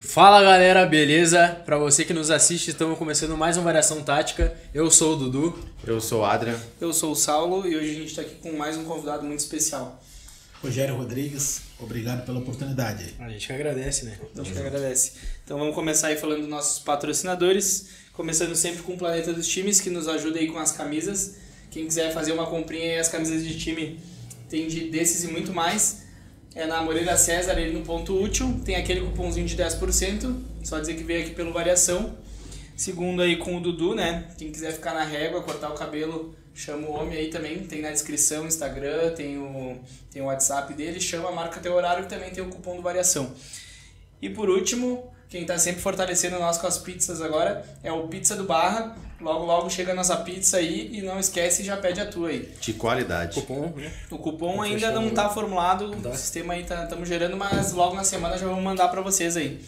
Fala galera, beleza? Pra você que nos assiste, estamos começando mais uma Variação Tática. Eu sou o Dudu. Eu sou o Adrian. Eu sou o Saulo e hoje a gente está aqui com mais um convidado muito especial. Rogério Rodrigues, obrigado pela oportunidade. A gente que agradece, né? A gente que agradece. Então vamos começar aí falando dos nossos patrocinadores, começando sempre com o Planeta dos Times, que nos ajuda aí com as camisas. Quem quiser fazer uma comprinha aí, as camisas de time tem desses e muito mais. É na Moreira César, ali no ponto útil, tem aquele cupomzinho de 10%, só dizer que veio aqui pelo Variação. Segundo aí com o Dudu, né? Quem quiser ficar na régua, cortar o cabelo, chama o homem aí também, tem na descrição o Instagram, tem o WhatsApp dele, chama, marca teu horário que também tem o cupom do Variação. E por último, quem tá sempre fortalecendo nós com as pizzas agora é o Pizza do Barra. Logo, logo chega a nossa pizza aí e não esquece, já pede a tua aí. De qualidade. Cupom, né? O cupom ainda não tá formulado, o sistema aí estamos gerando, mas logo na semana já vamos mandar para vocês aí.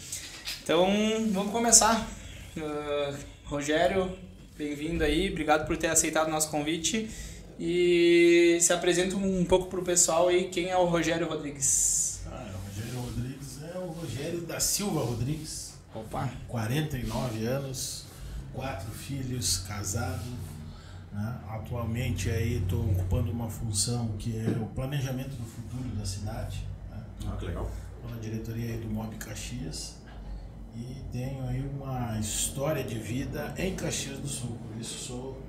Então, vamos começar. Rogério, bem-vindo aí, obrigado por ter aceitado o nosso convite. E se apresenta um pouco pro pessoal aí, quem é o Rogério Rodrigues? O Rogério Rodrigues é o Rogério da Silva Rodrigues. Opa! 49 anos, 4 filhos, casado. Né? Atualmente aí estou ocupando uma função que é o planejamento do futuro da cidade. Né? Que legal. Estou na diretoria aí do MOB Caxias. E tenho aí uma história de vida em Caxias do Sul. Por isso sou,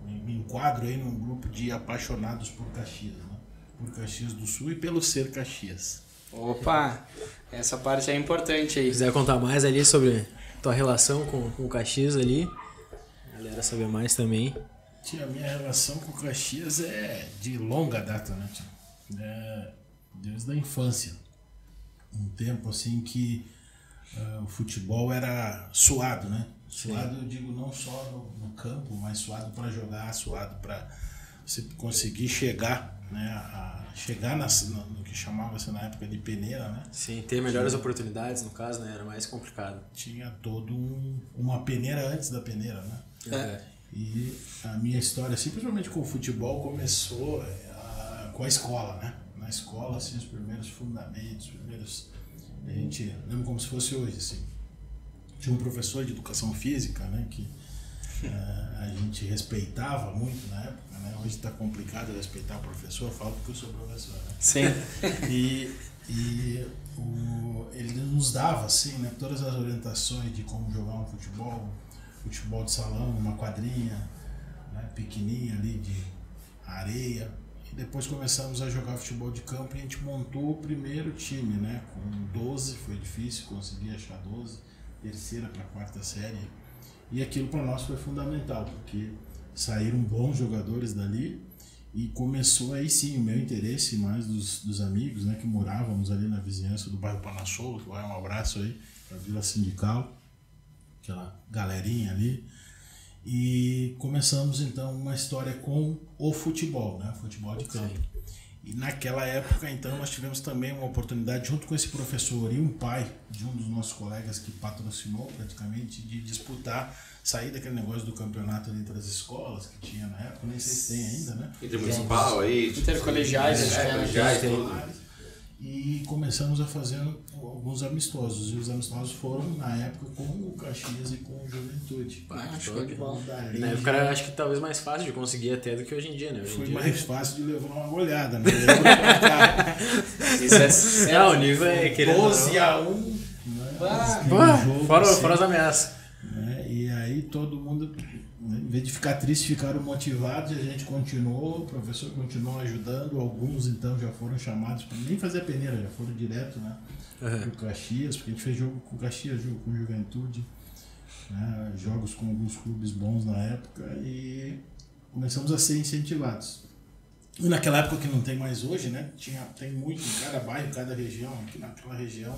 me enquadro aí num grupo de apaixonados por Caxias. Né? Por Caxias do Sul e pelo ser Caxias. Opa! Essa parte é importante aí. Se quiser contar mais ali sobre tua relação com o Caxias ali, a galera saber mais também. Tia, a minha relação com o Caxias é de longa data, né, tia? Desde a infância. Um tempo assim que o futebol era suado, né? Suado, eu digo, não só no campo, mas suado para jogar, suado para você conseguir chegar, né? Chegar no que chamava-se na época de peneira, né? Sim, ter melhores oportunidades, no caso, né? Era mais complicado. Tinha todo uma peneira antes da peneira, né? E a minha história, assim, principalmente com o futebol, começou com a escola, né? Na escola, assim, os primeiros fundamentos, a gente lembra como se fosse hoje, assim. Tinha um professor de educação física, né? Que a gente respeitava muito na época, né? Hoje está complicado respeitar o professor, eu falo porque eu sou professor, né? Sim. Ele nos dava, assim, né? Todas as orientações de como jogar um futebol de salão, uma quadrinha, né? Pequenininha ali de areia. E depois começamos a jogar futebol de campo e a gente montou o primeiro time, né? Com 12, foi difícil conseguir achar 12, terceira para quarta série. E aquilo para nós foi fundamental, porque saíram bons jogadores dali e começou aí sim o meu interesse mais dos amigos, né? Que morávamos ali na vizinhança do bairro Panassolo, que vai um abraço aí para a Vila Sindical, aquela galerinha ali. E começamos então uma história com o futebol, né? Futebol de campo. Sim. E naquela época então nós tivemos também uma oportunidade junto com esse professor e um pai de um dos nossos colegas que patrocinou praticamente de disputar, sair daquele negócio do campeonato entre as escolas que tinha na época, nem sei se tem ainda, né? Intermunicipal aí. Intercolegiais, E começamos a fazer alguns amistosos. E os amistosos foram, na época, com o Caxias e com o Juventude. Show de bola. Na época era, acho que talvez mais fácil de conseguir até do que hoje em dia, né? Foi mais fácil de levar uma goleada, né? Isso é o nível é querendo 12-1. Né? Fora as ameaças. Né? E aí todo mundo, em vez de ficar triste, ficaram motivados e a gente continuou, o professor continuou ajudando, alguns então já foram chamados para nem fazer a peneira, já foram direto, né, pro Caxias, porque a gente fez jogo com Caxias, jogo com Juventude, né, jogos com alguns clubes bons na época e começamos a ser incentivados. E naquela época que não tem mais hoje, né, tem muito em cada bairro, cada região, aqui naquela região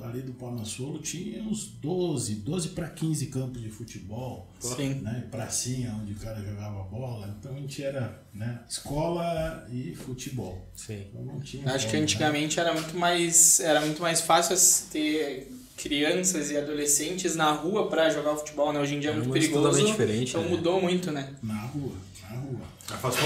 ali do Panassolo tinha uns 12 para 15 campos de futebol. Sim. Né? Pracinha onde o cara jogava bola. Então a gente era, né, escola e futebol. Sim. Então não tinha Acho que antigamente era muito mais fácil ter crianças e adolescentes na rua pra jogar futebol, né? Hoje em dia é muito perigoso. Totalmente diferente, então né? mudou muito, né? Na rua.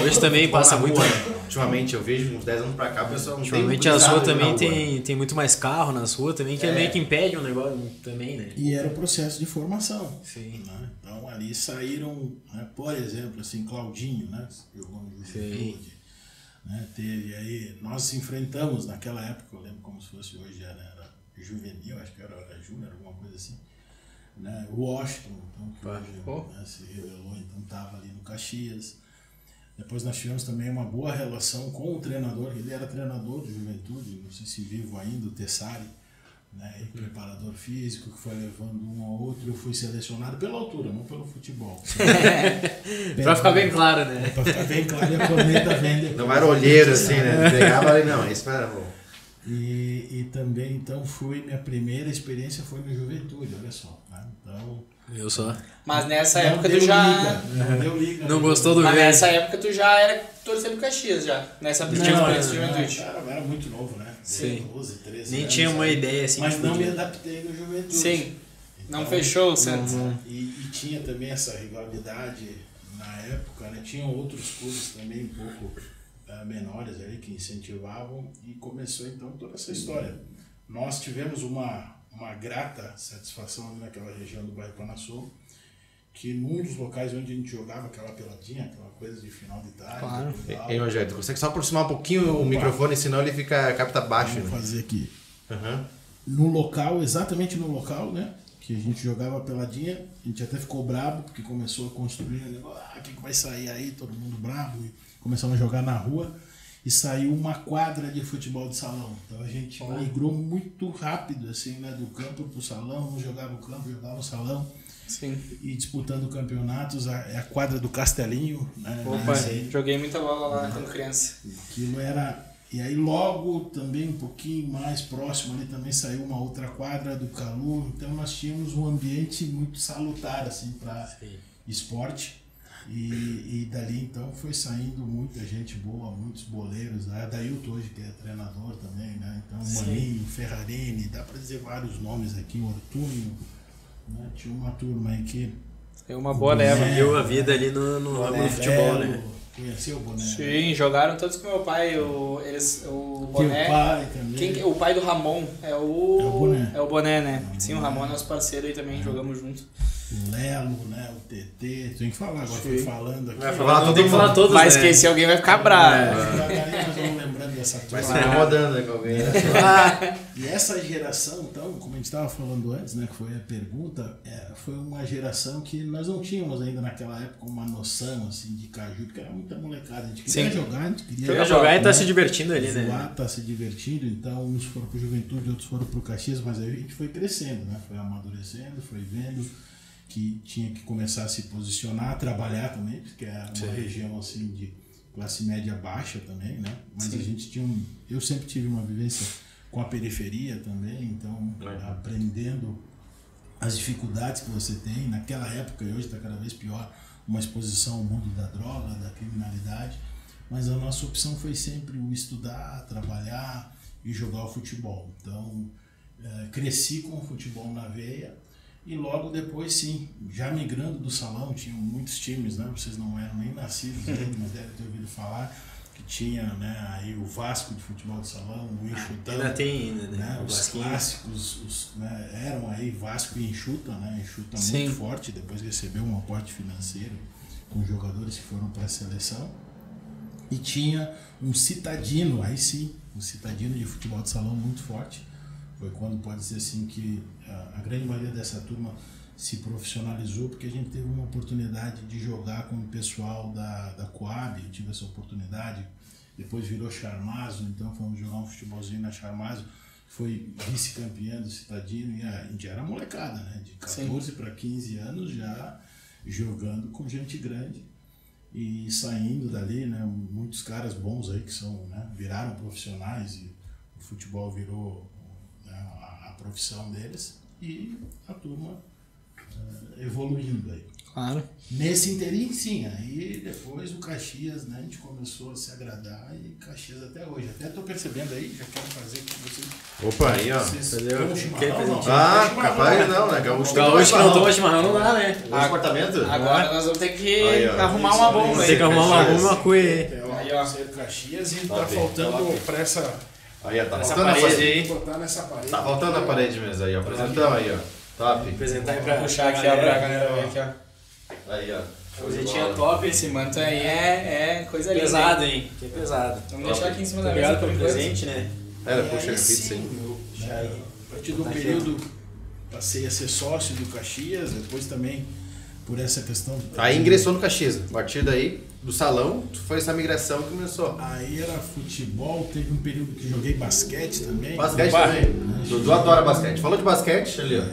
Hoje também passa na muito. rua. Ultimamente, eu vejo uns 10 anos pra cá, o pessoal não tem Ultimamente as ruas também tem muito mais carro nas ruas também, que é meio que impede um negócio também, né? E era o processo de formação. Sim. Né? Então ali saíram, né, por exemplo, assim, Claudinho, né? Jogou no Juventude. Né? Teve aí, nós enfrentamos naquela época, eu lembro como se fosse hoje, era juvenil, acho que era júnior, alguma coisa assim. Né? O Washington, então, que hoje né, se revelou, então estava ali no Caxias. Depois nós tivemos também uma boa relação com o treinador, ele era treinador do Juventude, não sei se vivo ainda, o Tessari, né, preparador físico, que foi levando um ao outro. Eu fui selecionado pela altura, não pelo futebol. Pra ficar bem claro, né? Pra ficar bem claro, e a corneta vem depois. Não era olheiro assim, né? Pegava ali, não, esse era bom. E também, então, minha primeira experiência foi no Juventude, olha só. Né? Então, Eu só. Mas nessa não época deu tu já... liga, não deu liga. Não gostou do Mas verde. nessa época tu já era torcendo pro Caxias já. Nessa primeira experiência de Juventude. Era muito novo, né? Sim. 12, 13 Nem anos, tinha uma aí. ideia assim. Mas que não me podia. adaptei no Juventude. Sim. Não Então, fechou o Santos. E tinha também essa rivalidade na época, né? Tinham outros clubes também um pouco menores ali que incentivavam, e começou então toda essa história. Nós tivemos uma grata satisfação ali naquela região do bairro Panasul, que num dos locais onde a gente jogava aquela peladinha, aquela coisa de final de tarde. Claro. Ei, Rogério, tu consegue só aproximar um pouquinho o microfone, senão ele capta baixo. Vamos Né? fazer aqui. Uhum. No local, exatamente no local, né? Que a gente jogava peladinha, a gente até ficou brabo, porque começou a construir um negócio, o que vai sair aí, todo mundo brabo, e começamos a jogar na rua, e saiu uma quadra de futebol de salão. Então a gente migrou muito rápido, assim, né? Do campo pro salão, não jogava no campo, jogava no salão. Sim. E disputando campeonatos, a quadra do Castelinho, né? Opa, joguei muita bola lá quando criança. Aquilo era... E aí logo também um pouquinho mais próximo ali também saiu uma outra quadra do Calu. Então nós tínhamos um ambiente muito salutar assim para esporte. E dali então foi saindo muita gente boa, muitos boleiros. A Dailton hoje que é treinador também, né? Então Maninho, Ferrarini, dá para dizer vários nomes aqui, Ortúnio, né? Tinha uma turma aí que... É uma boa leva. Viu a vida ali no ramo do futebol, né? Conheceu o Boné? Sim, jogaram todos com meu pai, o Boné. Teu pai também. O pai do Ramon é o Boné. É o Boné, né? Sim, o Ramon é nosso parceiro aí também, jogamos junto. O Lelo, né? O TT. Tem que falar agora, fui falando aqui. Vai falar, tem que falar todos, Vai né? esquecer, alguém vai ficar bravo. Devagarinho nós vamos lembrando dessa turma. Vai se incomodando né, com alguém. E essa geração, então, como a gente estava falando antes, né, que foi a pergunta, foi uma geração que nós não tínhamos ainda naquela época uma noção assim, de caju, porque era muita molecada. A gente queria jogar, a gente queria jogar e tá se divertindo ali, né? voar, tá se divertindo. Então, uns foram pro Juventude, outros foram pro Caxias, mas aí a gente foi crescendo, né? Foi amadurecendo, foi vendo que tinha que começar a se posicionar, trabalhar também, porque é uma região assim de classe média baixa também, né? Mas a gente tinha eu sempre tive uma vivência com a periferia também, então aprendendo as dificuldades que você tem naquela época, e hoje está cada vez pior, uma exposição ao mundo da droga, da criminalidade, mas a nossa opção foi sempre o estudar, trabalhar e jogar o futebol. Então cresci com o futebol na veia. E logo depois, sim, já migrando do salão, tinham muitos times, né? Vocês não eram nem nascidos ainda, mas devem ter ouvido falar que tinha, né, aí o Vasco de futebol de salão, o Enxutão. Ainda tem, né? Os clássicos, né, eram aí Vasco e Enxuta, né? Enxuta muito forte, depois recebeu um aporte financeiro com jogadores que foram para a seleção. E tinha um Citadino, aí sim, um Citadino de futebol de salão muito forte. Foi quando pode dizer assim que a grande maioria dessa turma se profissionalizou, porque a gente teve uma oportunidade de jogar com o pessoal da Coab, eu tive essa oportunidade, depois virou Charmazo, então fomos jogar um futebolzinho na Charmazo, foi vice-campeã do Citadino, e a gente era molecada, né? De 14 para 15 anos já jogando com gente grande e saindo dali, né? Muitos caras bons aí que são, né? Viraram profissionais e o futebol virou a profissão deles e a turma evoluindo aí. Claro. Nesse inteirinho, sim. Aí depois o Caxias, né, a gente começou a se agradar e Caxias até hoje. Até tô percebendo aí, já quero fazer com vocês. Opa, aí, ó. Vocês Cadê o- tomam chimarrão, não? Ah, Chimarrão, capaz né? não, né? Gaúcho Gaúcho que não toma chimarrão não dá, né? No apartamento? Agora nós vamos ter que Aí, ó. arrumar uma bomba Tem aí. que arrumar uma Caxias. bomba e uma cuia aí. É, ó, Aí, ó. ser Caxias e tá Top, faltando top. pra essa Aí, ó, tá Essa faltando a parede parede. aí. botar nessa parede. Tá faltando a parede mesmo aí, ó. Apresentão aí, ó. Top. Apresentar aí pra Puxar aqui, ó, pra galera ver aqui, ó. Aí, ó. Camisetinha top, esse manto aí é coisa linda. Pesado, hein? Que é pesado. Vamos deixar aqui em cima da mesa. Obrigado por pelo enquanto. presente, né? Era, E puxa a aí, pizza sim, aí. eu, né, a partir do período passei a ser sócio do Caxias, depois também por essa questão. Aí ingressou no Caxias. A partir daí, do salão, foi essa migração que começou. Aí era futebol, teve um período que joguei basquete também. Basquete Opa. também. Dudu adora basquete. Falou de basquete, ali, ó.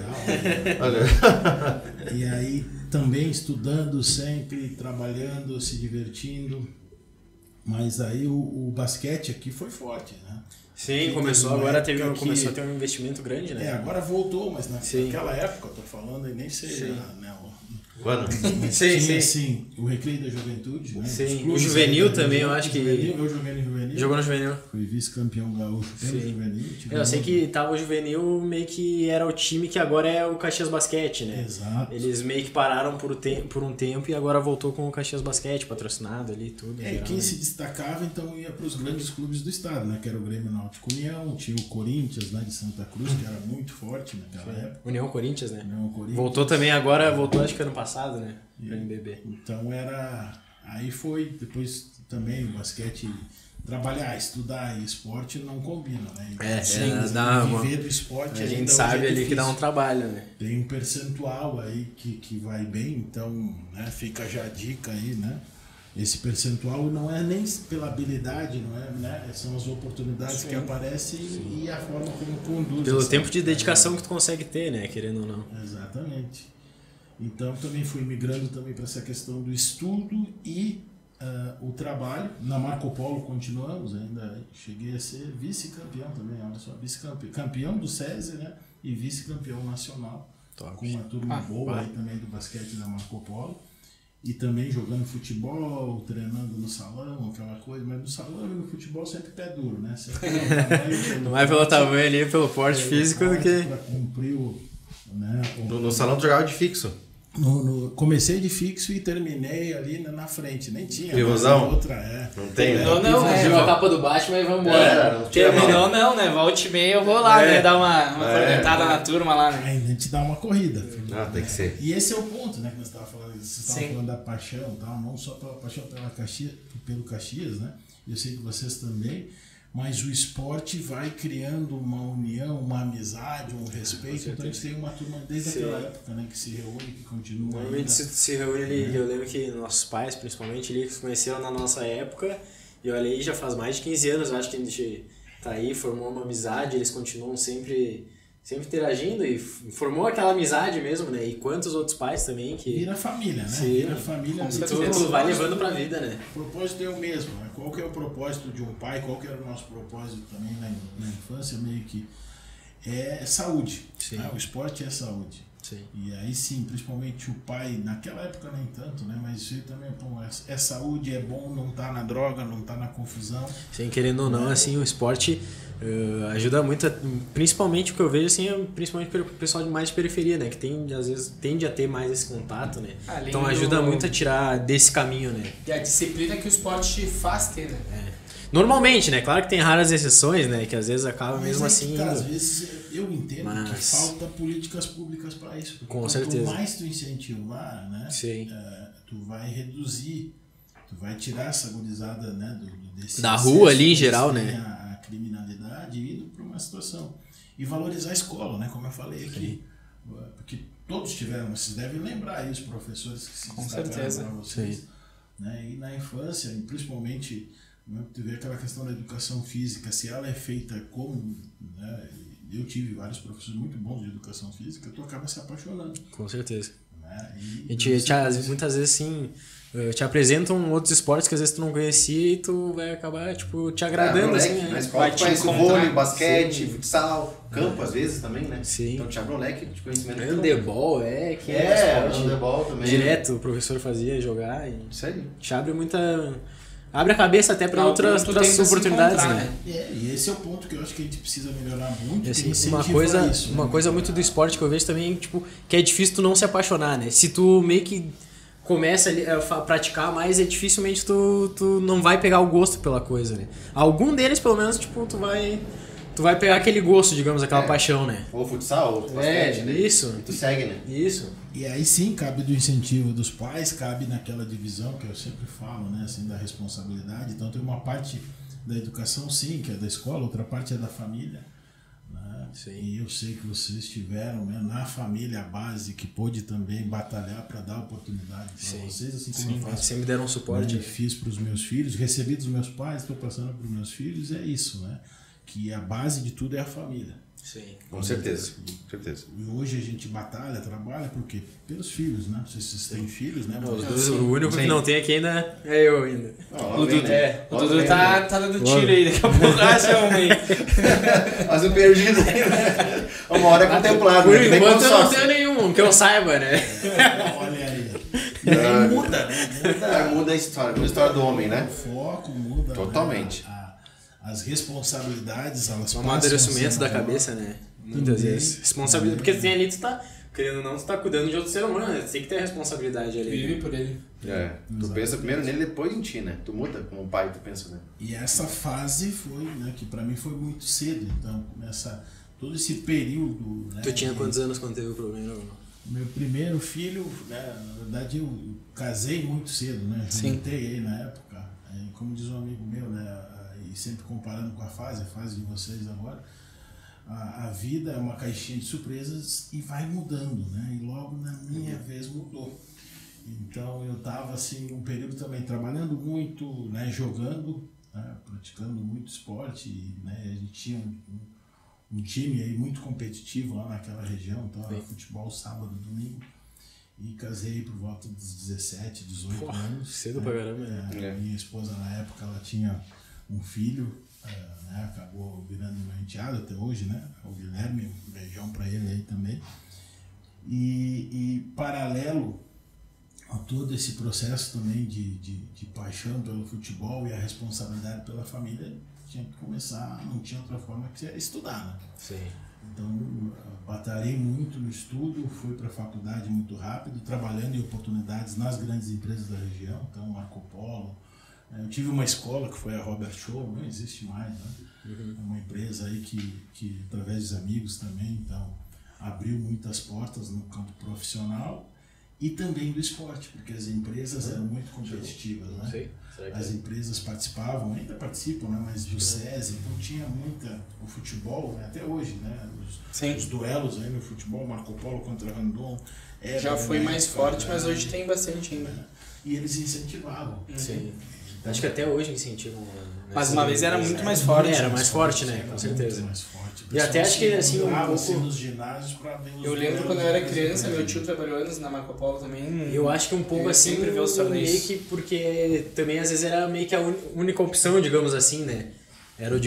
Olha. E aí também estudando sempre, trabalhando, se divertindo. Mas aí o basquete aqui foi forte, né? Sim, Aqui começou teve uma agora, época começou a que- ter um investimento grande, né? agora voltou, mas Sim. naquela época, eu tô falando, e nem sei, Sim. né? Mano, Mas Sim, tinha, sim. assim, o Recreio da Juventude, né? Sim. Os clubes O juvenil aí da também, região, eu acho que- juvenil, eu joguei no juvenil. Jogou no juvenil. Fui vice-campeão gaúcho pelo Sim. juvenil. Eu sei que tava o juvenil meio que era o time que agora é o Caxias Basquete, né? Exato. Eles meio que pararam por um tempo e agora voltou com o Caxias Basquete, patrocinado ali, tudo. E geral, quem né? se destacava, então, ia para os grandes clubes do estado, né? Que era o Grêmio Náutico União, tinha o Corinthians, né? De Santa Cruz, que era muito forte naquela época. União Corinthians, né? União Corinthians. Voltou também agora, voltou acho que ano passado, né? Pra NBB. Então era... Aí foi, depois também o basquete... Trabalhar, estudar e esporte não combina, né? dá viver do esporte A ainda gente hoje sabe é ali que dá um difícil. trabalho, né? Tem um percentual aí que vai bem, então, né, fica já a dica aí, né? Esse percentual não é nem pela habilidade, não é, né? São as oportunidades que aparecem e a forma como conduz. Pelo essa- tempo de dedicação que tu consegue ter, né? Querendo ou não. Exatamente. Então também fui migrando também para essa questão do estudo e o trabalho. Na Marco Polo continuamos ainda. Cheguei a ser vice-campeão também, olha só, vice-campeão. Campeão do SESI, né? E vice-campeão nacional. Top. Com uma turma boa aí também do basquete da Marco Polo. E também jogando futebol, treinando no salão, aquela coisa. Mas no salão e no futebol sempre pé duro, né? Sempre Mais pelo tamanho ali, pelo porte físico do que... para cumprir o... Né, no salão tu jogava de fixo. comecei de fixo e terminei ali na frente. Nem tinha. Pivôzão? mais outra, Não tem, né? Não, não, é. Viu a capa do Batman e vamos embora. É, não tira Terminou não, né? Volte e meia eu vou lá, né? Dar uma cornetada na turma lá, né? Ainda a gente dá uma corrida. Ah, tem que ser. E esse é o ponto, né? Que nós estávamos falando. Vocês estavam Sim. falando da paixão, tal, não só pela paixão pelo Caxias, né? Eu sei que vocês também. Mas o esporte vai criando uma união, uma amizade, um respeito. Então a gente tem uma turma desde Sim. aquela época, né? Que se reúne, que continua. Normalmente ainda. se reúne ali, eu lembro que nossos pais, principalmente, ali, que se conheceram na nossa época, e olha aí, já faz mais de 15 anos, eu acho que a gente tá aí, formou uma amizade, eles continuam sempre interagindo e formou aquela amizade mesmo, né? E quantos outros pais também que... Vira família, né? Sim. Vira família. E certeza. tudo vai levando pra vida, né? O propósito é o mesmo, né? Qual que é o propósito de um pai? Qual que era o nosso propósito também na infância? Meio que é saúde. Sim. Né? O esporte é saúde. Sim. E aí sim, principalmente o pai, naquela época nem tanto, né? Mas isso aí também pô, é saúde, é bom não tá na droga, não tá na confusão. Sem querendo ou não, assim, o esporte ajuda muito, principalmente o que eu vejo, assim, principalmente pelo pessoal de mais de periferia, né? Que às vezes tende a ter mais esse contato, né? Além Então do- ajuda muito a tirar desse caminho, né? E a disciplina que o esporte te faz ter, né? Normalmente, né? Claro que tem raras exceções, né? Que às vezes acaba Mas mesmo aí assim que tá, às indo. vezes eu entendo que Mas- falta políticas públicas para isso. Porque Com quanto certeza. mais tu incentivar, né? Sim. Tu vai reduzir, tu vai tirar essa gurizada, né? Desse Da excesso rua ali em que geral, eles têm né? A criminalidade indo para uma situação. E valorizar a escola, né? Como eu falei aqui. Porque todos tiveram, vocês devem lembrar aí os professores que se Com destacaram certeza. para vocês. Sim. Né? E na infância, e principalmente, né, tu vê aquela questão da educação física, se ela é feita como, né, eu tive vários professores muito bons de educação física, tu acaba se apaixonando. Com certeza. né? Muitas vezes, assim, te apresentam outros esportes que às vezes tu não conhecia e tu vai acabar, tipo, te agradando, moleque, assim, na né? escola tu conhece o vôlei, basquete, futsal, campo às vezes também, né? Sim. Então te abre um leque de conhecimento. Handebol, que é esporte. handebol também. Direto o professor fazia jogar e Isso aí. te abre abre a cabeça até para outras oportunidades, né? E esse é o ponto que eu acho que a gente precisa melhorar muito. E, assim, isso, uma coisa muito do esporte que eu vejo também, tipo, que é difícil tu não se apaixonar, né? Se tu meio que começa a praticar mais, dificilmente tu não vai pegar o gosto pela coisa, né? Algum deles, pelo menos, tipo, tu vai pegar aquele gosto, digamos, aquela paixão, né? Ou futsal, ou basquete. Isso. E tu segue, né? Isso. E aí sim, cabe do incentivo dos pais, cabe naquela divisão que eu sempre falo, né, assim, da responsabilidade. Então tem uma parte da educação, sim, que é da escola, outra parte é da família. Né? Sim. E eu sei que vocês tiveram, né, na família a base que pôde também batalhar para dar oportunidade para vocês, assim como eu faço. Sempre deram um suporte. Né, fiz para os meus filhos, recebi dos meus pais, estou passando para os meus filhos, é isso, né? Que a base de tudo é a família. Sim. Com certeza. Com certeza. E hoje a gente batalha, trabalha, por quê? Pelos filhos, né? Não sei se vocês têm filhos, né? O único que não tem aqui ainda é eu ainda. O Dudu tá dando tiro aí, daqui a pouco acha homem. Mas o perdido aí, né? Uma hora contemplada. Por enquanto eu não tenho nenhum, que eu saiba, né? Olha aí. E aí muda, né? Muda a história do homem, né? O foco muda. Totalmente. Né? As responsabilidades, elas O passam amadurecimento da maior. cabeça, né? Muitas vezes. Responsabilidade. Porque tu tem ali, tu tá, querendo ou não, tu tá cuidando de outro ser humano, né? Tu tem que ter a responsabilidade ali. Vive por ele. Tu pensa primeiro nele, depois em ti, né? Tu muda como pai, tu pensa, né? E essa fase foi, né, que pra mim foi muito cedo. Então, todo esse período... Né, Tu tinha quantos anos quando teve o problema? Meu primeiro filho, né, na verdade eu casei muito cedo, né? Juntei aí na época. Como diz um amigo meu, né? E sempre comparando com a fase de vocês agora, a vida é uma caixinha de surpresas e vai mudando, né? E logo na minha vez mudou. Então eu estava assim um período também trabalhando muito, né? Jogando, né? Praticando muito esporte, né? A gente tinha um time aí muito competitivo lá naquela região, então era futebol sábado, domingo. E casei por volta dos 17, 18 anos. Cedo pra caramba. Minha esposa na época ela tinha um filho, né, acabou virando meu enteado até hoje, né, o Guilherme, um beijão para ele aí também. E paralelo a todo esse processo também de paixão pelo futebol e a responsabilidade pela família, tinha que começar, não tinha outra forma que ser estudar, né? Sim. Então, batalhei muito no estudo, fui para a faculdade muito rápido, trabalhando em oportunidades nas grandes empresas da região, então Marco Polo. Eu tive uma escola que foi a Robert Show, não existe mais, né? É uma empresa aí que através dos amigos também, então, abriu muitas portas no campo profissional e também do esporte, porque as empresas eram muito competitivas, né? Sei. As empresas participavam, ainda participam, né? Mas do SESI, então tinha muita o futebol, né? Até hoje, né? Os duelos aí no futebol, Marco Polo contra Randon. Já foi mais forte, mas hoje tem bastante ainda. E eles incentivavam. Sim. Acho que até hoje incentivam. Mas uma vez era muito mais forte. Era mais forte, né? Com certeza. Muito mais forte. E até acho que assim um pouco. Nos ginásios pra ver os Eu lembro quando eu era criança, meu tio trabalhou anos na Marco Polo também. Eu acho que um pouco Eu assim, sempre vi os torneios. meio que porque também às vezes era meio que a única opção, digamos assim, né? Era o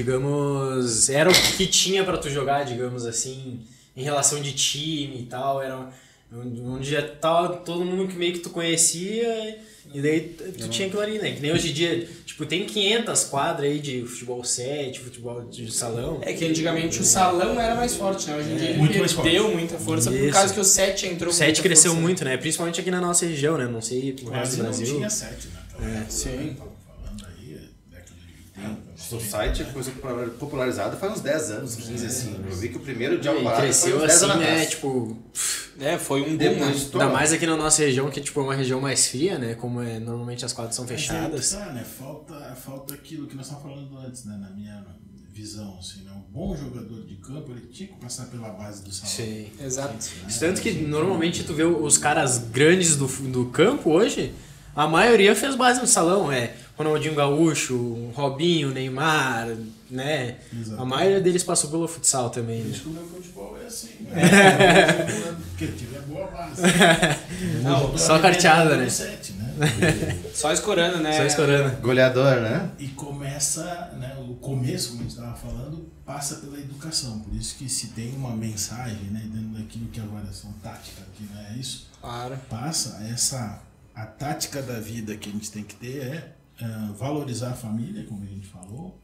que tinha pra tu jogar, digamos assim, em relação de time e tal, era onde já tava todo mundo que meio que tu conhecia. E daí tu tinha aquilo ali, né? Que nem hoje em dia, tipo, tem 500 quadras aí de futebol 7, futebol de salão. É que antigamente o salão era mais forte, né? Hoje em dia ele muito mais perdeu forte. muita força por Isso. causa que o 7 entrou O com 7 muita cresceu força. muito, né? Principalmente aqui na nossa região, né? Não sei o resto Quase do não Brasil. tinha 7, né? Sim. Falando aí, década de 80. O site é coisa popularizada faz uns 10 anos, 15 assim. Eu vi que o primeiro de E Alvarado cresceu foi uns 10 assim, anos né? atrás. Tipo, Foi um boom, Depois né? estourou. ainda mais aqui na nossa região, que tipo, é uma região mais fria, né? Como normalmente as quadras são fechadas. Mas aí, né? Falta aquilo que nós estávamos falando antes, né? Na minha visão, assim, né? Um bom jogador de campo, ele tinha que passar pela base do salão. Sim. Exato. Tanto que normalmente tu vê os caras grandes do campo hoje, a maioria fez base no salão, Ronaldinho Gaúcho, Robinho, Neymar, né? Exato. A maioria deles passou pelo futsal também, Por né? isso que o meu futebol é assim, né? Porque tive a boa base. Não, só carteada, né? 7, né? Só escorando, né? Só escorando. Goleador, né? E começa, né, o começo, como a gente estava falando, passa pela educação. Por isso que se tem uma mensagem, né, dentro daquilo que é a avaliação tática aqui, não é isso? Claro. Passa a tática da vida que a gente tem que ter é valorizar a família, como a gente falou,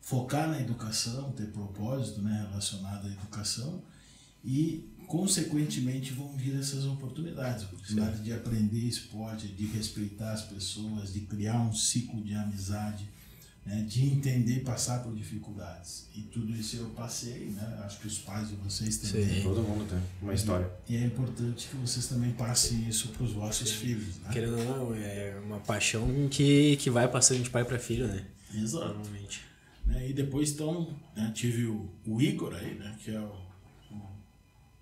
focar na educação, ter propósito, né, relacionado à educação e, consequentemente, vão vir essas oportunidades. Oportunidade de aprender esporte, de respeitar as pessoas, de criar um ciclo de amizade, né, de entender e passar por dificuldades. E tudo isso eu passei, né? Acho que os pais de vocês também. Sim. Todo mundo tem uma história. E é importante que vocês também passem isso para os vossos filhos, né? Querendo ou não, é uma paixão que vai passando de pai para filho, né? Exato. Normalmente. Né, e depois, então, né, tive o Igor aí, né? Que é o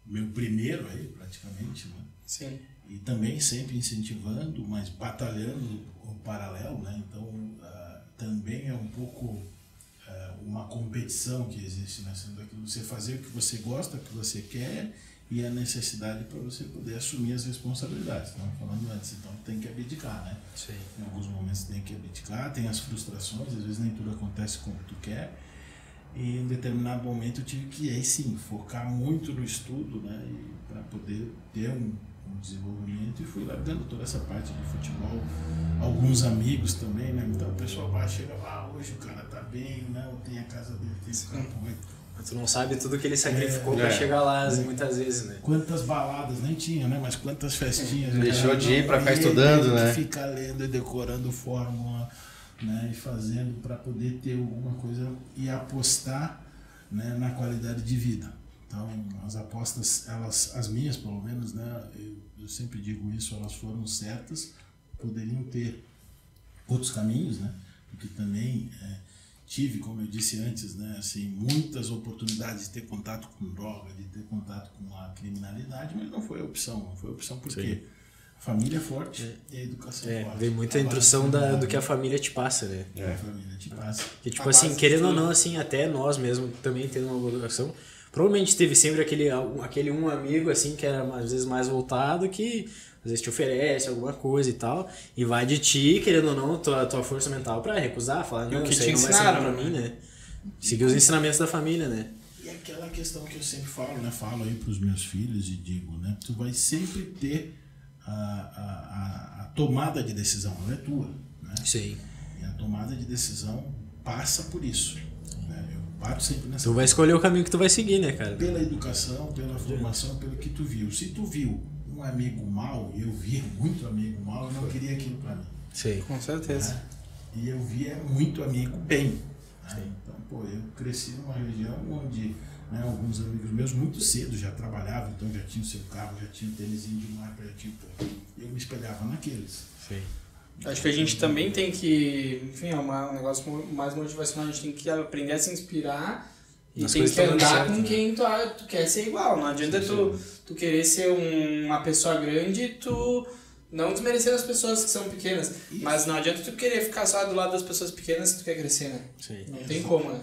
meu primeiro aí, praticamente, né? Sim. E também sempre incentivando, mas batalhando o paralelo, né? Então, também é um pouco uma competição que existe, né? Sendo aquilo você fazer o que você gosta, o que você quer e a necessidade para você poder assumir as responsabilidades. Estamos falando antes, então tem que abdicar, né? Sim. Em alguns momentos tem que abdicar, tem as frustrações, às vezes nem tudo acontece como tu quer. E em determinado momento eu tive que, aí sim, focar muito no estudo, né? Para poder ter um desenvolvimento, e fui largando toda essa parte de futebol. Alguns amigos também, né? Então o pessoal vai, chega lá, hoje o cara tá bem, né? Ou tem a casa dele, tem o campo. Mas tu não sabe tudo que ele sacrificou para chegar lá, muitas vezes, né? Quantas baladas, nem tinha, né? Mas quantas festinhas. Deixou de ir para ficar estudando, né? Ficar lendo e decorando fórmula, né? E fazendo para poder ter alguma coisa e apostar, né, na qualidade de vida. Então, as apostas, as minhas pelo menos, né, eu sempre digo isso, elas foram certas, poderiam ter outros caminhos, né, porque também tive, como eu disse antes, né, assim, muitas oportunidades de ter contato com droga, de ter contato com a criminalidade, mas não foi a opção, porque a família é forte e a educação é forte. Vem muita instrução do que a família te passa, né? A família te passa. Que, tipo assim, querendo ou não, assim, até nós mesmo também tendo uma educação, provavelmente teve sempre aquele um amigo, assim, que era às vezes mais voltado, que às vezes te oferece alguma coisa e tal, e vai de ti, querendo ou não, tua força mental pra recusar, falar, não, isso aí não vai ser bom pra mim, né? Seguir os ensinamentos da família, né? E aquela questão que eu sempre falo, né? Falo aí pros meus filhos e digo, né? Tu vai sempre ter a tomada de decisão, ela é tua, né? Sim. E a tomada de decisão passa por isso, né? Eu bato sempre nessa. Tu vai escolher o caminho que tu vai seguir, né, cara? Pela educação, pela formação, pelo que tu viu. Se tu viu um amigo mau, eu vi muito amigo mau, eu não queria aquilo pra mim. Sim. Com certeza. Né? E eu via muito amigo bem. Né? Então, pô, eu cresci numa região onde, né, alguns amigos meus muito cedo já trabalhavam, então já tinham seu carro, já tinham tênisinho de marca, já tinham. Eu me espelhava naqueles. Sim. Acho que a gente também tem que, enfim, é um negócio mais motivacional, a gente tem que aprender a se inspirar e As tem coisas que estão dando andar certo, com né? quem tu quer ser igual. Não adianta tu querer ser uma pessoa grande e tu não desmerecer as pessoas que são pequenas. Isso. Mas não adianta tu querer ficar só do lado das pessoas pequenas se tu quer crescer, né? Sim. Não tem como, né?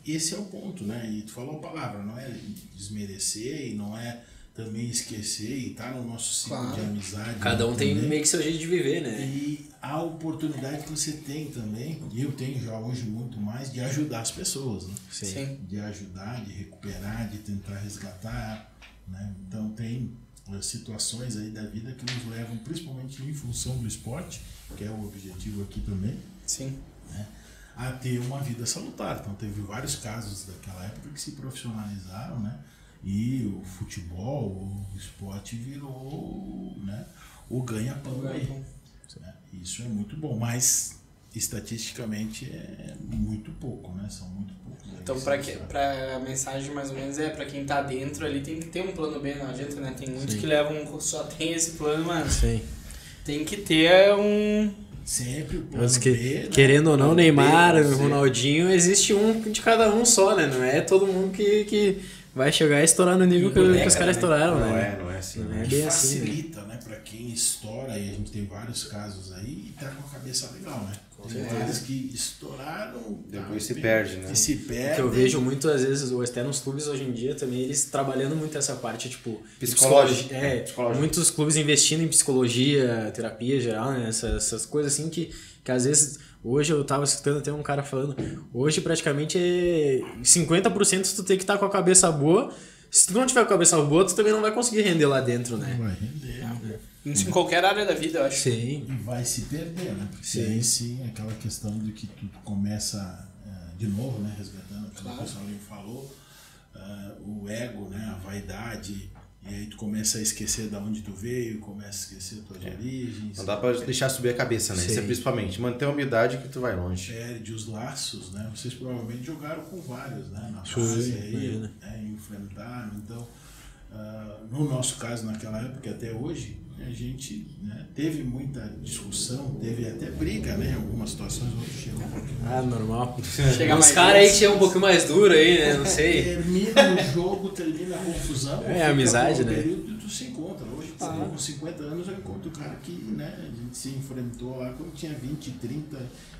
Esse é o ponto, né? E tu falou a palavra, não é desmerecer e não é também esquecer e estar no nosso ciclo Claro. de amizade. Cada um tem também. meio que seu jeito de viver, né? E a oportunidade que você tem também, e eu tenho já hoje muito mais, de ajudar as pessoas, né? Sim. De ajudar, de recuperar, de tentar resgatar, né? Então tem situações aí da vida que nos levam, principalmente em função do esporte, que é o objetivo aqui também, Sim. né, a ter uma vida salutar. Então teve vários casos daquela época que se profissionalizaram, né? E o futebol, o esporte virou, né, o ganha-pão aí. Né? Isso é muito bom, mas estatisticamente é muito pouco, né? São muito poucos. Então, pra mensagem mais ou menos pra quem tá dentro ali, tem que ter um plano B, não adianta, né? Tem muitos que levam, só tem esse plano, mas Sim. tem que ter um... Sempre o plano Mas B, né? querendo ou não, Plano B, Neymar, você- Ronaldinho, existe um de cada um só, né? Não é todo mundo que vai chegar a estourar no nível que os caras estouraram, Não né? é assim. Não é E bem assim, né? facilita, né, pra quem estoura, e a gente tem vários casos aí, e tá com a cabeça legal, né? Tem vários que estouraram, Depois se perde, né? E se perde. Que eu vejo muito, às vezes, até nos clubes hoje em dia também, eles trabalhando muito essa parte, tipo... Psicológica. Psicológica. Muitos clubes investindo em psicologia, terapia geral, né? Essas coisas assim que às vezes... Hoje eu tava escutando até um cara falando, hoje praticamente é 50% tu tem que estar com a cabeça boa. Se tu não tiver com a cabeça boa, tu também não vai conseguir render lá dentro, né? Vai render. Isso em qualquer área da vida, eu acho. Sim. E vai se perder, né? Porque aí sim, aquela questão de que tu começa de novo, né? Resgatando aquilo que o Saulinho falou, o ego, né? A vaidade, e aí tu começa a esquecer de onde tu veio, começa a esquecer tuas origens. Não dá pra deixar subir a cabeça, né? Isso é principalmente. Manter a humildade que tu vai longe. Perde os laços, né? Vocês provavelmente jogaram com vários, né? Na fase aí, né? Enfrentaram. Então, no nosso caso, naquela época até hoje, a gente, né, teve muita discussão, teve até briga, né? Em algumas situações, outros chegam um pouquinho mais. Normal. Chega Os mais caras aí vezes. que chegam um pouquinho mais duro aí, né? Não sei. Termina o jogo, termina a confusão. É amizade, né? Período, tu se encontra. Hoje, com 50 anos, eu encontro o cara que, né? A gente se enfrentou lá quando tinha 20, 30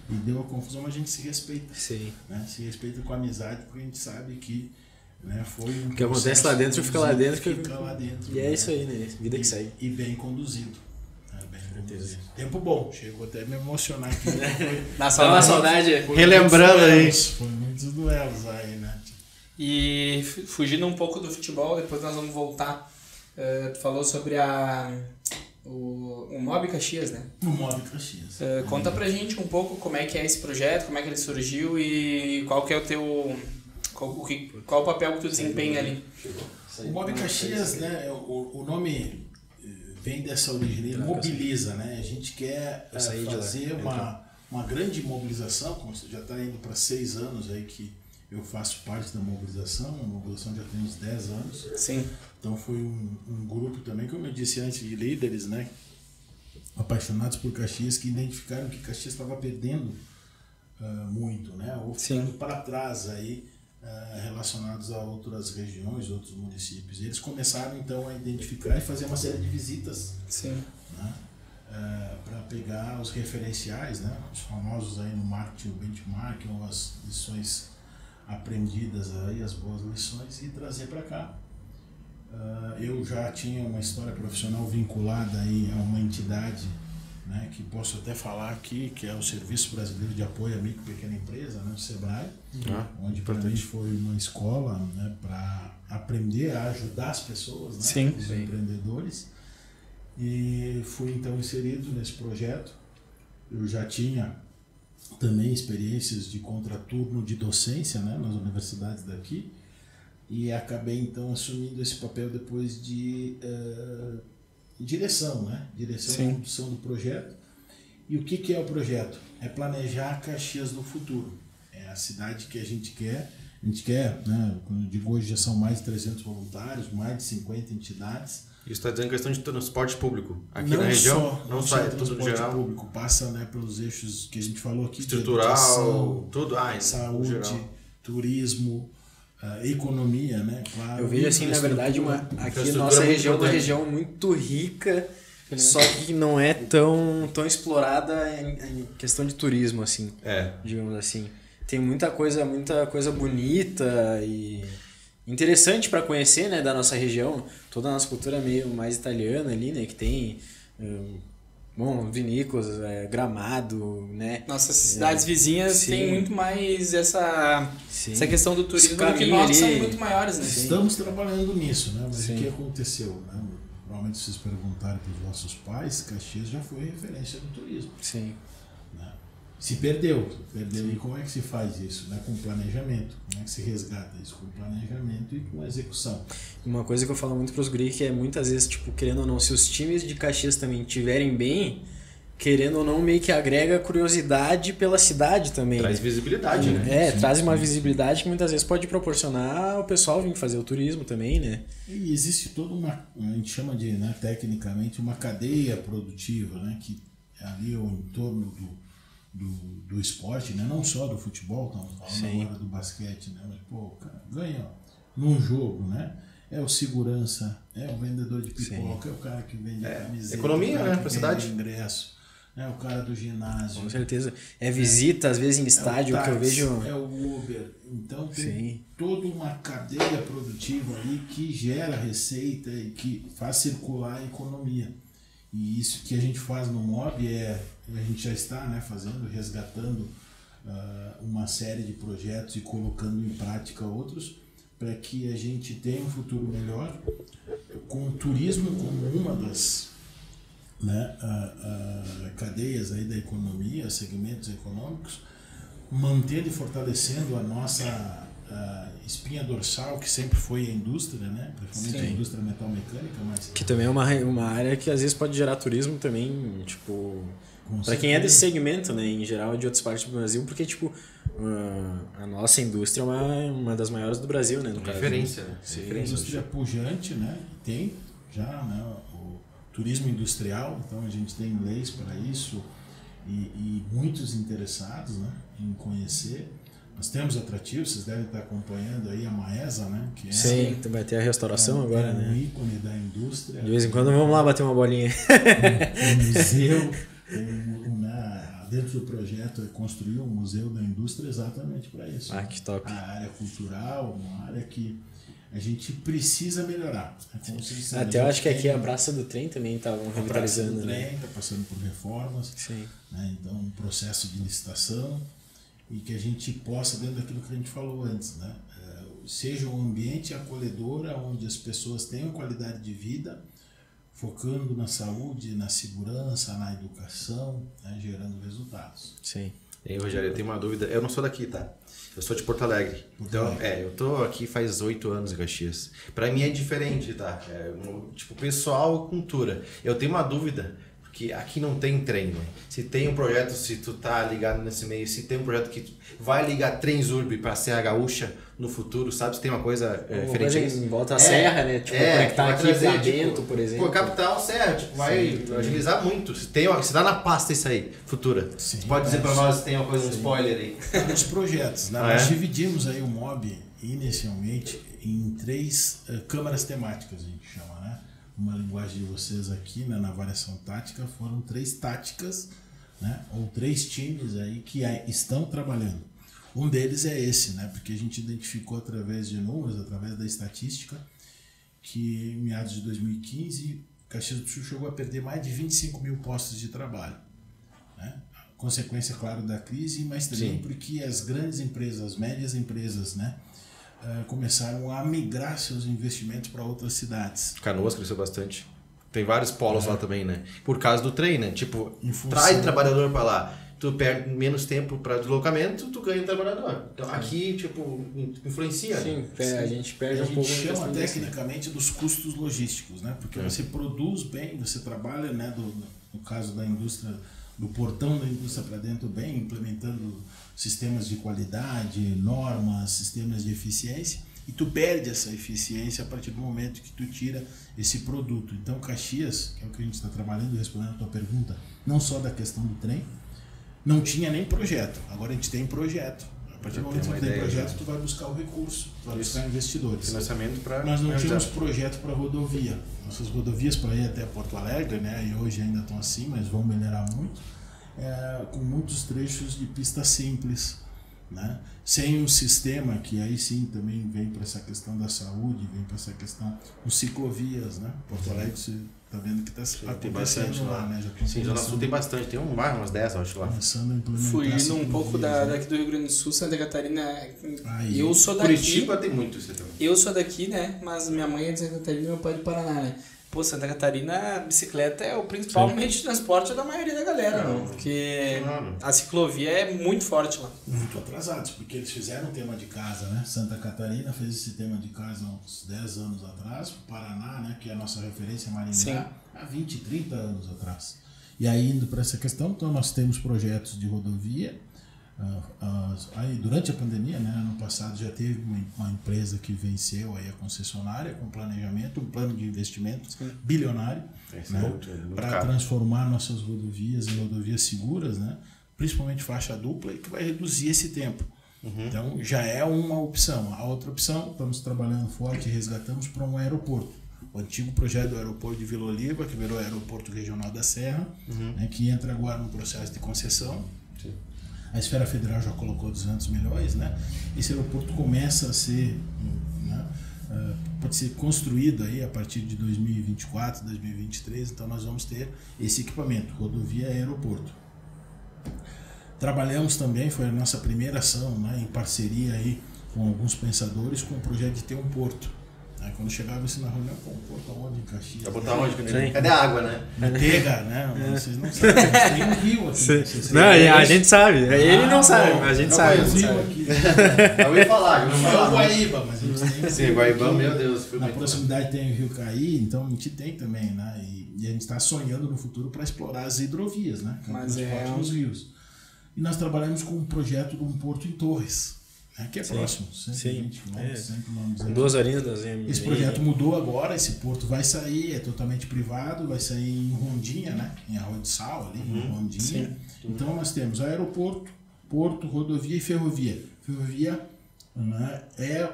e deu a confusão, mas a gente se respeita. Sim. Né? Se respeita com a amizade, porque a gente sabe que, né, foi um O que acontece lá dentro fica lá dentro. fica lá dentro. E é isso aí, né? Vida que segue. E bem conduzido. Bem conduzido. Tempo bom. Chegou até a me emocionar aqui. Né? Na saudade. Relembrando aí. Foi muitos duelos aí, né? E fugindo um pouco do futebol, depois nós vamos voltar. Tu falou sobre o Mob Caxias, né? No Mob Caxias. Conta pra gente um pouco como é que é esse projeto, como é que ele surgiu e qual que é o teu... Qual o papel que tu desempenha ali? O Mob Caxias, né? O nome vem dessa origem, ele mobiliza, né? A gente quer fazer uma grande mobilização, como você já está indo para 6 anos aí que eu faço parte da mobilização, a mobilização já tem uns 10 anos. Sim. Então foi um grupo também, como eu disse antes, de líderes, né? Apaixonados por Caxias, que identificaram que Caxias estava perdendo muito, né? Ou ficando para trás aí, relacionados a outras regiões, outros municípios. E eles começaram então a identificar e fazer uma série de visitas, né, para pegar os referenciais, né, os famosos aí no marketing, o benchmark, ou as lições aprendidas aí, as boas lições, e trazer para cá. Eu já tinha uma história profissional vinculada aí a uma entidade, né, que posso até falar aqui, que é o Serviço Brasileiro de Apoio à Micro e Pequena Empresa, né, o SEBRAE, onde para mim foi uma escola, né, para aprender a ajudar as pessoas, né, os empreendedores, e fui então inserido nesse projeto. Eu já tinha também experiências de contraturno de docência, né, nas universidades daqui, e acabei então assumindo esse papel depois de direção, né? Direção e condução do projeto. E o que é o projeto? É planejar Caxias do futuro. É a cidade que a gente quer. A gente quer, né? Quando eu digo hoje, já são mais de 300 voluntários, mais de 50 entidades. Isso está dizendo questão de transporte público. Aqui na região, não só é tudo no geral. Público, passa, né, pelos eixos que a gente falou aqui. Estrutural, educação, tudo. Saúde, turismo, economia, né? Claro, eu vejo assim, na verdade, aqui nossa região é uma região muito rica, só que não é tão explorada em questão de turismo, assim, digamos assim. Tem muita coisa bonita e interessante para conhecer, né, da nossa região. Toda a nossa cultura é meio mais italiana ali, né, que tem vinícolas, Gramado, né? Nossas cidades vizinhas têm muito mais essa questão do turismo do que nós, que são muito maiores, né? Estamos trabalhando nisso, né? Mas o que aconteceu, né? Provavelmente vocês perguntarem para os nossos pais, Caxias já foi referência do turismo. Sim. Né? Se perdeu. E como é que se faz isso? Né? Com planejamento. Como é que se resgata isso? Com planejamento e com execução. Uma coisa que eu falo muito pros guris que é muitas vezes, tipo, querendo ou não, se os times de Caxias também estiverem bem, querendo ou não, meio que agrega curiosidade pela cidade também. Traz visibilidade, né? Traz uma visibilidade que muitas vezes pode proporcionar o pessoal vir fazer o turismo também, né? E existe toda a gente chama de, né, tecnicamente, uma cadeia produtiva, né? Que é ali o entorno do esporte, né? Não só do futebol, estamos falando agora do basquete, né? Mas, pô, cara, ganha num jogo, né? É o segurança, é o vendedor de pipoca, é o cara que vende camiseta, economia, o cara né, que pra vende cidade. ingresso, é o cara do ginásio. Com certeza. É visita, às vezes em estádio, o que eu táxi, vejo... é o Uber. Então tem Sim. toda uma cadeia produtiva ali que gera receita e que faz circular a economia. E isso que a gente faz no MOB a gente já está, né, fazendo, resgatando uma série de projetos e colocando em prática outros para que a gente tenha um futuro melhor, com o turismo como uma das, né, cadeias aí da economia, segmentos econômicos, mantendo e fortalecendo a nossa espinha dorsal, que sempre foi a indústria, né? Principalmente a indústria metalmecânica, mas... Que também é uma área que às vezes pode gerar turismo também, tipo... Para quem é desse segmento, né, em geral, de outras partes do Brasil, porque, tipo, a nossa indústria é uma das maiores do Brasil, né, no caso. Referência, né? Sim. É uma indústria pujante, né? Tem já, né, o turismo industrial, então a gente tem leis para isso e muitos interessados, né, em conhecer. Nós temos atrativos, vocês devem estar acompanhando aí a Maesa, né? Que é, Sim, vai ter a restauração agora, um né? ícone da indústria. De vez em quando vamos lá bater uma bolinha. Um museu, dentro do projeto é construir um museu da indústria exatamente para isso. Ah, que top. A área cultural, uma área que a gente precisa melhorar. Até eu acho que aqui a Praça do Trem também estavam revitalizando, né? Está passando por reformas. Sim. Né? Então, um processo de licitação e que a gente possa, dentro daquilo que a gente falou antes, né? Seja um ambiente acolhedor onde as pessoas tenham qualidade de vida, focando na saúde, na segurança, na educação, né? Gerando resultados. Sim. E aí, Rogério, eu tenho uma dúvida. Eu não sou daqui, tá? Eu sou de Porto Alegre. Então, eu tô aqui faz 8 anos em Caxias. Pra mim é diferente, tá? Tipo, pessoal, cultura. Eu tenho uma dúvida, porque aqui não tem trem, né? Se tem um projeto, se tu tá ligado nesse meio, se tem um projeto que vai ligar Transurb pra Serra Gaúcha no futuro, sabe? Se tem uma coisa diferente a isso. Em volta à serra, né? Tipo, conectar vai aqui trazer, pra dentro, por exemplo. Pô, capital, serra, tipo, vai agilizar muito. Se dá na pasta isso aí, futura. Sim, tu pode dizer pra nós se tem uma coisa, um spoiler aí. Os projetos, né? Nós dividimos aí o MOB inicialmente em 3 câmaras temáticas, a gente chama, né? Uma linguagem de vocês aqui, né, na variação tática, foram 3 táticas, né, ou 3 times aí que estão trabalhando. Um deles é esse, né, porque a gente identificou através de números, através da estatística, que em meados de 2015, Caxias do Sul chegou a perder mais de 25 mil postos de trabalho. Né? Consequência, claro, da crise, mas também porque as grandes empresas, as médias empresas, né, começaram a migrar seus investimentos para outras cidades. Canoas cresceu bastante. Tem vários polos lá também, né? Por causa do trem, né? Tipo, função... traz trabalhador para lá. Tu perde menos tempo para deslocamento, tu ganha trabalhador. Então aqui, tipo, influencia. Sim, né? a gente perde um pouco. A gente chama tecnicamente dos custos logísticos, né? Porque você produz bem, você trabalha, né? No caso da indústria, do portão da indústria para dentro bem, implementando sistemas de qualidade, normas, sistemas de eficiência, e tu perde essa eficiência a partir do momento que tu tira esse produto. Então, Caxias, que é o que a gente está trabalhando, respondendo a tua pergunta, não só da questão do trem, não tinha nem projeto. Agora a gente tem projeto. A partir do momento que tu tem projeto, tu vai buscar o recurso, tu vai buscar investidores. Financiamento para... Nós não tínhamos projeto para rodovia. Nossas rodovias para ir até Porto Alegre, né, e hoje ainda estão assim, mas vão melhorar muito, com muitos trechos de pista simples, né, sem um sistema que aí sim também vem para essa questão da saúde, vem para essa questão dos ciclovias, né? Porto Alegre, você está vendo que está acontecendo lá, né? Sim, Zona Sul tem bastante, tem umas 10, acho lá. Começando a implementar. Fugindo um pouco daqui do Rio Grande do Sul, Santa Catarina. Aí, eu sou daqui. Curitiba tem muito isso também. Eu sou daqui, né? Mas minha mãe é de Santa Catarina e meu pai é de Paraná, né? Pô, Santa Catarina, a bicicleta é o principal meio de transporte da maioria da galera, né? Porque a ciclovia é muito forte lá. Muito atrasados, porque eles fizeram um tema de casa, né? Santa Catarina fez esse tema de casa há uns 10 anos atrás, o Paraná, né? Que é a nossa referência Maringá, há 20, 30 anos atrás. E aí, indo para essa questão, então nós temos projetos de rodovia. Aí, durante a pandemia, né, ano passado já teve uma empresa que venceu aí a concessionária com planejamento, um plano de investimento bilionário, né, para transformar nossas rodovias em rodovias seguras, né, principalmente faixa dupla, e que vai reduzir esse tempo. Então já é uma opção. A outra opção, estamos trabalhando forte e resgatamos para um aeroporto. O antigo projeto do aeroporto de Vila Oliva, que virou aeroporto regional da Serra, né, que entra agora no processo de concessão. Sim. A Esfera Federal já colocou 200 milhões, né? Esse aeroporto começa a ser, né, pode ser construído aí a partir de 2024, 2023, então nós vamos ter esse equipamento, rodovia e aeroporto. Trabalhamos também, foi a nossa primeira ação, né, em parceria aí com alguns pensadores, com o projeto de ter um porto. Aí quando chegava assim na reunião, pô, um porto aonde em Caxias? Vai botar onde? Cadê a água, né? Manteiga, né? Vocês não sabem, mas tem um rio aqui. Não, a gente sabe. Ele não sabe, mas a gente sabe. Tem um rio aqui. Eu ia falar, Não é o Guaíba, mas a gente tem. Sim, Guaíba, meu Deus. Na proximidade tem o Rio Caí, então a gente tem também, né? E a gente está sonhando no futuro para explorar as hidrovias, né? Que é o transporte nos rios. E nós trabalhamos com um projeto de um porto em Torres, né? Que é próximo, 120 quilômetros, 100 quilômetros. 2 horinhas da Esse projeto mudou agora, esse porto vai sair, é totalmente privado, vai sair em Rondinha, né? Em Arroio de Sal, ali em Rondinha. Sim. Então nós temos aeroporto, porto, rodovia e ferrovia. Ferrovia, né, é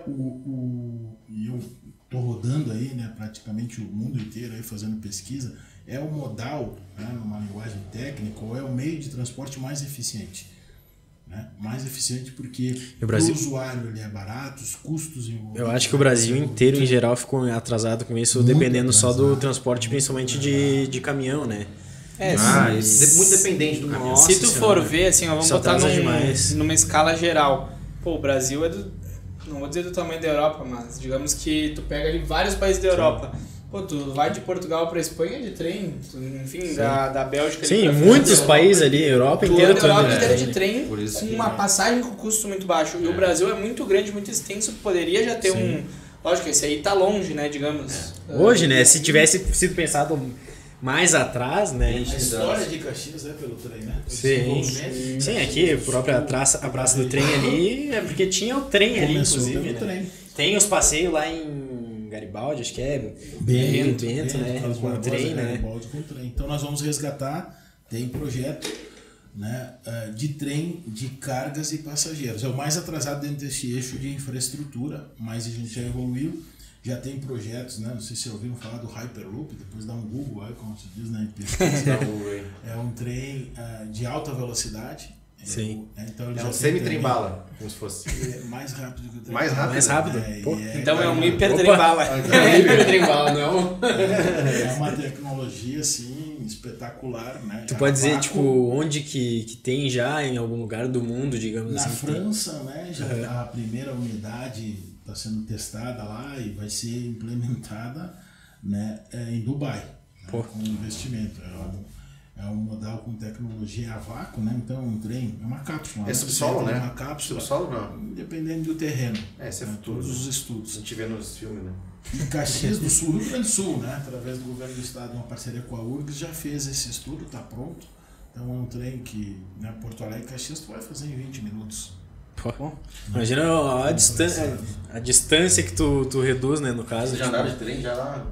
e eu estou rodando aí, né, praticamente o mundo inteiro aí fazendo pesquisa, é o modal, né, numa linguagem técnica, ou é o meio de transporte mais eficiente. Né? Mais eficiente porque o usuário ele é barato, os custos envolvidos. Eu acho que o Brasil inteiro, em geral, ficou atrasado com isso, muito dependendo atrasado, só do transporte, principalmente de caminhão, né? Muito dependente do caminhão. Se tu for ver, assim, ó, vamos botar numa escala geral. Pô, o Brasil é não vou dizer do tamanho da Europa, mas digamos que tu pega ali vários países da Europa. Pô, tu vai de Portugal pra Espanha de trem, enfim, da Bélgica. Sim, muitos países ali, Europa inteira. Europa inteira de trem, com uma passagem com custo muito baixo. E o Brasil é muito grande, muito extenso, poderia já ter Lógico, esse aí tá longe, né, digamos. Hoje, né, se tivesse sido pensado mais atrás, né? A história de Caxias é pelo trem, né? Sim, aqui a própria a praça do trem ali, é porque tinha o trem ali, inclusive, né? Trem. Tem os passeios lá em Garibaldi, acho que é Bento, né? Com o trem, né? Com trem. Então nós vamos resgatar, tem projeto, né, de trem de cargas e passageiros. É o mais atrasado dentro desse eixo de infraestrutura, mas a gente já evoluiu. Já tem projetos, né? Não sei se vocês ouviram falar do Hyperloop, depois dá um Google aí, como se diz na pesquisa. É um trem de alta velocidade. Sim. Então ele é um semi-trem-bala, como se fosse. Mais rápido que o trem. Mais rápido? Então é um hiper-trem-bala. É um hiper-trem-bala, não? É uma tecnologia, assim, espetacular, né? Tu pode dizer, tipo, onde que tem já em algum lugar do mundo, digamos assim? Na França, né? Já a primeira unidade está sendo testada lá e vai ser implementada, né, em Dubai, né, com investimento. É um modal com tecnologia a vácuo, né? Então um trem, é uma cápsula. É subsolo, né? Uma cápsula. Subsolo não. Dependendo do terreno. Isso é né? futuro. Todos os estudos. A gente vê nos filmes, né? E Caxias do Sul, Rio Grande do Sul, né? Através do governo do estado, uma parceria com a URGS, já fez esse estudo, está pronto. Então é um trem que, né, Porto Alegre e Caxias tu vai fazer em 20 minutos. Pô, imagina a distância que tu reduz, né, no caso. Você já andaram de trem já lá?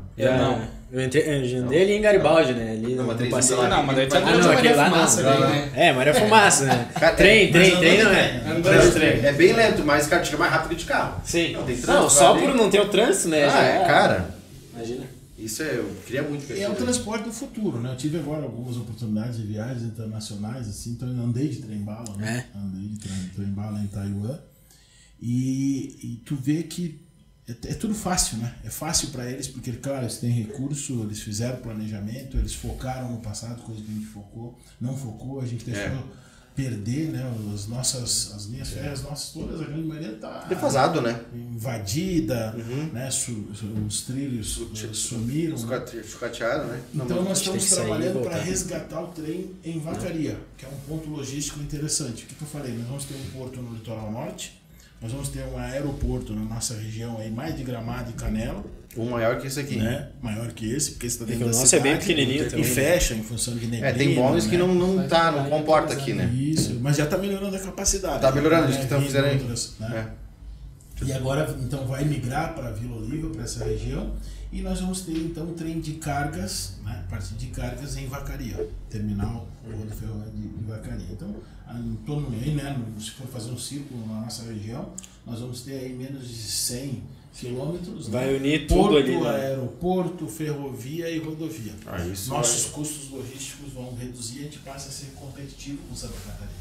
Eu andei ali em Garibaldi, né? Ali não, no passeio. Não, mas daí tá não, aquele lá não. né? É, Maria Fumaça, né? Trem não é. Andando de trem. É bem lento, mas cara, chega mais rápido de carro. Sim. Não, tem não só por não ter o trânsito, né? Cara. Imagina. Isso eu queria muito. É o transporte do futuro, né? Eu tive agora algumas oportunidades de viagens internacionais, assim, então eu andei de trem-bala, né? Andei de trem-bala em Taiwan. E tu vê que é tudo fácil, né? É fácil para eles, porque, claro, eles têm recurso, eles fizeram planejamento, eles focaram no passado, coisa que a gente não focou, a gente deixou perder, né? As linhas férreas nossas todas, a grande maioria está defasado, né? Invadida, né? Os trilhos sumiram. Sucatearam, né? Então nós estamos trabalhando para resgatar o trem em Vacaria, que é um ponto logístico interessante. O que eu falei? Nós vamos ter um porto no litoral norte, nós vamos ter um aeroporto na nossa região aí, mais de Gramado e Canela. Um maior que esse aqui. Né? Maior que esse, porque esse está dentro da cidade. O nosso cidade, é bem pequenininho também. E fecha em função de neblina. Tem bônus, né? Que não comporta aqui, né? Isso, mas já está melhorando a capacidade. Está melhorando, isso que estão fazendo aí. E agora, então, vai migrar para Vila Oliva, para essa região, e nós vamos ter, então, um trem de cargas, né, parte de cargas em Vacaria, terminal rodoviário de Vacaria. Então, em torno aí, né, se for fazer um círculo na nossa região, nós vamos ter aí menos de 100 quilômetros. Vai né? unir tudo Porto, ali, né? Aeroporto, ferrovia e rodovia. Isso Nossos custos logísticos vão reduzir e a gente passa a ser competitivo com Santa Catarina.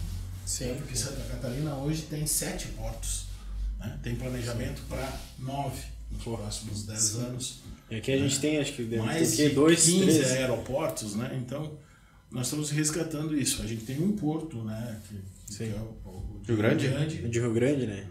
Sim. Porque Santa Catarina hoje tem 7 portos. Né? Tem planejamento para 9 nos próximos 10 anos. E aqui a gente tem, acho que deve Mais ter de 2, 15 3. aeroportos, né? Então, nós estamos resgatando isso. A gente tem um porto, né? Que é o Rio Grande? De Rio Grande, né?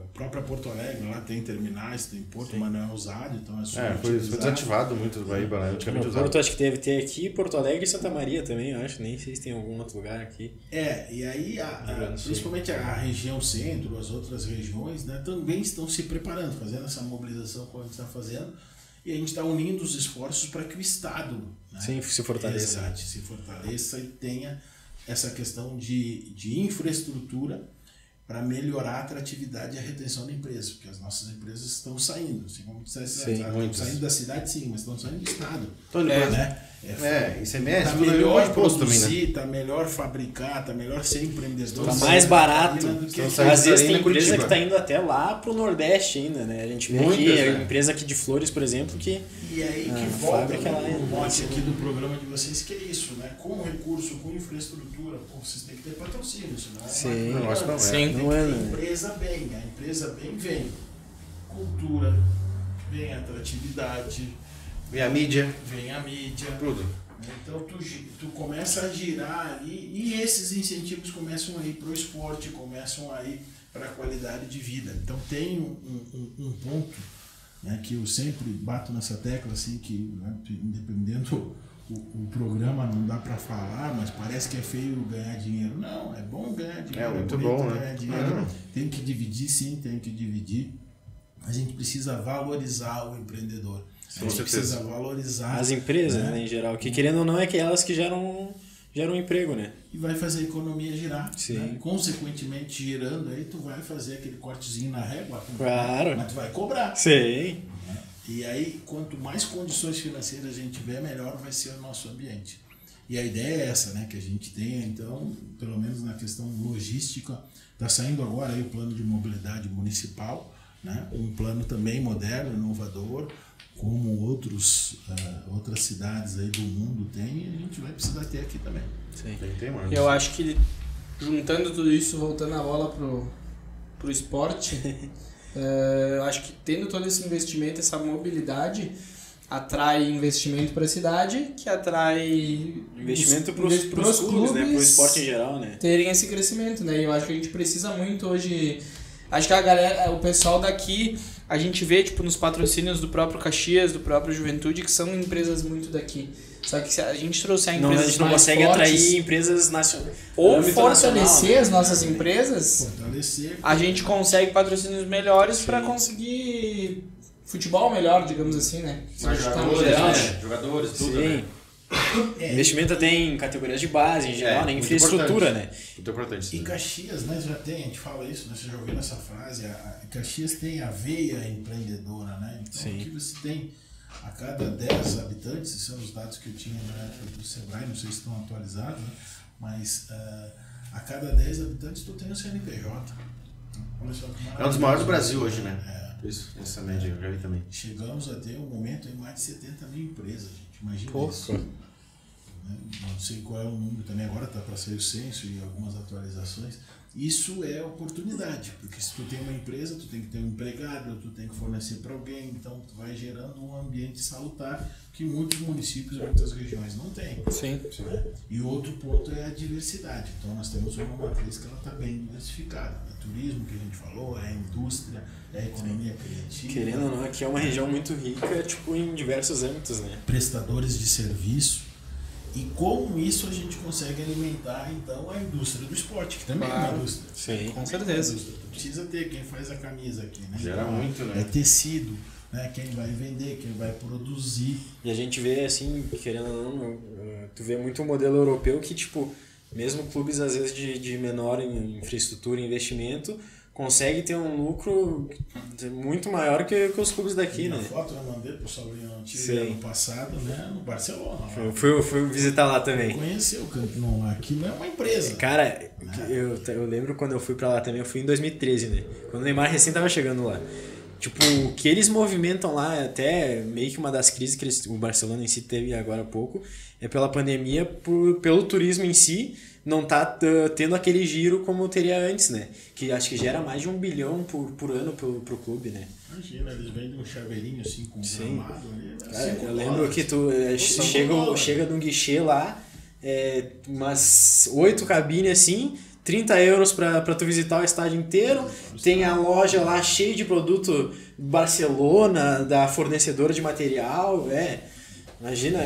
A própria Porto Alegre, lá tem terminais, tem porto, mas não é usado, então é só foi desativado muito do Guaíba, né? Antigamente No usado. Porto acho que deve ter aqui, Porto Alegre e Santa Maria também, eu acho. Nem sei se tem algum outro lugar aqui. E aí, principalmente a região centro, as outras regiões, né, também estão se preparando, fazendo essa mobilização que a gente está fazendo, e a gente está unindo os esforços para que o Estado, né, Sim, se fortaleça. se fortaleça e tenha essa questão de infraestrutura para melhorar a atratividade e a retenção da empresa, porque as nossas empresas estão saindo, assim como dissesse, estão saindo da cidade sim, mas estão saindo do estado. ICMS, tá tudo melhor é imposto também, né? produzir, tá melhor fabricar, tá melhor ser empreendedor. Tá mais barato. saindo Às vezes Catarina tem e empresa Curitiba. que tá indo até lá pro Nordeste ainda, né? A gente vê Muitas, aqui, a né? empresa aqui de Flores, por exemplo, que... E aí que volta fábrica lá o mote aqui do programa de vocês, que é isso, né? Com recurso, com infraestrutura, vocês têm que ter patrocínio, senão Sim, uma eu acho que não é. Sim. Tem que Não é, ter né? empresa bem, a empresa bem vem. Cultura, vem atratividade, E a mídia, vem a mídia. tudo. Então tu começa a girar ali e esses incentivos começam a ir para o esporte, começam a ir para a qualidade de vida. Então tem um ponto, né, que eu sempre bato nessa tecla, assim, que, né, independendo o programa não dá para falar, mas parece que é feio ganhar dinheiro. Não, é bom ganhar dinheiro. É muito bonito bom, né? ganhar dinheiro. Tem que dividir, sim, tem que dividir. A gente precisa valorizar o empreendedor. A gente precisa valorizar As empresas, né, em geral, que querendo ou não é que elas que geram emprego, né? e vai fazer a economia girar. Sim. Né? Consequentemente, girando, aí tu vai fazer aquele cortezinho na régua, Claro. mas tu vai cobrar. Sim. E aí, quanto mais condições financeiras a gente tiver, melhor vai ser o nosso ambiente. E a ideia é essa, né? Que a gente tenha, então, pelo menos na questão logística, está saindo agora aí o plano de mobilidade municipal, né? Um plano também moderno, inovador, como outras cidades aí do mundo têm, e a gente vai precisar ter aqui também. Sim. Tem mais. Eu acho que juntando tudo isso, voltando a bola pro esporte, eu acho que tendo todo esse investimento, essa mobilidade, atrai investimento para a cidade, que atrai Investimento pros clubes, né? Pro esporte em geral, né? terem esse crescimento, né? E eu acho que a gente precisa muito hoje. Acho que a galera, o pessoal daqui, a gente vê tipo nos patrocínios do próprio Caxias, do próprio Juventude, que são empresas muito daqui. Só que se a gente trouxer Não, a empresas gente não mais consegue fortes, atrair empresas nacionais. ou fortalecer né? as nossas empresas, Fortalecer. a gente consegue patrocínios melhores para conseguir futebol melhor, digamos assim, né? Se a gente tá no geral, né? Jogadores, tudo, Sim. né? Investimento tem em categorias de base, em geral, né? muito Infraestrutura, importante. né? Muito importante. E Sim. Caxias, né, já tem, a gente fala isso, né, você já ouviu essa frase, Caxias tem a veia empreendedora, né? Então Sim. aqui você tem a cada 10 habitantes, esses são os dados que eu tinha na época do Sebrae, não sei se estão atualizados, né? Mas a cada 10 habitantes tu tem um CNPJ. Olha só que É um dos maiores do Brasil hoje, né? Isso. Essa média, eu já vi também. Chegamos a ter um momento em mais de 70 mil empresas, gente. Imagina isso. Pouco. Né? Não sei qual é o número também, agora está para sair o censo e algumas atualizações. Isso é oportunidade, porque se tu tem uma empresa, tu tem que ter um empregado, tu tem que fornecer para alguém, então tu vai gerando um ambiente salutar que muitos municípios, muitas regiões não têm. Sim. Né? E outro ponto é a diversidade. Então nós temos uma matriz que ela está bem diversificada. É turismo que a gente falou, é a indústria, é a economia criativa. Querendo ou não, aqui é uma região muito rica, tipo, em diversos âmbitos, né? Prestadores de serviço. E com isso a gente consegue alimentar então a indústria do esporte, que também é uma indústria. Sim. Com certeza. Tu precisa ter quem faz a camisa aqui, né? Gera muito, né? É tecido, né? Quem vai vender, quem vai produzir. E a gente vê, assim, querendo ou não, tu vê muito o modelo europeu que, tipo, mesmo clubes, às vezes, de menor infraestrutura e investimento, consegue ter um lucro muito maior que os clubes daqui, Na né? foto eu mandei pro Saulinho antigo Sim. ano passado, né? No Barcelona. Eu fui visitar lá também. Conheceu o Camp Nou lá. Aquilo é uma empresa. Cara, eu lembro quando eu fui pra lá também, eu fui em 2013, né? Quando o Neymar recém tava chegando lá. Tipo, o que eles movimentam lá, até meio que uma das crises que o Barcelona em si teve agora há pouco, é pela pandemia, pelo turismo em si, não tá tendo aquele giro como teria antes, né? Que acho que gera mais de 1 bilhão por ano pro clube, né? Imagina, eles vendem um chaveirinho assim com Sim. gramado ali. Cara, eu lembro que tu chega num guichê lá, umas 8 cabines assim, 30 euros pra tu visitar o estádio inteiro, tem a loja lá cheia de produto Barcelona, da fornecedora de material, imagina.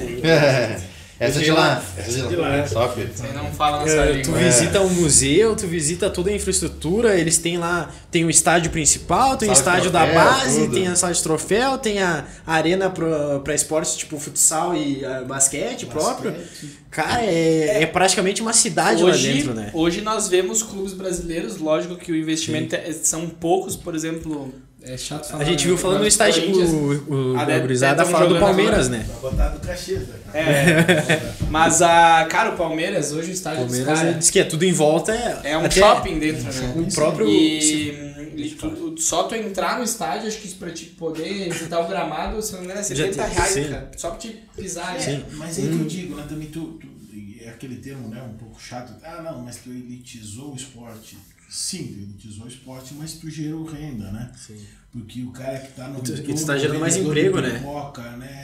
Essa de lá. Essa de lá. Top. Você não fala nossa língua. Tu visita um museu, tu visita toda a infraestrutura, eles têm lá, tem o estádio principal, tem o Sala de estádio da troféu, base, tudo. tem a sala de troféu, tem a arena pra esportes tipo futsal e basquete próprio. Cara, é praticamente uma cidade lá dentro, né? Hoje nós vemos clubes brasileiros, lógico que o investimento são poucos, por exemplo, é chato falar. A gente viu falando no estádio, a gurizada tão fala do jogando Palmeiras, agora. né? Pra botar do Caxias, né? Mas, cara, o Palmeiras, hoje o estádio dos Palmeiras caras diz que é tudo em volta. é um até shopping dentro, né? O próprio... E só tu entrar no estádio, acho que pra te poder visitar o gramado, se não me engano, é 70 reais, sim. cara. Só pra te pisar. Sim. Mas é que eu digo, né? Também é aquele termo, né? Um pouco chato. Não, mas tu elitizou o esporte. Sim, tu elitizou o esporte, mas tu gerou renda, né? Sim. Porque o cara que tá no tu tá gerando mais emprego, né?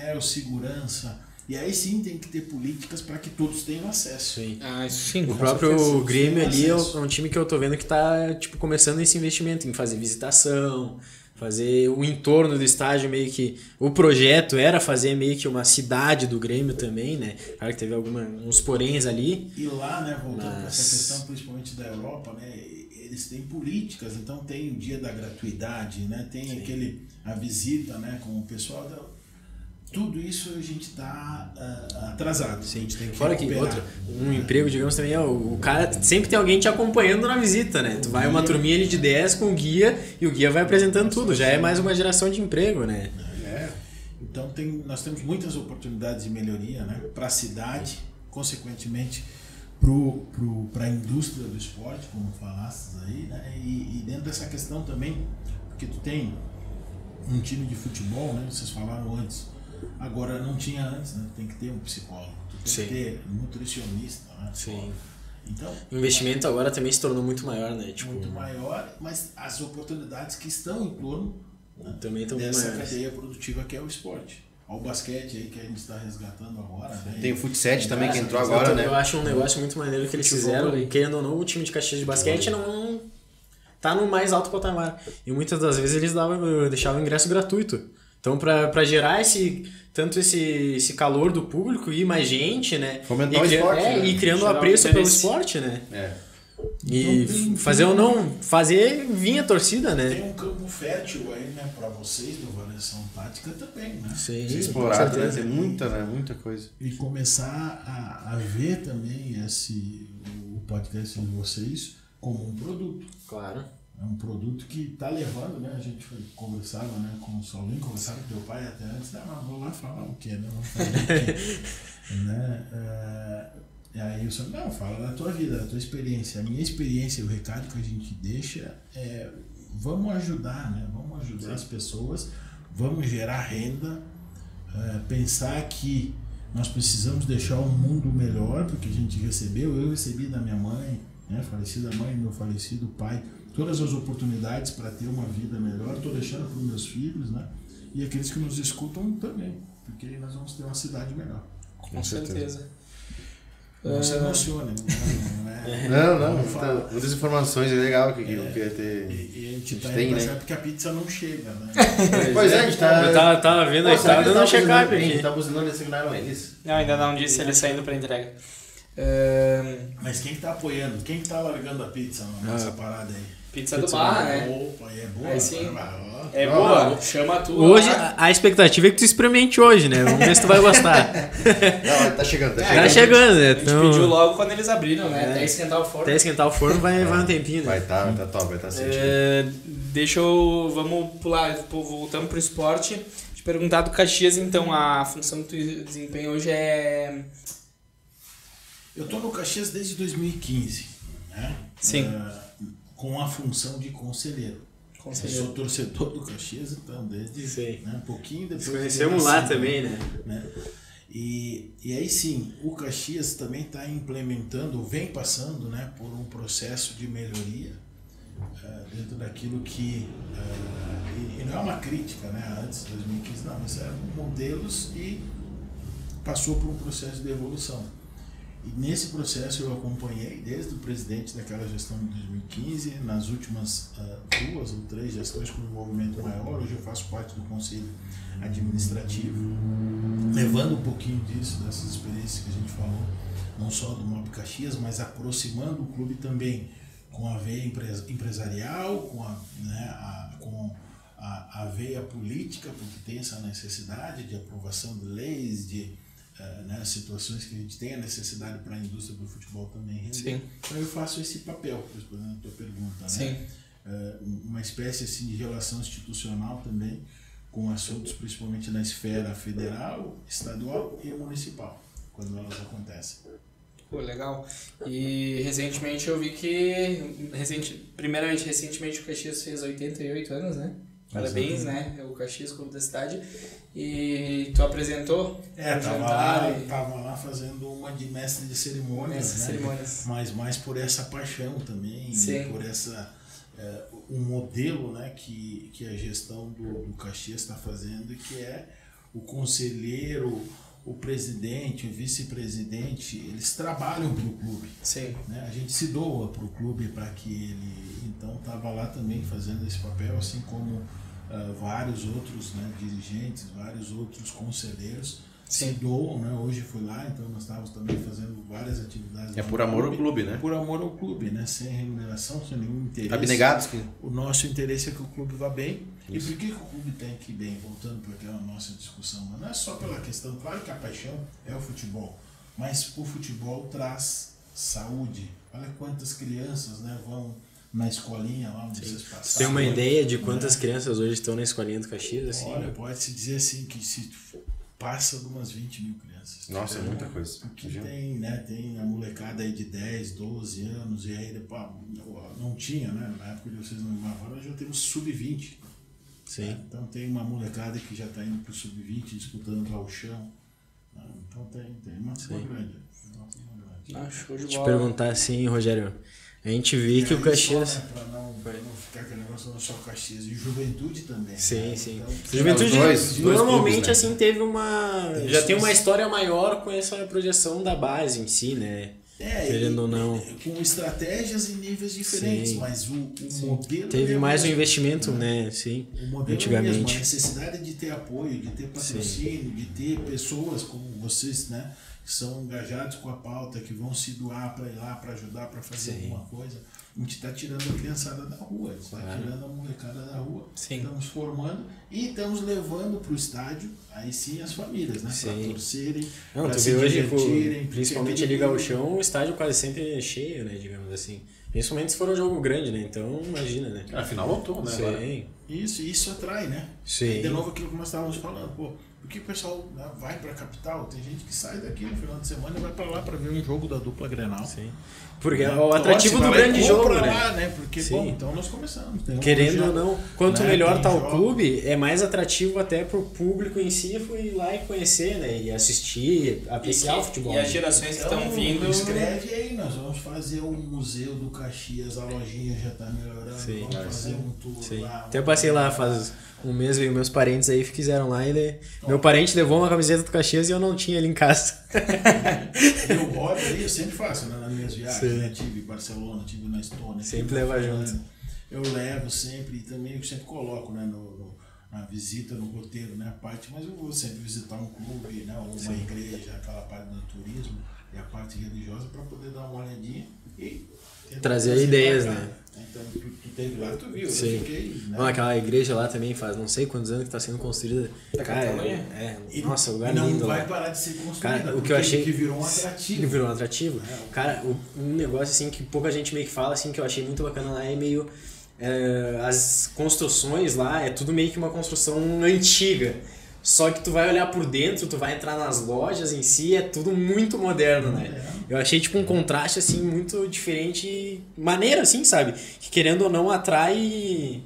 É o segurança. E aí sim tem que ter políticas para que todos tenham acesso. Sim. Sim. O próprio Grêmio ali é acesso. um time que eu tô vendo que tá tipo, começando esse investimento em fazer visitação, fazer o entorno do estádio meio que... O projeto era fazer meio que uma cidade do Grêmio também, né? Claro que teve uns poréns ali. E lá, né, voltando para essa questão principalmente da Europa, né, eles têm políticas, então tem o dia da gratuidade, né, tem a visita, né, com o pessoal tudo isso a gente está atrasado. Sim. A gente tem que Fora que recuperar. um emprego, digamos, também é o cara... Sempre tem alguém te acompanhando na visita, né? Tu vai uma turminha ali de 10 com o guia e o guia vai apresentando tudo. Já é mais uma geração de emprego, né? Então nós temos muitas oportunidades de melhoria, né, para a cidade, consequentemente para a indústria do esporte, como falastes aí, né? E dentro dessa questão também, porque tu tem um time de futebol, né? Vocês falaram antes, agora não tinha antes, né? Tem que ter um psicólogo, tu tem que ter um nutricionista, né? Sim. Então, O investimento agora também se tornou muito maior, né? Tipo, muito maior, mas as oportunidades que estão em torno, né, também estão dessa maiores. cadeia produtiva que é o esporte. Olha o basquete aí que a gente está resgatando agora, né? Tem o Futset também que Cara, entrou agora, né? Eu acho um negócio muito maneiro que eles fizeram. Querendo ou não, o time de Caxias de basquete não tá no mais alto patamar. E muitas das vezes eles deixavam ingresso gratuito. Então, pra gerar tanto esse calor do público e mais gente, né? Fomentar o esporte, né? E criando Gerar apreço um pelo interesse. esporte, né? Então, E fazer ou não, fazer vir a torcida, né? Tem um campo fértil aí, né, para vocês do Variação Tática também, né? Sim, Ser com explorado, né? certeza. Tem muita coisa. E começar a ver também o podcast de vocês como um produto. Claro. É um produto que está levando, né? A gente conversava, né, com o Saulinho, conversava com teu pai até antes, vou lá falar o quê, né? Vamos fazer o quê? Né? E aí o Saulinho, não, fala da tua vida, da tua experiência. A minha experiência, o recado que a gente deixa é vamos ajudar, né? Vamos ajudar as pessoas, vamos gerar renda, pensar que nós precisamos deixar um mundo melhor, porque a gente eu recebi da minha mãe, né, falecida mãe, meu falecido pai, todas as oportunidades para ter uma vida melhor, estou deixando para os meus filhos, né? E aqueles que nos escutam também, porque aí nós vamos ter uma cidade melhor. Com certeza. Não se emocione. Não, muitas informações, é legal que eu queria ter. E a gente tá tem, indo né? pra porque a pizza não chega, né? Pois é, a gente tá. Eu tava vendo aí, tava dando um check-up A aqui. gente tá buzinando esse signal, não é isso? Não, ainda não disse ele saindo pra entrega. Mas quem que tá apoiando? Quem que tá largando a pizza nessa parada aí? Pizza do bar, né? Opa, é boa. Aí sim. É boa, chama tu. Hoje, lá. a expectativa é que tu experimente hoje, né? Vamos ver se tu vai gostar. Não, tá chegando, Tá chegando, né? A gente pediu logo quando eles abriram, né? Até esquentar o forno. Até esquentar o forno vai um tempinho, né? Vai tá top, vai tá sentindo. Vamos pular, voltando pro esporte. Te perguntar do Caxias, então, a função que tu desempenha hoje é... Eu tô no Caxias desde 2015, né? Sim. Com a função de conselheiro. Eu sou torcedor do Caxias, então, desde um pouquinho depois. Nos conhecemos lá também, né? E aí sim, o Caxias também está implementando, vem passando, né, por um processo de melhoria dentro daquilo que... e não é uma crítica, né, antes de 2015, não, mas eram modelos e passou por um processo de evolução. E nesse processo eu acompanhei desde o presidente daquela gestão de 2015, nas últimas 2 ou 3 gestões com envolvimento maior. Hoje eu faço parte do conselho administrativo, levando um pouquinho disso, dessas experiências que a gente falou, não só do Mob Caxias, mas aproximando o clube também com a veia empresarial, com a veia política, porque tem essa necessidade de aprovação de leis, de situações que a gente tem a necessidade para a indústria do futebol também render. Sim. Então eu faço esse papel, respondendo a tua pergunta, Sim. uma espécie assim de relação institucional também com assuntos principalmente na esfera federal, estadual e municipal, quando elas acontecem. Pô, legal. E recentemente eu vi que... Recentemente o Caxias fez 88 anos, né? Parabéns, né? O Caxias, clube da cidade. E tu apresentou um jantar. Tava lá fazendo uma de mestre de cerimônias, mas mais por essa paixão também, por essa um modelo, né, que a gestão do Caxias está fazendo, que é o conselheiro, o presidente, o vice-presidente, eles trabalham para o clube. Sim. Né? A gente se doa para o clube para que ele... Então, estava lá também fazendo esse papel, assim como vários outros, né, dirigentes, vários outros conselheiros se doam, né? Hoje fui lá, então nós estávamos também fazendo várias atividades. É por amor ao clube, né? Por amor ao clube, né? Sem remuneração, sem nenhum interesse. Abnegados. O nosso interesse é que o clube vá bem. Isso. E por que o clube tem que ir bem? Voltando para aquela nossa discussão, mas não é só pela questão, claro que a paixão é o futebol, mas o futebol traz saúde. Olha quantas crianças, né, vão na escolinha lá onde vocês passaram. Você tem uma ideia de quantas crianças hoje estão na escolinha do Caxias? Assim? Olha, pode-se dizer assim que se passa de umas 20 mil crianças. Nossa, é muita coisa. Porque tem, né, tem a molecada aí de 10, 12 anos, e aí depois, não tinha, né, na época de vocês não iam, agora já temos sub-20. Sim. Né? Então tem uma molecada que já está indo para o sub-20 disputando gauchão. Né? Então tem uma turma grande. Show de bola. Te perguntar assim, Rogério, a gente vê que o Caxias... Para não ficar aquele negócio não só Caxias, e Juventude também. Sim, né? sim. Então, Juventude dois normalmente clubes, né? assim teve uma... Já tem uma história maior com essa projeção da base em si, né? Querendo ou não. Com estratégias em níveis diferentes, sim. Mas o modelo... Teve mais um mesmo, investimento, né? Sim, o modelo antigamente. Mesmo, a necessidade de ter apoio, de ter patrocínio, sim. De ter pessoas como vocês, né? Que são engajados com a pauta, que vão se doar para ir lá, para ajudar, para fazer sim. Alguma coisa. A gente está tirando a criançada da rua, está tirando a molecada da rua. Sim. Estamos formando e estamos levando para o estádio, aí sim, as famílias, né? Para torcerem, para se divertirem. Principalmente ali Gauchão, o estádio quase sempre é cheio, né? Digamos assim. Principalmente se for um jogo grande, né? Então, imagina, né? Afinal, lotou, né? Sim. Agora. Isso atrai, né? Sim. E de novo aquilo que nós estávamos falando, pô. Porque o pessoal vai para a capital, tem gente que sai daqui no final de semana e vai para lá para ver um jogo da dupla Grenal. Sim. Porque é o atrativo do grande jogo, né? Lá, né? Porque, bom, então nós começamos. Querendo ou não, quanto melhor tá o clube, é mais atrativo até pro público em si ir lá e conhecer, né? E assistir, apreciar o futebol. E as gerações que estão vindo... Escreve aí, nós vamos fazer um museu do Caxias, a lojinha já tá melhorando, sim, vamos fazer um tour lá. Até eu passei lá faz um mês, veio meus parentes aí fizeram lá e meu parente levou uma camiseta do Caxias e eu não tinha ali em casa. Eu rodo aí, eu sempre faço, né, nas minhas viagens, né? Tive em Barcelona, tive na Estônia. Sempre leva junto. Eu levo sempre, e também eu sempre coloco, né, na visita, no roteiro, né, a parte, mas eu vou sempre visitar um clube, né, ou uma igreja, aquela parte do turismo e a parte religiosa para poder dar uma olhadinha e trazer ideias, né? Então, tu teve lá, tu viu, Sim. eu fiquei, né? Não, aquela igreja lá também faz não sei quantos anos que está sendo construída. Cara, nossa, lugar não lindo vai lá. parar de ser construída, Cara, o que porque eu achei que virou um atrativo. que virou um atrativo. Cara, um negócio assim que pouca gente meio que fala, assim, que eu achei muito bacana lá é meio as construções lá, é tudo meio que uma construção antiga. Só que tu vai olhar por dentro, tu vai entrar nas lojas em si, é tudo muito moderno, né? Eu achei tipo um contraste assim muito diferente, maneiro assim, sabe? Que querendo ou não atrai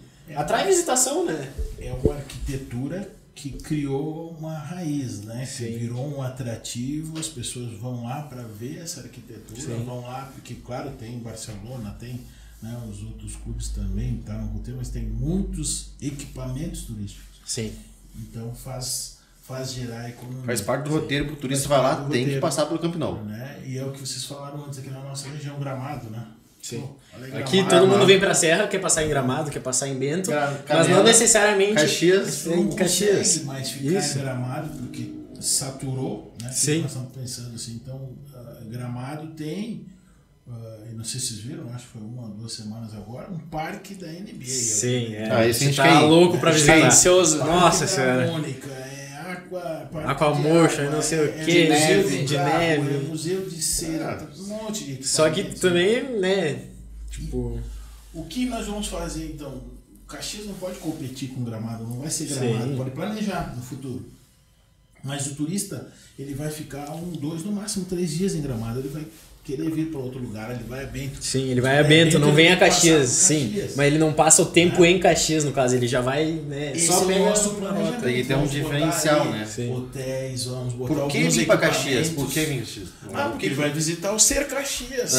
visitação, né? É uma arquitetura que criou uma raiz, né? Que virou um atrativo, as pessoas vão lá para ver essa arquitetura, vão lá, porque claro, tem Barcelona, tem, né, os outros clubes também, tá no roteiro, mas tem muitos equipamentos turísticos. Sim. Então faz gerar a economia. Faz parte do roteiro pro turista vai lá, tem que passar pelo Camp Nou. Né? E é o que vocês falaram antes aqui na nossa região, Gramado, né? Sim. Pô, olha Aqui Gramado, todo mundo vem pra Serra, quer passar em Gramado, quer passar em Bento, mas não necessariamente Caxias, não em Caxias. consegue mais ficar em Gramado porque saturou, né? Sim. Nós estamos pensando assim, então Gramado tem, eu não sei se vocês viram, acho que foi 1 ou 2 semanas agora, um parque da NBA. Sim, esse a gente tá quer ir. louco pra visitar. Delicioso. Nossa senhora. Mônica, Aqua Motion, não sei o que, de neve. Museu de cera, um monte de Só que equipamentos. também, né, tipo... O que nós vamos fazer então? O Caxias não pode competir com Gramado, não vai ser Gramado, Sim. pode planejar no futuro. Mas o turista, ele vai ficar 1, 2, no máximo 3 dias em Gramado, ele vai querer vir para outro lugar, ele vai a Bento. Sim, ele vai a Bento, não vem a Caxias, sim. Caxias. Mas ele não passa o tempo em Caxias, no caso, ele já vai, né, Esse só é o pega nosso a planejamento. rota. Tem que ter um Vamos diferencial, botar aí né? Sim. Hotéis, vamos botar Por que alguns vir pra Caxias? equipamentos. Por que vir Caxias? Porque ele vai visitar o Ser Caxias.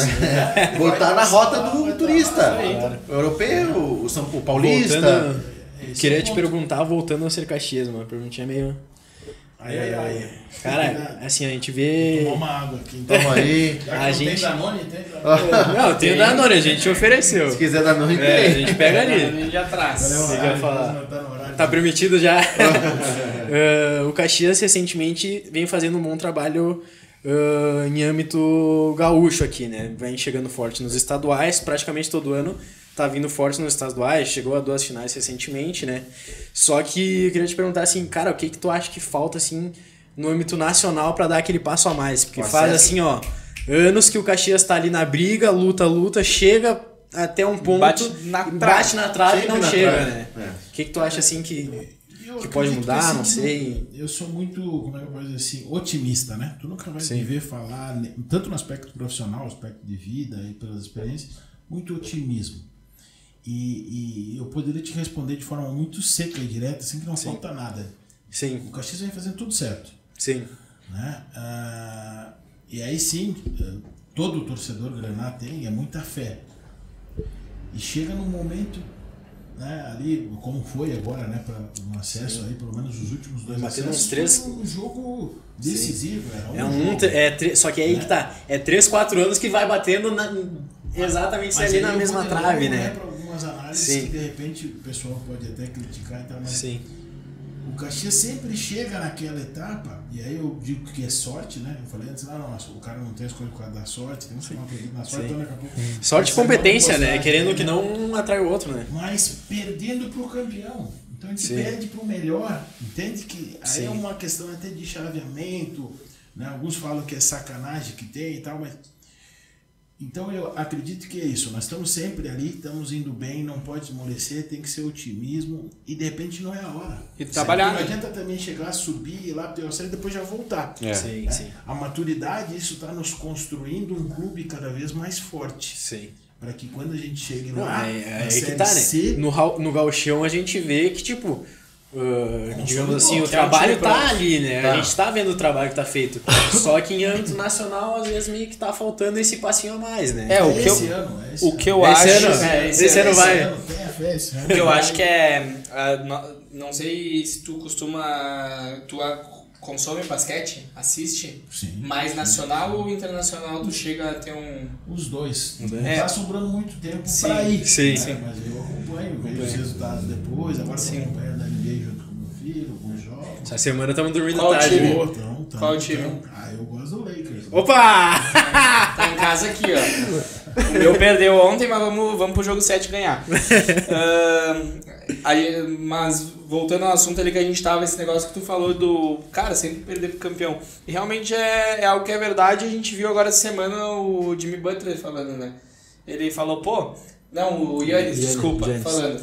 Botar na rota do turista. Claro. O europeu, o paulista. Voltando, Esse queria é o te ponto. perguntar, voltando a ser Caxias, uma perguntinha meio... Ai. Cara, assim, a gente vê... Tomar uma água aqui. Então. Toma aí. Já que A não gente- tem Danone, tem Danone. Não, tem o Danone, a gente ofereceu. Se quiser dar nome, É, a tem. gente pega ali. Ali de atrás. Valeu, Você horário, quer falar? não tá no horário. Tá permitido já. O Caxias recentemente vem fazendo um bom trabalho em âmbito gaúcho aqui, né? Vem chegando forte nos estaduais, praticamente todo ano tá vindo forte nos estaduais, chegou a 2 finais recentemente, né? Só que eu queria te perguntar assim, cara, o que tu acha que falta assim no âmbito nacional pra dar aquele passo a mais? Porque faz assim, ó, anos que o Caxias tá ali na briga, luta, chega até um ponto, Bate na trave. e não Sempre na chega, trave. né? É. O que tu acha assim que Eu pode acredito mudar, assim, não sei. Eu sou muito, como é que eu posso dizer assim, otimista, né? Tu nunca vai me ver falar, tanto no aspecto profissional, aspecto de vida e pelas experiências, muito otimismo. E eu poderia te responder de forma muito seca e direta, assim, que não falta nada. Sim, O Caxias vem fazendo tudo certo. sim, Né? E aí sim, todo torcedor Graná tem, é muita fé. E chega num momento, né, ali, como foi agora, né, para um acesso aí, pelo menos os últimos 2 Batendo acessos, uns 3. foi um jogo decisivo. só que aí que tá, é 3, 4 anos que vai batendo exatamente ali na mesma trave, né? Para algumas análises Sim. que de repente o pessoal pode até criticar, então, mas Sim, o Caxias sempre chega naquela etapa, e aí eu digo que é sorte, né? Eu falei antes, não, o cara não tem escolha por causa da sorte, tem que chamar perdido na sorte, Sim. então daqui a pouco. sorte e Essa é uma competência, né? postagem, Querendo né? que não, um atrai o outro, né? Mas perdendo pro campeão. Então a gente Sim. perde pro melhor. Entende que aí Sim. é uma questão até de chaveamento, né? Alguns falam que é sacanagem que tem e tal, mas. Então eu acredito que é isso. Nós estamos sempre ali, estamos indo bem, não pode esmorecer, tem que ser otimismo e de repente não é a hora. E trabalhar, Não né? adianta também chegar, subir, ir lá pro terceiro e depois já voltar. Sim, Né? sim, A maturidade, isso está nos construindo um clube cada vez mais forte. sim. Para que quando a gente chegue Não, lá, é na aí que Série tá, né? C, No gauchão a gente vê que, tipo, digamos assim, o que é um trabalho time tá pronto. ali, né? Tá. A gente tá vendo o trabalho que tá feito. Só que em âmbito nacional, às vezes, meio que tá faltando esse passinho a mais, né? É, o que esse eu, ano, esse o ano. que eu Esse acho. ano, esse ano vai. Tenha fé, esse ano O que eu vai. acho que é. Não sei se tu costuma. Consome basquete? Assiste? Sim. Mais nacional ou internacional tu chega a ter um. Os dois. Não É. tá sobrando muito tempo Sim, para ir. sim, né? sim. Mas eu acompanho, vejo os resultados depois. Agora eu acompanho da NBA junto com meu filho, alguns jogos. Essa semana estamos dormindo Qual tarde. time? né? Então, Qual time? eu gosto do Lakers. Opa! Tá em casa aqui, ó. O meu perdeu ontem, mas vamos pro jogo 7 ganhar. Mas voltando ao assunto ali que a gente tava, esse negócio que tu falou do cara sempre perder pro campeão. E realmente é algo que é verdade. A gente viu agora essa semana o Jimmy Butler falando, né? Ele falou, o Yannis, desculpa, falando.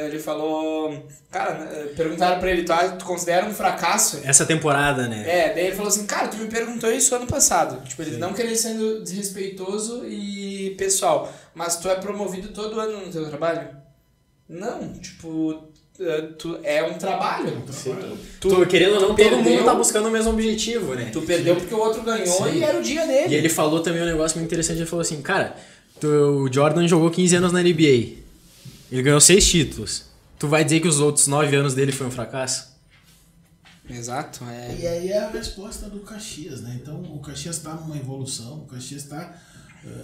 Ele falou, cara, perguntaram pra ele, tu considera um fracasso? Essa temporada, né? Daí ele falou assim, cara, tu me perguntou isso ano passado. Tipo, ele não queria sendo desrespeitoso e pessoal, mas tu é promovido todo ano no teu trabalho? Não, tipo, é um trabalho. Tu, querendo ou não, perdeu, todo mundo tá buscando o mesmo objetivo, né? Tu perdeu porque o outro ganhou e era o dia dele. E ele falou também um negócio muito interessante, ele falou assim, cara, o Jordan jogou 15 anos na NBA. Ele ganhou 6 títulos. Tu vai dizer que os outros 9 anos dele foi um fracasso? Exato. E aí é a resposta do Caxias, né? Então o Caxias está numa evolução, o Caxias está...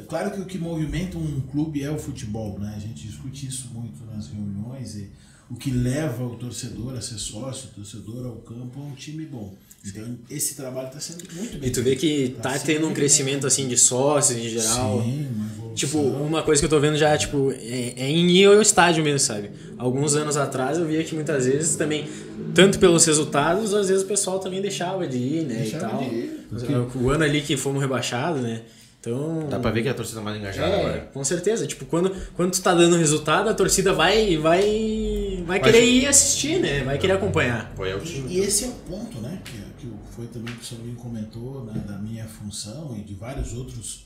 Claro que o que movimenta um clube é o futebol, né? A gente discute isso muito nas reuniões e o que leva o torcedor a ser sócio, o torcedor ao campo é um time bom. Então esse trabalho está sendo muito bem. E tu vê que tá tendo um crescimento assim de sócios em geral. Sim, uma evolução. Tipo, uma coisa que eu tô vendo já, tipo, é em ir ao estádio mesmo, sabe? Alguns anos atrás eu via que muitas vezes também, tanto pelos resultados, às vezes o pessoal também deixava de ir, né? E tal. O ano ali que fomos rebaixados, né? Então... Dá pra ver que a torcida mais engajada agora. Com certeza. Tipo, quando tu tá dando resultado, a torcida vai querer ir assistir, né? Vai querer acompanhar. E esse é o ponto, né? Que foi também que o Solinho comentou, né, da minha função e de vários outros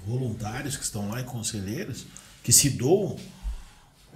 voluntários que estão lá e conselheiros que se doam.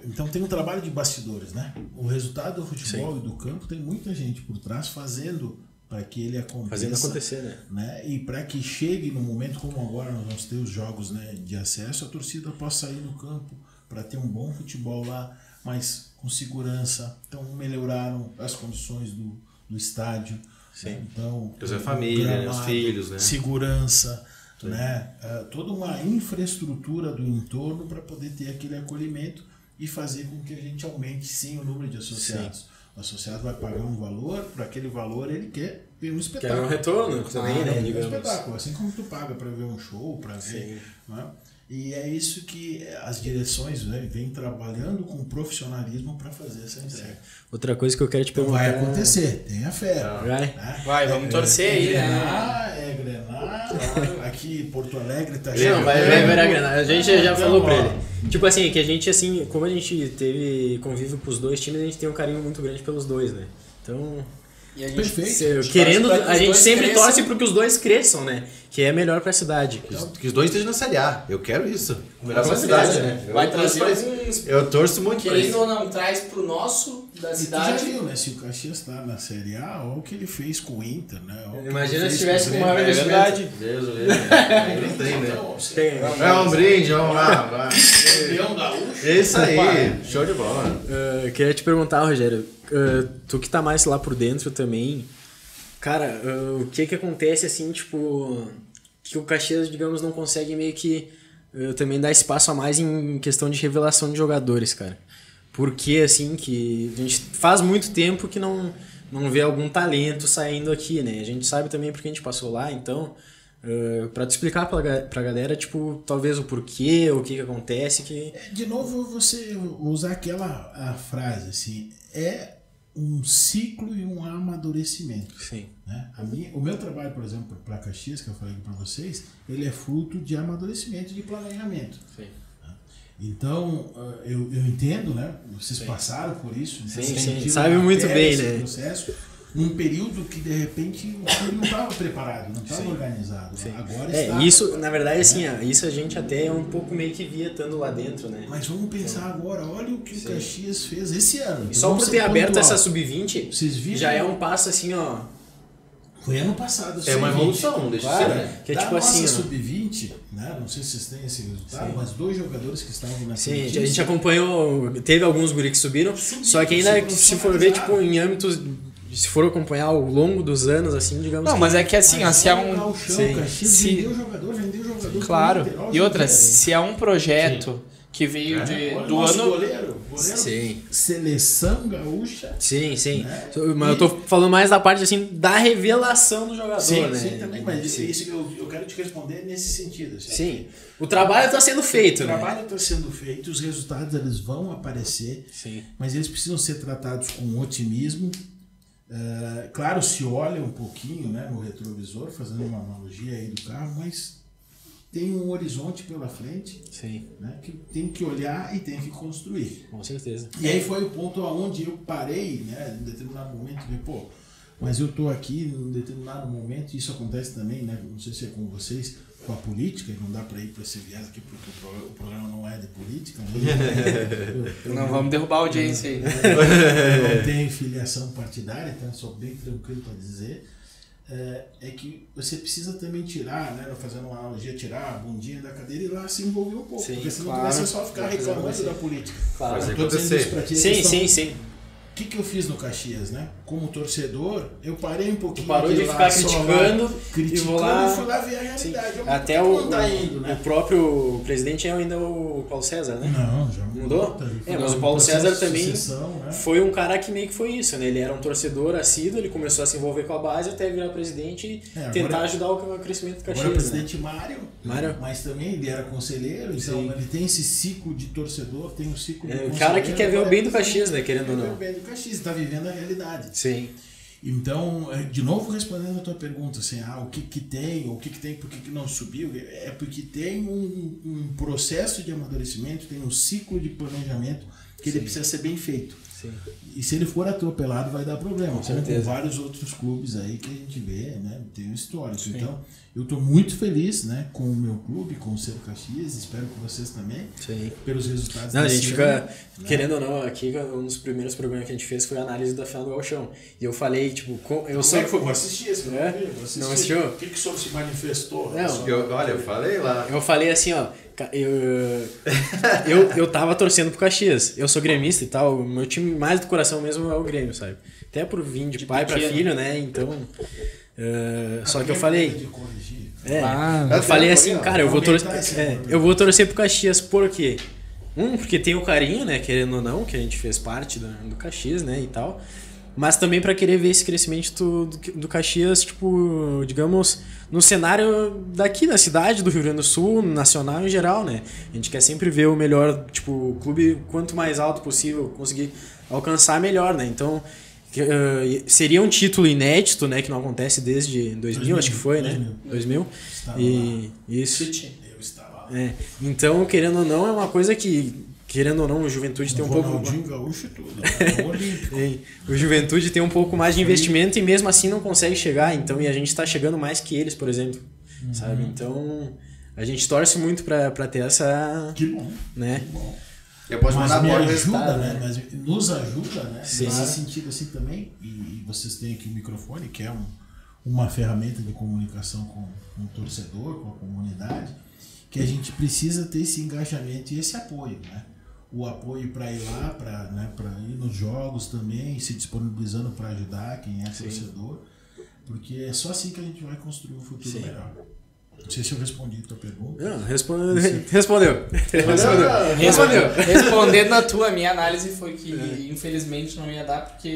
Então tem um trabalho de bastidores, né? O resultado do futebol e do campo tem muita gente por trás fazendo para que ele aconteça. Fazendo acontecer, né? E para que chegue no momento como agora nós vamos ter os jogos, né, de acesso, a torcida possa sair no campo para ter um bom futebol lá, mas com segurança. Então melhoraram as condições do estádio. Sim. Então, a família, gramado, os filhos, né? Segurança, né? Toda uma infraestrutura do entorno para poder ter aquele acolhimento e fazer com que a gente aumente sim o número de associados. Sim. O associado vai pagar um valor, por aquele valor ele quer ver um espetáculo. Quer um retorno também, né? Um espetáculo, assim como tu paga para ver um show, para ver. Né? E é isso que as direções, né, vêm trabalhando com profissionalismo para fazer essa entrega. Outra coisa que eu quero te perguntar... Vai acontecer, tenha fé. Vai, vamos torcer aí, né? É Grenar, aqui Porto Alegre tá cheio. Não, vai virar Grenar. A gente já falou pra ele. Tipo assim, que a gente, assim, como a gente teve convívio com os dois times, a gente tem um carinho muito grande pelos dois, né? Então... E a gente, perfeito. A gente sempre torce para que os dois cresçam, né? Que é melhor para a cidade. Que os dois estejam na Série A. Eu quero isso. Melhor para a cidade, né? Vai trazer uns... Eu torço muito para isso. Querendo ou não, traz pro nosso da cidade. Tu já viu, né? Se o Caxias está na Série A, olha o que ele fez com o Inter, né? Imagina se tivesse com uma É verdade. Deus, não tem, né? É um brinde, vamos lá. Campeão gaúcho. Isso aí, show de bola. Queria te perguntar, Rogério, tu que tá mais lá por dentro também, cara, o que acontece assim, tipo, que o Caxias, digamos, não consegue meio que também dar espaço a mais em questão de revelação de jogadores, cara? Porque, assim, que a gente faz muito tempo que não vê algum talento saindo aqui, né? A gente sabe também porque a gente passou lá, então... pra te explicar pra galera, tipo, talvez o porquê, o que acontece que... De novo, você usar aquela frase, assim, é um ciclo e um amadurecimento. Sim. Né? O meu trabalho, por exemplo, para Caxias, que eu falei para vocês, ele é fruto de amadurecimento, de planejamento. Sim. então, eu entendo, né? Vocês passaram por isso. Sim. Sabe muito bem, né? Processo, num período que de repente o time não estava preparado, não estava organizado. Sim. Agora está. Isso, na verdade, assim, isso a gente até é um pouco meio que via estando lá dentro, né? Mas vamos pensar agora, olha o que o Caxias fez esse ano. E só por ter aberto essa sub-20, já é um passo assim, ó. Foi ano passado. É uma evolução, deixa eu ser. Que é tipo assim, sub-20, né? Não sei se vocês têm esse resultado, mas 2 jogadores que estavam na Sim, a gente acompanhou, teve alguns guri que subiram, só que ainda se for ver, tipo, em âmbitos... Se for acompanhar ao longo dos anos, assim, digamos... Não, mas é que assim, ó, se é um... Vendeu jogador. Claro. E outra, se é um projeto que veio Olha, do nosso ano... goleiro Sim. seleção gaúcha. Sim. Né? Mas eu tô falando mais da parte assim da revelação do jogador, Sim, né? sim, também, mas isso que eu quero te responder nesse sentido. Assim. Sim. O trabalho está sendo feito, O né? trabalho está sendo feito, os resultados eles vão aparecer, Sim. mas eles precisam ser tratados com otimismo. Claro, se olha um pouquinho, né, no retrovisor, fazendo uma analogia aí do carro, mas tem um horizonte pela frente, Sim. né, que tem que olhar e tem que construir. Com certeza. E aí foi o ponto onde eu parei, né, em determinado momento, de mas eu estou aqui em determinado momento, e isso acontece também, né, não sei se é com vocês, com a política, e não dá para ir para esse viés aqui, porque o programa não é de política. Né? Não vamos derrubar a audiência aí. Eu não tenho filiação partidária, então sou bem tranquilo para dizer. É que você precisa também tirar, né, fazendo uma analogia, tirar a bundinha da cadeira e lá se envolver um pouco. Sim, porque senão claro. você só ficar reclamando da política. Claro. Fazer Eu tô dizendo isso acontecer. pra ti, a Sim, questão- sim. O que eu fiz no Caxias, né? Como torcedor, eu parei um pouquinho. Parou de lá, ficar só criticando lá, e vou lá- e fui lá ver a realidade. Eu, Até por que o não tá indo, né? próprio presidente é ainda o Paulo César, né? Não, já Mudou? tá ali, É, mas foi o Paulo um César processo de também sucessão, né? foi um cara que meio que foi isso, né? Ele era um torcedor assíduo, ele começou a se envolver com a base até virar presidente e Agora- tentar ajudar o crescimento do Agora Caxias, o né? presidente Mário, mas também ele era conselheiro, então Sim. ele tem esse ciclo de torcedor, tem um ciclo de É, o conselheiro, cara que quer ver o bem do agora Caxias, né? Querendo ou quer ver não. o bem do Caxias, está vivendo a realidade. Sim. Então, de novo respondendo a tua pergunta, assim, o que tem, por que não subiu, é porque tem um processo de amadurecimento, tem um ciclo de planejamento que ele precisa ser bem feito. Sim. E se ele for atropelado, vai dar problema. Como com certeza. vários outros clubes aí que a gente vê, né? Tem um histórico. Então, eu estou muito feliz, né, com o meu clube, com o Cerro Caxias, espero que vocês também, Sim. pelos resultados Não, a desse gente ano, fica, né? querendo ou não, aqui um dos primeiros programas que a gente fez foi a análise da final do Gauchão. E eu falei, tipo, eu sou... Como é que foi? Vou assistir esse, É? vou assistir. Não assistiu? O que o senhor se manifestou? Não. Eu falei lá. Eu falei assim, ó, eu tava torcendo pro Caxias. Eu sou gremista e tal, o meu time mais do coração mesmo é o Grêmio, sabe? Até por vir de pai pra filho, né? Então, só que eu falei... De corrigir. Eu falei assim, cara, eu vou Aumentar esse valor. eu vou torcer pro Caxias por quê? Porque tem o carinho, né, querendo ou não, que a gente fez parte do Caxias, né, e tal. Mas também para querer ver esse crescimento do Caxias, tipo, digamos, no cenário daqui da cidade, do Rio Grande do Sul, nacional em geral, né? A gente quer sempre ver o melhor, tipo, o clube quanto mais alto possível, conseguir alcançar melhor, né? Então, seria um título inédito, né, que não acontece desde 2000, acho que foi, né? 2000. Estava E isso. Eu estava lá. Então, querendo ou não, é uma coisa que, querendo ou não, o Juventude tem um pouco... Ronaldinho Gaúcho e tudo. Né? O Olímpico. O Juventude tem um pouco mais de investimento e mesmo assim não consegue chegar, então, e a gente tá chegando mais que eles, por exemplo, sabe? Então, a gente torce muito pra ter essa... Que bom. Né? Que bom. Eu posso Mas mandar me bola no ajuda, resultado, né? Mas nos ajuda, né? Sim. Nesse sentido assim também. E vocês têm aqui o microfone, que é uma ferramenta de comunicação com o torcedor, com a comunidade, que a gente precisa ter esse engajamento e esse apoio, né? O apoio para ir lá, para ir nos jogos também, se disponibilizando para ajudar quem é torcedor, porque é só assim que a gente vai construir um futuro melhor. Não sei se eu respondi a tua pergunta. Não, respondeu. Respondendo a tua, minha análise foi que infelizmente não ia dar, porque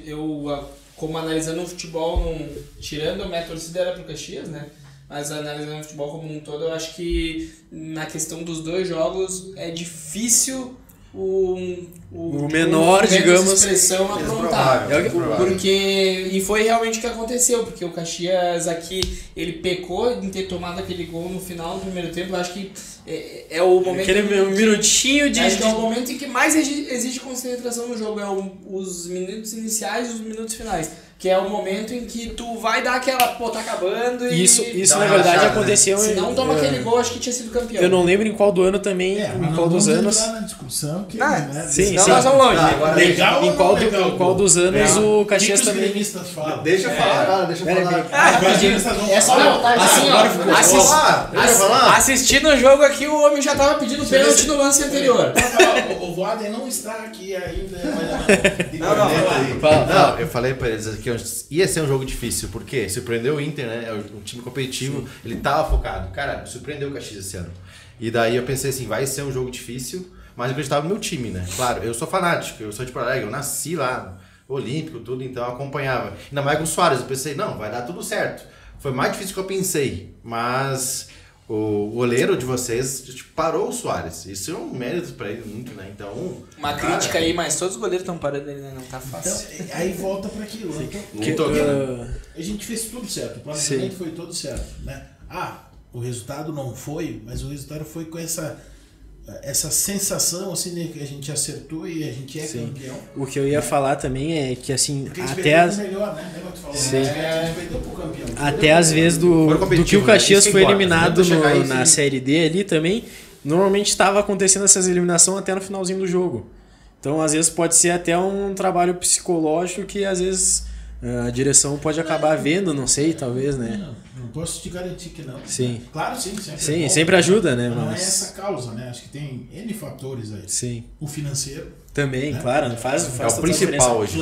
eu como analisando o futebol, tirando a minha torcida era pro Caxias, né? Mas analisando o futebol como um todo, eu acho que na questão dos dois jogos é difícil o menor, digamos, de expressão aprontar. provável. E foi realmente o que aconteceu, porque o Caxias aqui, ele pecou em ter tomado aquele gol no final do primeiro tempo. Eu acho que é o momento... minutinho de... Acho que é o momento em que mais exige concentração no jogo, os minutos iniciais e os minutos finais. Que é o momento em que tu vai dar aquela, tá acabando e... Isso Dá na uma verdade relaxada, aconteceu... Se não toma aquele gol, acho que tinha sido campeão. Eu não lembro em qual do ano também, Mas em qual dos vamos anos... entrar na discussão que, sim, Não, sim. nós vamos longe. Agora, legal Em ou qual, não legal? em qual dos anos o Caxias que os também... gremistas falam? Deixa eu falar, cara, deixa eu falar. Os gremistas vão É só falar. assim, ó. Deixa eu falar. Assistindo o jogo aqui, o homem já tava pedindo pênalti no lance anterior. O Voaden não está aqui ainda. Não, eu falei pra eles que ia ser um jogo difícil, porque surpreendeu o Inter, né? O time competitivo, ele tava focado. Cara, surpreendeu o Caxias esse ano. E daí eu pensei assim, vai ser um jogo difícil, mas eu acreditava no meu time, né? Claro, eu sou fanático, eu sou de Porto Alegre, eu nasci lá, olímpico, tudo, então eu acompanhava. Ainda mais com o Soares, eu pensei, não, vai dar tudo certo. Foi mais difícil do que eu pensei, mas o goleiro de vocês tipo, parou o Soares. Isso é um mérito pra ele muito, né? Então... Uma crítica aí, mas todos os goleiros estão parando ele, né? Não tá fácil. Então, aí volta para aquilo. A gente fez tudo certo, o planejamento foi todo certo, né? O resultado não foi, mas o resultado foi com essa sensação assim, né, que a gente acertou e a gente é campeão. O que eu ia falar também é que assim, Porque a gente até as... melhor, né? Tu falou, Sim. A gente perdeu pro campeão. Até às vezes do que o Caxias foi eliminado na Série D ali também, normalmente estava acontecendo essas eliminações até no finalzinho do jogo. Então, às vezes, pode ser até um trabalho psicológico que, às vezes, a direção pode acabar vendo, não sei, talvez, né? Não posso te garantir que não. Sim. Claro, sim. Sempre sim, sempre ajuda, né? Não é essa causa, né? Acho que tem N fatores aí. Sim. O financeiro. Também, né? claro, faz é o principal hoje.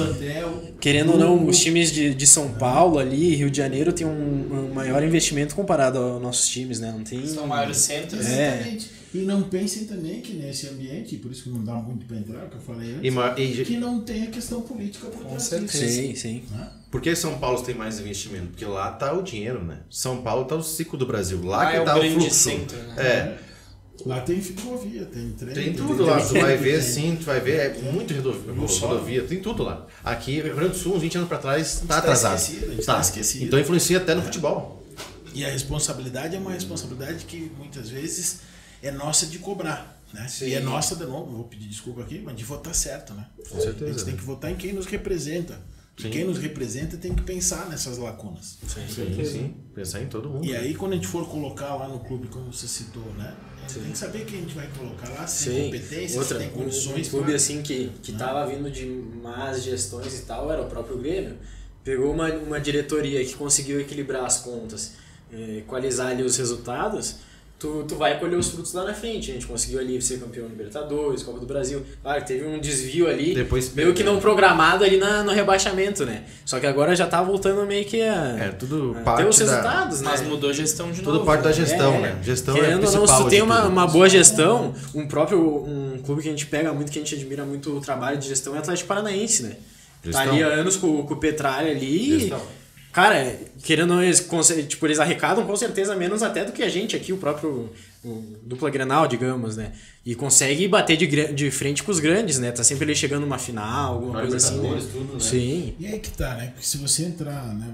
Querendo ou não, os times de São Paulo ali, Rio de Janeiro, tem um maior investimento comparado aos nossos times, né? Não tem... São maiores centros. Exatamente. E não pensem também que nesse ambiente, por isso que não dá muito para entrar, que eu falei antes, que não tem a questão política por trás disso. Sim. Por que São Paulo tem mais investimento? Porque lá tá o dinheiro, né? São Paulo tá o ciclo do Brasil. Lá que tá o fluxo. Centro, né? Lá tem ferrovia, tem trem. Tem tudo lá, tu vai ver sim, tu vai ver, é muito rodovia, tem tudo lá. Aqui, Rio Grande do Sul, uns 20 anos para trás, tá atrasado. A gente tá esquecido. Então influencia até no futebol. E a responsabilidade é uma responsabilidade que muitas vezes é nossa de cobrar, né? Sim. E é nossa, de novo, vou pedir desculpa aqui, mas de votar certo, né? Com certeza. A gente tem que votar em quem nos representa. E quem nos representa tem que pensar nessas lacunas. Sim. Pensar em todo mundo. E aí, quando a gente for colocar lá no clube, como você citou, né? Tem que saber quem a gente vai colocar lá, se tem competência, se tem condições. Um clube assim que tava vindo de más gestões e tal, era o próprio Grêmio. Pegou uma diretoria que conseguiu equilibrar as contas, equalizar ali os resultados, tu vai colher os frutos lá na frente. A gente conseguiu ali ser campeão Libertadores, Copa do Brasil. Claro, teve um desvio ali, meio que não programado ali no rebaixamento, né? Só que agora já tá voltando meio que tudo a parte ter os resultados, né? Mas mudou a gestão de novo. Tudo parte da gestão, né? Gestão é Querendo ou principal. não, se tu tem uma boa gestão, um clube que a gente pega muito, que a gente admira muito o trabalho de gestão é o Atlético Paranaense, né? Gestão. Tá ali há anos com o Petralha ali. Gestão. Cara, querendo ou não, eles arrecadam com certeza menos até do que a gente aqui, o próprio dupla Grenal, digamos, né? E consegue bater de frente com os grandes, né? Tá sempre ali chegando numa final, alguma coisa assim, né? Tudo, né? Sim. E aí que tá, né? Porque se você entrar, né,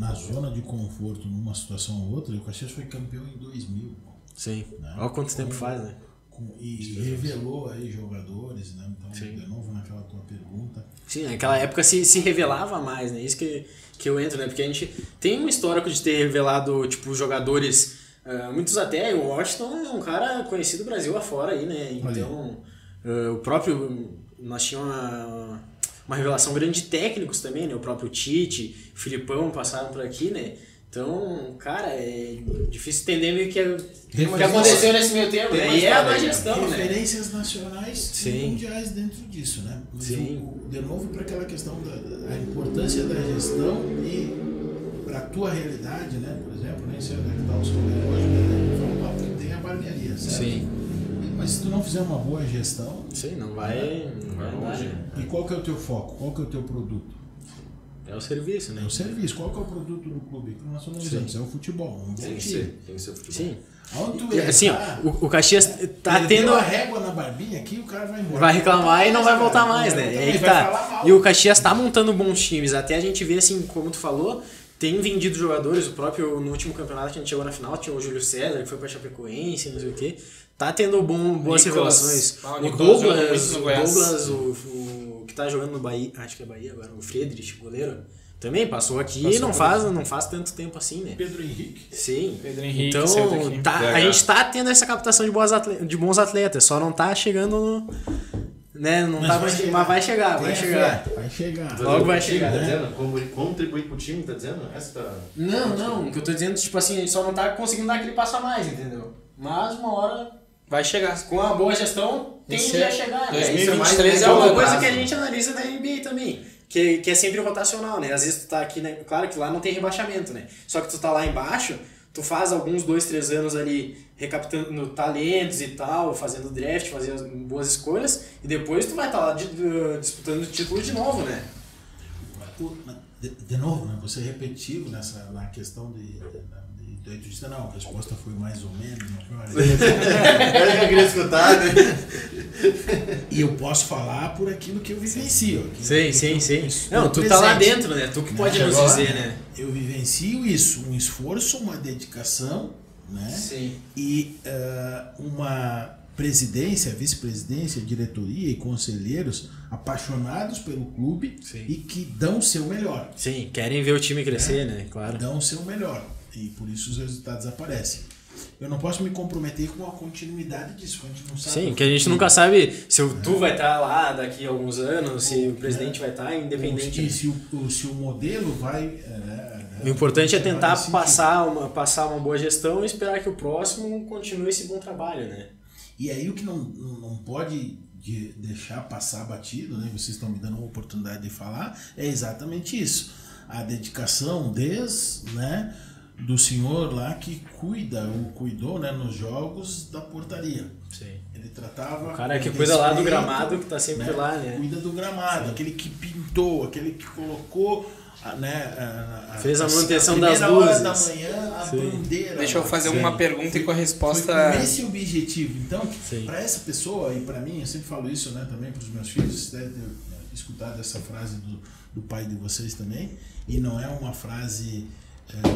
na zona de conforto numa situação ou outra, o Caxias foi campeão em 2000. Sim. Né? Olha quanto tempo faz, né? E revelou aí jogadores, né? Então, de novo naquela tua pergunta. Sim, naquela época se revelava mais, né? Isso que eu entro, né? Porque a gente tem um histórico de ter revelado, tipo, jogadores, muitos até, o Washington é um cara conhecido Brasil afora aí, né? Então, o próprio, nós tínhamos uma revelação grande de técnicos também, né? O próprio Tite, o Filipão passaram por aqui, né? Então, cara, é difícil entender meio que o que aconteceu nesse meio tempo, né? E é a má gestão, né? Referências nacionais e mundiais dentro disso, né? Mas de novo para aquela questão da importância da gestão e para a tua realidade, né? Por exemplo, nem sei onde é que está o seu hoje, né? Porque tem a barbearia, certo? Sim. Mas se tu não fizer uma boa gestão... Sim, não vai longe. E qual que é o teu foco? Qual que é o teu produto? É o serviço, né? É o serviço. Qual que é o produto do clube? Que nós somos é o futebol. Tem que ser o futebol. Sim. Aonde tu assim, o Caxias tá tendo a régua na barbinha aqui, o cara vai embora. Vai reclamar e não vai voltar mais, né? É aí que tá. E o Caxias tá montando bons times. Até a gente vê, assim, como tu falou, tem vendido jogadores. O próprio, no último campeonato que a gente chegou na final, tinha o Júlio César, que foi pra Chapecoense, não sei o quê. Tá tendo boas revelações. O Douglas, o que tá jogando no Bahia, acho que é Bahia agora, o Friedrich, goleiro. Também passou aqui e não faz tanto tempo assim, né? Pedro Henrique. Sim. Pedro Henrique. Então, a gente tá tendo essa captação de bons atletas, só não tá chegando né? Não tá, mas vai chegar. Vai chegar. Logo vai chegar. Tá dizendo? Contribuir pro time, tá dizendo? Não, o que eu tô dizendo, tipo assim, a gente só não tá conseguindo dar aquele passo a mais, entendeu? Mas uma hora vai chegar. Com uma boa gestão, tende a chegar. 2023 é uma coisa que a gente analisa na NBA também. Que é sempre rotacional, né? Às vezes tu tá aqui, né? Claro que lá não tem rebaixamento, né? Só que tu tá lá embaixo, tu faz alguns 2, 3 anos ali recapitando talentos e tal, fazendo draft, fazendo boas escolhas, e depois tu vai estar lá disputando o título de novo, né? De novo, né? Você é repetitivo na questão de tu disse, não, a resposta foi mais ou menos. Era que eu queria escutar, né? E eu posso falar por aquilo que eu vivencio. Sim. Não, tu tá lá dentro, né? Tu que pode nos dizer, né? Eu vivencio isso, um esforço, uma dedicação, né? Sim. E uma presidência, vice-presidência, diretoria e conselheiros apaixonados pelo clube e que dão o seu melhor. Sim, querem ver o time crescer, né? Claro. Dão o seu melhor. E por isso os resultados aparecem. Eu não posso me comprometer com a continuidade disso, porque a gente não sabe. Sim, que a gente nunca sabe se tu vai estar lá daqui a alguns anos, se o presidente vai estar independente. E se o modelo vai... O importante é tentar passar uma boa gestão e esperar que o próximo continue esse bom trabalho, né? E aí o que não pode deixar passar batido, né? Vocês estão me dando uma oportunidade de falar, é exatamente isso. A dedicação né, do senhor lá que cuidou, né, nos jogos da portaria. Sim. Ele tratava... O cara que cuida lá do gramado, que tá sempre lá, né? Cuida do gramado, aquele que pintou, aquele que colocou... Fez a manutenção das luzes. Hora da manhã, a bandeira. Deixa eu fazer uma pergunta e com a resposta. Foi esse o objetivo. Então, para essa pessoa e para mim, eu sempre falo isso, né, também para os meus filhos, vocês devem ter escutado essa frase do pai de vocês também, e não é uma frase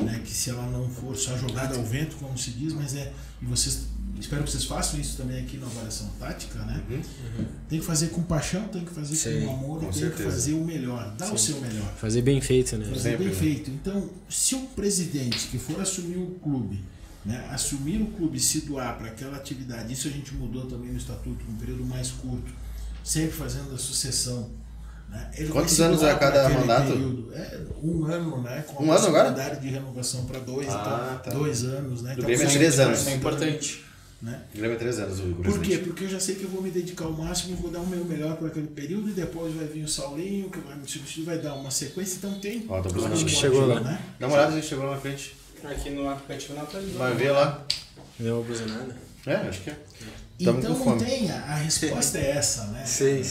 né, que se ela não for só jogada ao vento, como se diz, mas e vocês, espero que vocês façam isso também aqui na avaliação tática, né? Tem que fazer com paixão, tem que fazer com amor, e tem que fazer o melhor, dar o seu melhor. Fazer bem feito, né? Fazer bem feito. Então, se um presidente que for assumir o clube, né, assumir o clube e se doar para aquela atividade, isso a gente mudou também no estatuto, um período mais curto, sempre fazendo a sucessão. Quantos anos é cada mandato? Um ano, né? Com um ano agora? De renovação para 2, então 2 anos, né? O Grêmio é 3 anos. É importante. Né? O Grêmio é 3 anos. Por quê? Porque eu já sei que eu vou me dedicar ao máximo, vou dar o meu melhor para aquele período e depois vai vir o Saulinho, que vai me substituir, vai dar uma sequência, então tem. Acho que chegou lá. Né? Dá uma olhada se chegou lá na frente. Aqui no aplicativo não atualizou. Vai ver lá. Deu uma buzinada. Acho que é. Então não tem, a resposta é essa, né? Sim.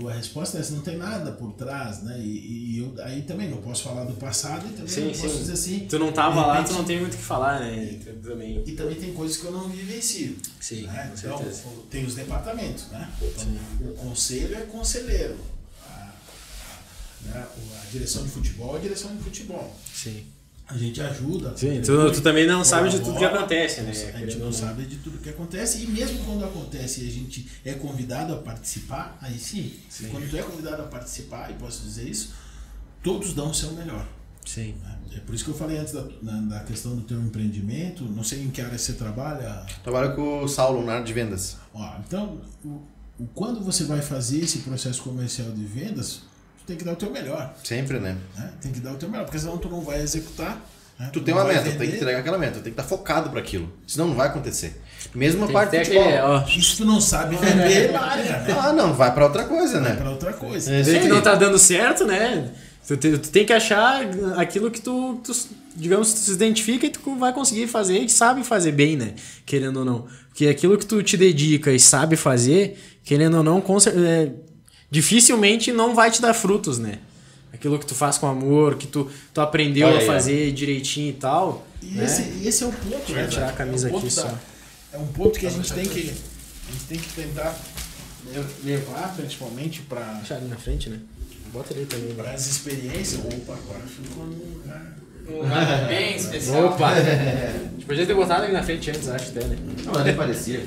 A resposta é essa, não tem nada por trás, né? E eu aí também não posso falar do passado e também não posso dizer assim... Tu não tava lá, tu não tem muito o que falar, né? Também. E também tem coisas que eu não vivencio. Sim, né? com certeza. Então, tem os departamentos, né? Então, o conselho é conselheiro. A direção de futebol é direção de futebol. Sim. A gente ajuda. Sim, tu também não sabe de tudo que acontece, né? A gente não sabe de tudo que acontece, e mesmo quando acontece e a gente é convidado a participar, aí sim. Quando tu é convidado a participar, e posso dizer isso, todos dão o seu melhor. Sim. É por isso que eu falei antes da questão do teu empreendimento, não sei em que área você trabalha. Trabalho com o Saulo na área de vendas. Então, quando você vai fazer esse processo comercial de vendas, tem que dar o teu melhor. Sempre, né? Tem que dar o teu melhor, porque senão tu não vai executar. Né? Tu tem uma meta, tem que entregar aquela meta, tem que estar focado para aquilo. Senão não vai acontecer. Mesmo a parte de futebol. E se tu não sabe vender, larga, né? Não, vai para outra coisa, né? Vai para outra coisa. Vê que não tá dando certo, né? Tu tem que achar aquilo que tu digamos, tu se identifica e tu vai conseguir fazer e sabe fazer bem, né? Querendo ou não. Porque aquilo que tu te dedica e sabe fazer, querendo ou não, dificilmente não vai te dar frutos, né? Aquilo que tu faz com amor, que tu aprendeu a fazer direitinho e tal. E né? esse é o ponto. Deixa eu tirar a camisa aqui só. É um ponto que a gente tem que tentar levar, principalmente para... Deixa ali na frente, né? Bota ali também. Para as experiências. Opa, agora ficou num lugar... Um lugar bem especial. Opa! A gente podia ter botado ali na frente antes, acho até, né? Não, nem parecia.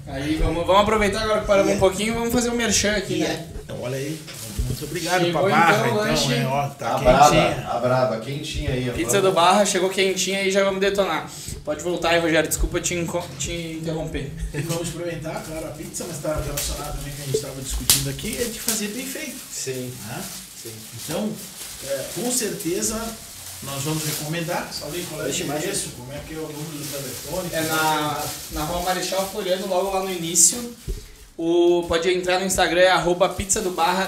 Aí vamos aproveitar agora que paramos um pouquinho e vamos fazer um merchan aqui, né? Então, olha aí. Muito obrigado, Chegou, Barra. então, lanche. Tá quentinha. A braba, quentinha aí. Pizza do Barra, chegou quentinha e já vamos detonar. Pode voltar aí, Rogério, desculpa te interromper. E vamos experimentar, claro, a pizza, mas está relacionado também com o que a gente estava discutindo aqui, é de fazer bem feito. Sim. Né? Sim. Então, com certeza, nós vamos recomendar. Salve, qual é o endereço? Como é que é o número do telefone? É na Rua Marechal Floriano, logo lá no início. Pode entrar no Instagram, é @pizzadobarra_,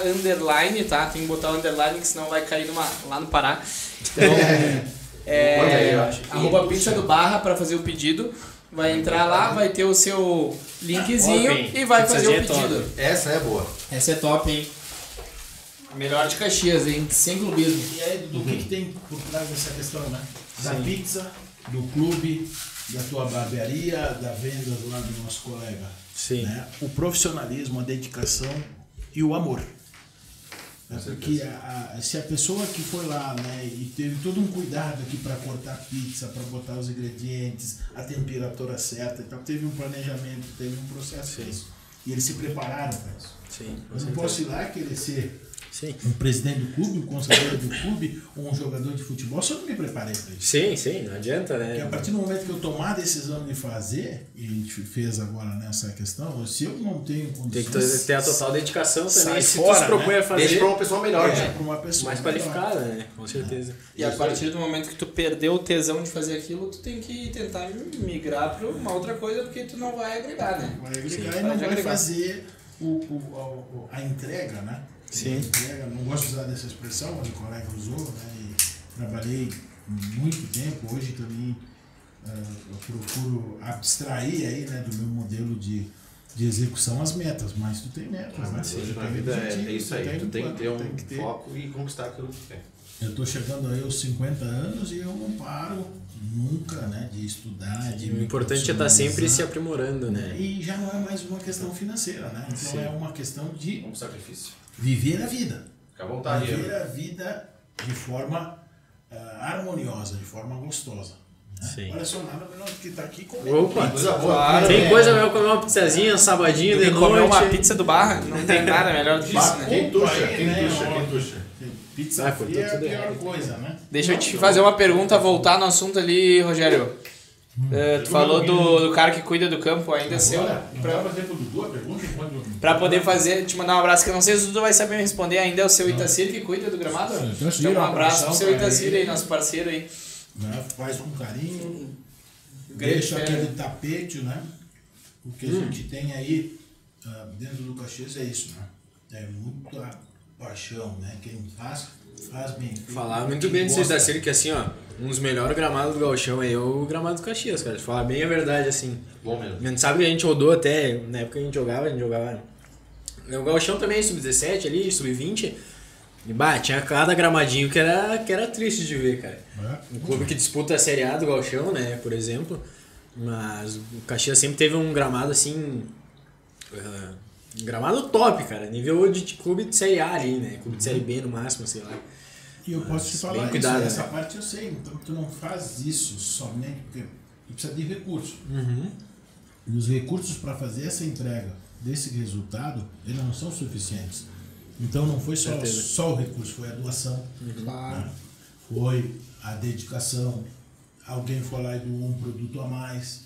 tá? Tem que botar o underline, que senão vai cair lá no Pará. Então, Arroba Pizza do Barra para fazer o pedido. Vai entrar lá, vai ter o seu linkzinho e vai fazer o pedido. Essa é boa. Essa é top, hein? Melhor de Caxias, hein? Sem clubismo. E aí, do que tem por trás dessa questão, né? Da pizza, do clube, da tua barbearia, da venda lá do nosso colega. Sim. Né? O profissionalismo, a dedicação e o amor. Porque se a pessoa que foi lá, né, e teve todo um cuidado aqui para cortar a pizza, para botar os ingredientes, a temperatura certa, então teve um planejamento, teve um processo para isso. E eles se prepararam para isso. Sim, eu não posso ir lá e querer ser sim. um presidente do clube, um conselheiro do clube, ou um jogador de futebol, se eu não me preparei para isso. Sim, não adianta, né? Porque a partir do momento que eu tomar a decisão de fazer, e a gente fez agora nessa questão, se eu não tenho condições... Tem que ter a total dedicação também. Se fora, tu se propõe a fazer... Deixa pra uma pessoa melhor, para uma pessoa mais qualificada, né? Com certeza. E a partir do momento que tu perdeu o tesão de fazer aquilo, tu tem que tentar migrar para uma outra coisa, porque tu não vai agregar, né? Vai agregar e não vai fazer a entrega, né? Sim. Entrega, não gosto de usar dessa expressão, mas o colega usou, né? E trabalhei muito tempo, hoje também eu procuro abstrair aí, né, do meu modelo de execução as metas, mas tu tem metas, né? Sim, na vida é isso aí, tu tem que ter um foco e conquistar aquilo que quer. Eu estou chegando aí aos 50 anos e eu não paro nunca, né, de estudar, de O importante é estar sempre se aprimorando, né? E já não é mais uma questão financeira, né? Então Sim. é uma questão de Um sacrifício. viver a vida. Fica à vontade. Viver a vida de forma harmoniosa, de forma gostosa. Né? Sim. Olha só, nada melhor do que estar aqui comendo Opa! pizza. Claro, Tem coisa melhor comer uma pizzazinha, um sabadinho de comer noite. uma pizza do Barra, não tem nada melhor do que isso, né? Quem tuxa, Aí, quem né, tuxa, ó, quem tuxa. Pizza fria é a tudo pior errado. coisa, né? Deixa eu te fazer uma pergunta, voltar no assunto ali, Rogério. Tu falou do cara que cuida do campo, ainda seu. Agora, não dá pra fazer pro Dudu a pergunta? Pra poder fazer, te mandar um abraço, que eu não sei se o Dudu vai saber me responder ainda, é o seu Itacir que cuida do gramado? Itacir, Então um abraço pro seu pra Itacir ele. aí, nosso parceiro aí. Né? Faz com carinho, Grande deixa fera. aquele tapete, né? O que a gente tem aí dentro do Caxias é isso, né? É muita paixão, né? Quem faz bem feito. Falar muito Quem bem desse gosta. Itacir, que assim, ó, um dos melhores gramados do Gauchão aí é o gramado do Caxias, cara. Falar bem a verdade, assim. Bom mesmo. A gente sabe que a gente rodou até, na época que a gente jogava. O Gauchão também, sub-17 ali, sub-20. E bah, tinha cada gramadinho que era triste de ver, cara. Um clube que disputa a Série A do Gauchão, né, por exemplo. Mas o Caxias sempre teve um gramado assim. Um gramado top, cara. Nível de clube de Série A ali, né? Clube de Série B no máximo, sei lá. E eu posso te falar bem isso, cuidado, essa né? parte eu sei, então tu não faz isso somente porque tu precisa de recursos. E os recursos para fazer essa entrega desse resultado, eles não são suficientes. Então não foi só o recurso, foi a doação, né? Foi a dedicação, alguém foi lá e doou um produto a mais.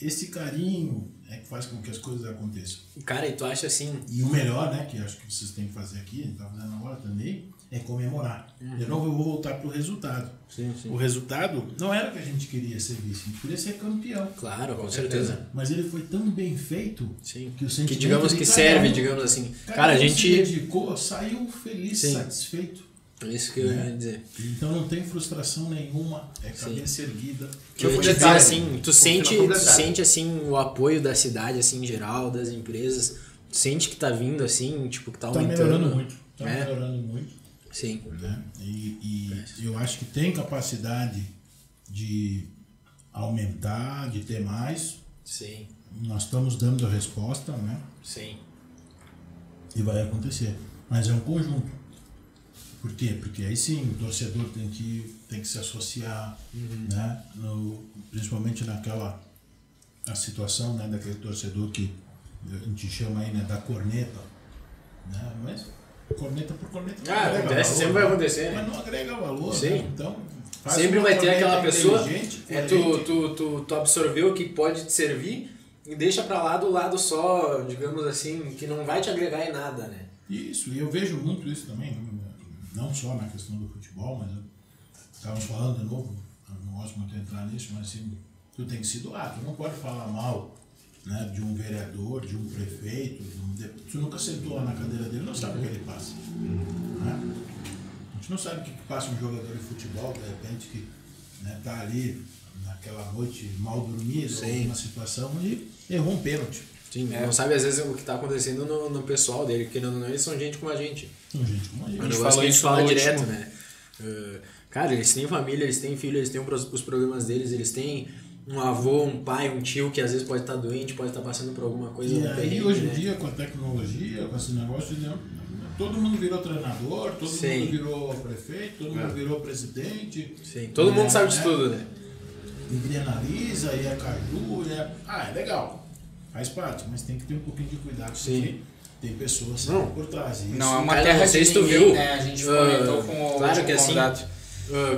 Esse carinho é que faz com que as coisas aconteçam. Cara, e tu acha assim... E o melhor, né, que acho que vocês têm que fazer aqui, a gente está fazendo agora também, é comemorar. De novo eu vou voltar para o resultado. Sim. O resultado não era o que a gente queria ser vice, a gente queria ser campeão. Claro, com certeza. Mas ele foi tão bem feito Sim. que o sentimento Que digamos de que cada serve, um- digamos assim. cada Cara, a um se gente... dedicou, saiu feliz, Sim. satisfeito. É isso que eu ia dizer. Então não tem frustração nenhuma, é cabeça erguida. Que eu ia te dizer assim, tu sente assim o apoio da cidade assim em geral, das empresas, tu sente que tá vindo assim, tipo que tá Tá aumentando. melhorando muito. Tá É. melhorando muito. Sim. Né? E eu acho que tem capacidade de aumentar, de ter mais. Sim. Nós estamos dando a resposta, né? Sim. E vai acontecer. Mas é um conjunto. Por quê? Porque aí sim o torcedor tem que se associar, né? Principalmente naquela a situação, né, daquele torcedor que a gente chama aí, né, da corneta, né? Mas corneta por corneta não agrega Acontece, valor, sempre vai acontecer, né? mas não agrega valor, Sim. né? Então faz Sempre uma vai ter corneta aquela pessoa, inteligente, tu absorveu o que pode te servir e deixa pra lá do lado só, digamos assim, que não vai te agregar em nada, né? Isso, e eu vejo muito isso também, não só na questão do futebol, mas estávamos falando de novo, eu não gosto muito de entrar nisso, mas assim, tu tem que se doar, tu não pode falar mal, né, de um vereador, de um prefeito, tu nunca sentou lá na cadeira dele, não sabe o que ele passa. Né? A gente não sabe o que passa um jogador de futebol, de repente, que né? Tá ali naquela noite mal dormida, alguma situação e errou um pênalti. Sim, não sabe às vezes o que está acontecendo no pessoal dele, porque não, eles são gente como a gente. São gente como a gente. É um negócio que a gente fala direto, né? Cara, eles têm família, eles têm filho, eles têm os problemas deles, eles têm um avô, um pai, um tio que às vezes pode estar doente, pode estar passando por alguma coisa. E aí, hoje em né? dia, com a tecnologia, com esse negócio, todo mundo virou treinador, todo mundo virou prefeito, todo mundo virou presidente. Sim, todo mundo sabe de tudo, né? E analisa, e é caju, é legal, faz parte, mas tem que ter um pouquinho de cuidado, porque tem pessoas por trás. Isso. Não é uma terra de ninguém, viu? Né? A gente comentou com o claro que assim, convidado.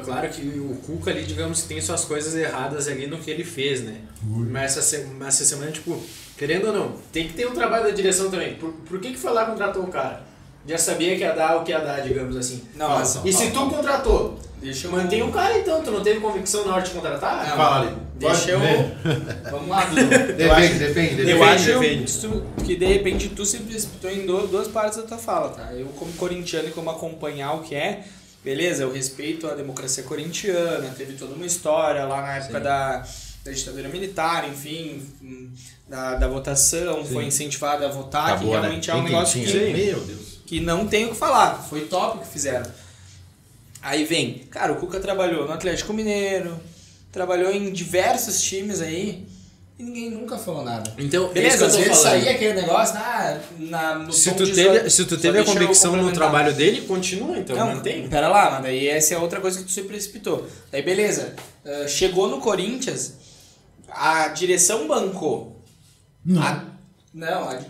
claro que o Cuca ali, digamos, tem suas coisas erradas ali no que ele fez, né? Mas essa semana, tipo, querendo ou não, tem que ter um trabalho da direção também. Por que foi lá e contratou o cara? Já sabia que ia dar o que ia dar, digamos assim. Não, mas, e se tu contratou, mantém o cara então, tu não teve convicção na hora de contratar? Fala ali. Deixa eu... Vamos lá, Dudu. Depende. Eu acho que de repente tu se precipitou em duas partes da tua fala, tá? Eu como corintiano e como acompanhar o que é, beleza, eu respeito a democracia corintiana, teve toda uma história lá na época da ditadura militar, enfim, da votação, foi incentivado a votar, Acabou, que realmente é um negócio Meu Deus. que não tem o que falar, foi top o que fizeram. Aí vem, cara, o Cuca trabalhou no Atlético Mineiro, trabalhou em diversos times aí e ninguém nunca falou nada. Então, beleza, às vezes saía aquele negócio no se tom tu teve a convicção no trabalho dele, continua, então não, mantém. Pera lá, mas daí essa é outra coisa que tu se precipitou. Daí beleza, chegou no Corinthians, a direção bancou.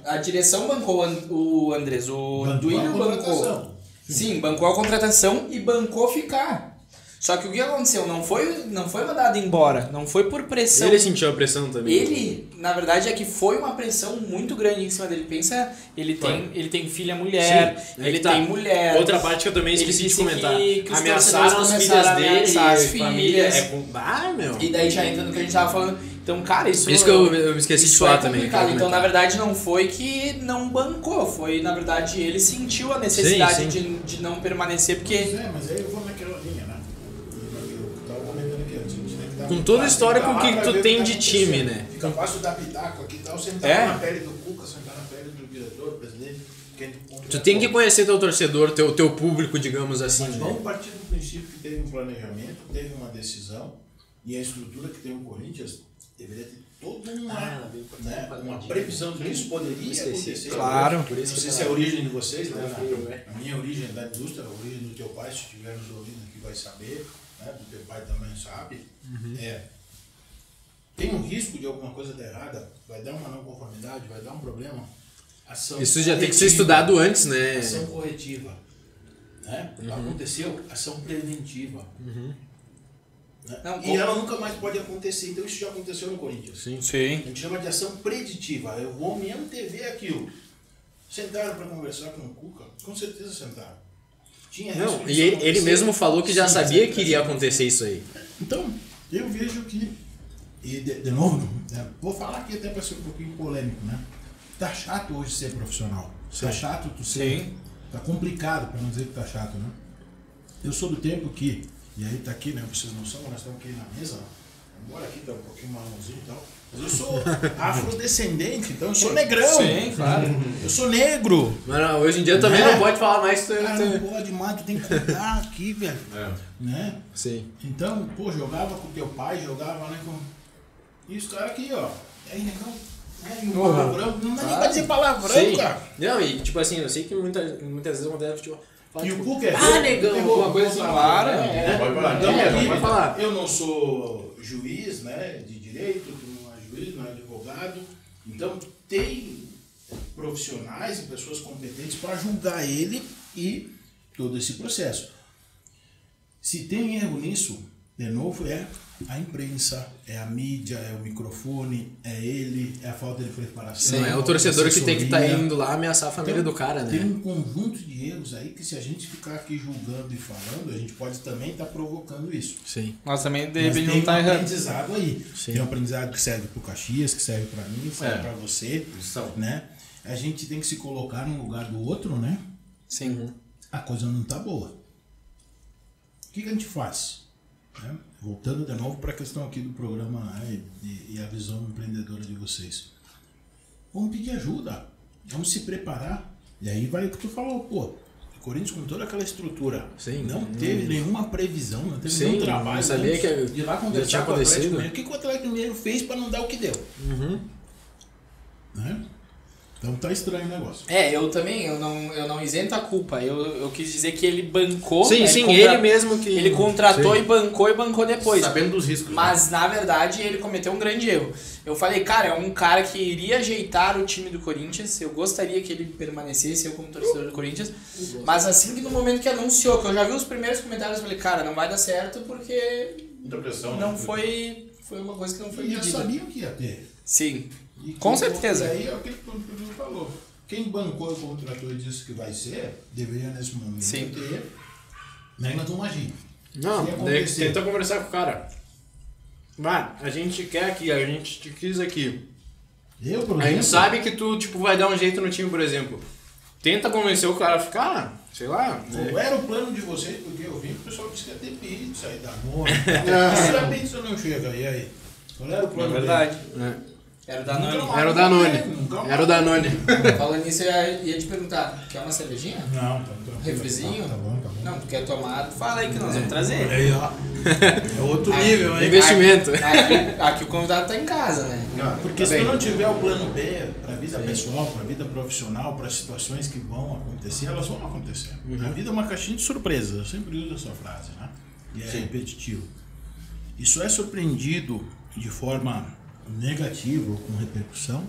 A direção bancou o Andrés, o Duílio bancou. Sim, bancou a contratação e bancou ficar. Só que o que aconteceu? Não foi mandado embora, não foi por pressão. Ele sentiu a pressão também. Ele, na verdade, é que foi uma pressão muito grande em cima dele. Pensa, ele tem filha mulher, sim, ele tem mulher. Outra parte que eu também esqueci de comentar. Que os ameaçaram as filhas dele, as famílias. Meu. E daí já entra no que a gente tava falando. Então, cara, isso que eu me esqueci de falar também. Então, na verdade, não foi que não bancou, foi, na verdade, ele sentiu a necessidade de não permanecer, porque... mas aí eu vou naquela linha, né? Eu tava comentando aqui antes. Com todo o histórico que tu tem de time, né? Fica fácil dar pitaco aqui e tal, sentar na pele do Cuca, sentar na pele do diretor, do presidente. Tu tem que conhecer teu torcedor, teu público, digamos assim. Mas vamos partir do princípio que teve um planejamento, teve uma decisão, e a estrutura que tem o Corinthians deveria ter toda uma previsão de que isso poderia acontecer. Claro. Por isso, não sei se é a origem de vocês, né? A minha origem é da indústria, a origem do teu pai, se estiver nos ouvindo aqui vai saber, né? Do teu pai também sabe. Tem um risco de alguma coisa dar errada, vai dar uma não conformidade, vai dar um problema. Ação isso já tem que ser estudado antes, né? Ação corretiva. Né? Aconteceu, ação preventiva. Não, e ela nunca mais pode acontecer. Então isso já aconteceu no Corinthians. Sim. A gente chama de ação preditiva. Eu vou me antever aquilo. Sentaram para conversar com o Cuca? Com certeza sentaram. Tinha não, e ele mesmo falou que já sabia que iria acontecer isso aí. Então, eu vejo que... E de novo, vou falar aqui até para ser um pouquinho polêmico, né? Tá chato hoje ser profissional. Tá chato tu ser... Sim. Tá complicado, para não dizer que tá chato, né? Eu sou do tempo que... E aí tá aqui, né? Vocês não são, nós estamos aqui na mesa. Embora aqui tá um pouquinho marronzinho e tal. Mas eu sou afrodescendente, então eu sou negrão. Sim, claro. Eu sou negro. Não, hoje em dia também não pode falar mais. Não pode mais, tu tem que cuidar aqui, velho. Né? Sim. Então, pô, jogava com teu pai, jogava, né? E os caras aqui, ó. E aí, negão. Palavrão. Não dá nem pra dizer palavrão, cara. Não, e tipo assim, eu sei que muitas vezes acontece futebol. E o Cuca negão, alguma coisa assim. Claro. Pode falar. Eu não sou juiz, né, de direito, tu não é juiz, não é advogado. Então, tem profissionais e pessoas competentes para julgar ele e todo esse processo. Se tem erro nisso, de novo, é a imprensa, é a mídia, é o microfone, é ele, é a falta de preparação. Sim, é o torcedor que tem que estar indo lá ameaçar a família do cara, né? Tem um conjunto de erros aí que se a gente ficar aqui julgando e falando, a gente pode também estar provocando isso. Sim. Nós também Mas não tem tá um errando. aprendizado aí. Sim. Tem um aprendizado que serve pro Caxias, que serve para mim, que serve para você, né? A gente tem que se colocar no lugar do outro, né? Sim. A coisa não tá boa. O que a gente faz? né? Voltando de novo para a questão aqui do programa, né, e a visão empreendedora de vocês. Vamos pedir ajuda, vamos se preparar. E aí vai o que tu falou, pô, o Corinthians com toda aquela estrutura, Sim, não teve nenhuma previsão, não teve nenhum trabalho. Não sabia que de lá já conversar tinha com o Atlético acontecido. Mineiro. O que o Atlético Mineiro fez para não dar o que deu? Né? Então tá estranho o negócio. Eu também, eu não isento a culpa. Eu quis dizer que ele bancou. Sim, né, sim, ele mesmo que... Ele contratou Sim. e bancou depois. Sabendo dos riscos. Mas, na verdade, ele cometeu um grande erro. Eu falei, cara, é um cara que iria ajeitar o time do Corinthians. Eu gostaria que ele permanecesse, eu como torcedor do Corinthians. Mas assim que no momento que anunciou, que eu já vi os primeiros comentários, eu falei, cara, não vai dar certo porque Muita pressão, não né? foi uma coisa que não foi E já medida. sabiam que ia ter. Sim, E com quem- certeza. E aí é aquilo que o Pedro falou. Quem bancou e contratou e disse que vai ser, deveria nesse momento Sim. ter, né, nós vamos agir. Não, Se daí acontecer. tenta conversar com o cara. Vai, a gente quer aqui, a gente te quis aqui. Eu, por A gente exemplo, sabe que tu, tipo, vai dar um jeito no time, por exemplo. Tenta convencer o cara a ficar, sei lá. qual era o plano de vocês? Porque eu vi que o pessoal disse que ia ter pizza e da noite. Se a pizza não chega, e aí? Qual era o É plano verdade. Né? Era o Danone. Era o Danone. Era o Danone. Falando nisso, eu ia te perguntar, quer uma cervejinha? dele? Não, tá tranquilo. Refrizinho? Tá bom, tá bom. Não, tu quer tomar, fala aí que nós vamos trazer. Aí, ó. É outro nível, hein? Investimento. Aqui o convidado tá em casa, né? Porque se tu não tiver o plano B para a vida pessoal, para a vida profissional, para as situações que vão acontecer, elas vão acontecer. A vida é uma caixinha de surpresas, eu sempre uso essa frase, né? E é repetitivo. Isso é surpreendido de forma negativa ou com repercussão,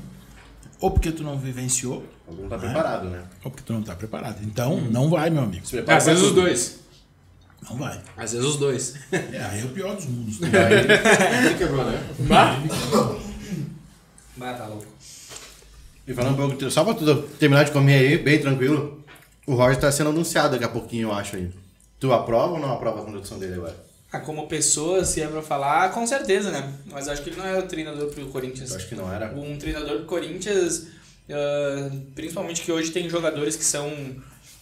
ou porque tu não vivenciou, Algum tá preparado, né? ou porque tu não está preparado. Então, não vai, meu amigo. Às vezes os dois. Não vai. Às vezes os dois. Aí é o pior dos mundos. Aí quebrou, né? Bah, tá louco. E falando um pouco, só pra tu terminar de comer aí, bem tranquilo, o Roger tá sendo anunciado daqui a pouquinho, eu acho aí. Tu aprova ou não aprova a contratação dele agora? Como pessoa, se é pra falar, com certeza, né? Mas acho que ele não é o treinador pro Corinthians. Eu acho que não era. Um treinador do Corinthians, principalmente que hoje tem jogadores que são,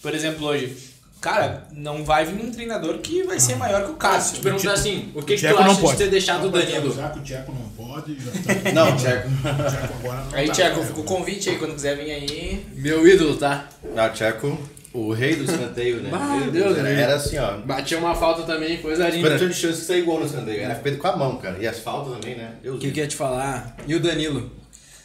por exemplo, hoje, cara, não vai vir um treinador que vai ser maior que o Cássio. Te perguntar assim, o que tu Tcheco não acha de pode. ter deixado o Danilo? Já que o Tcheco não pode, já tá. Não, Tcheco. O Tcheco agora não Aí, tá. Tcheco, fica o convite aí, quando quiser vir aí. Meu ídolo, tá? Ah, Tcheco, o rei do escanteio, né? Meu Deus, né? Era assim, ó. Batia uma falta também, coisa linda. Quanto de chance de sair gol no escanteio? Era feito com a mão, cara. E as faltas também, né? O que eu ia te falar? E o Danilo?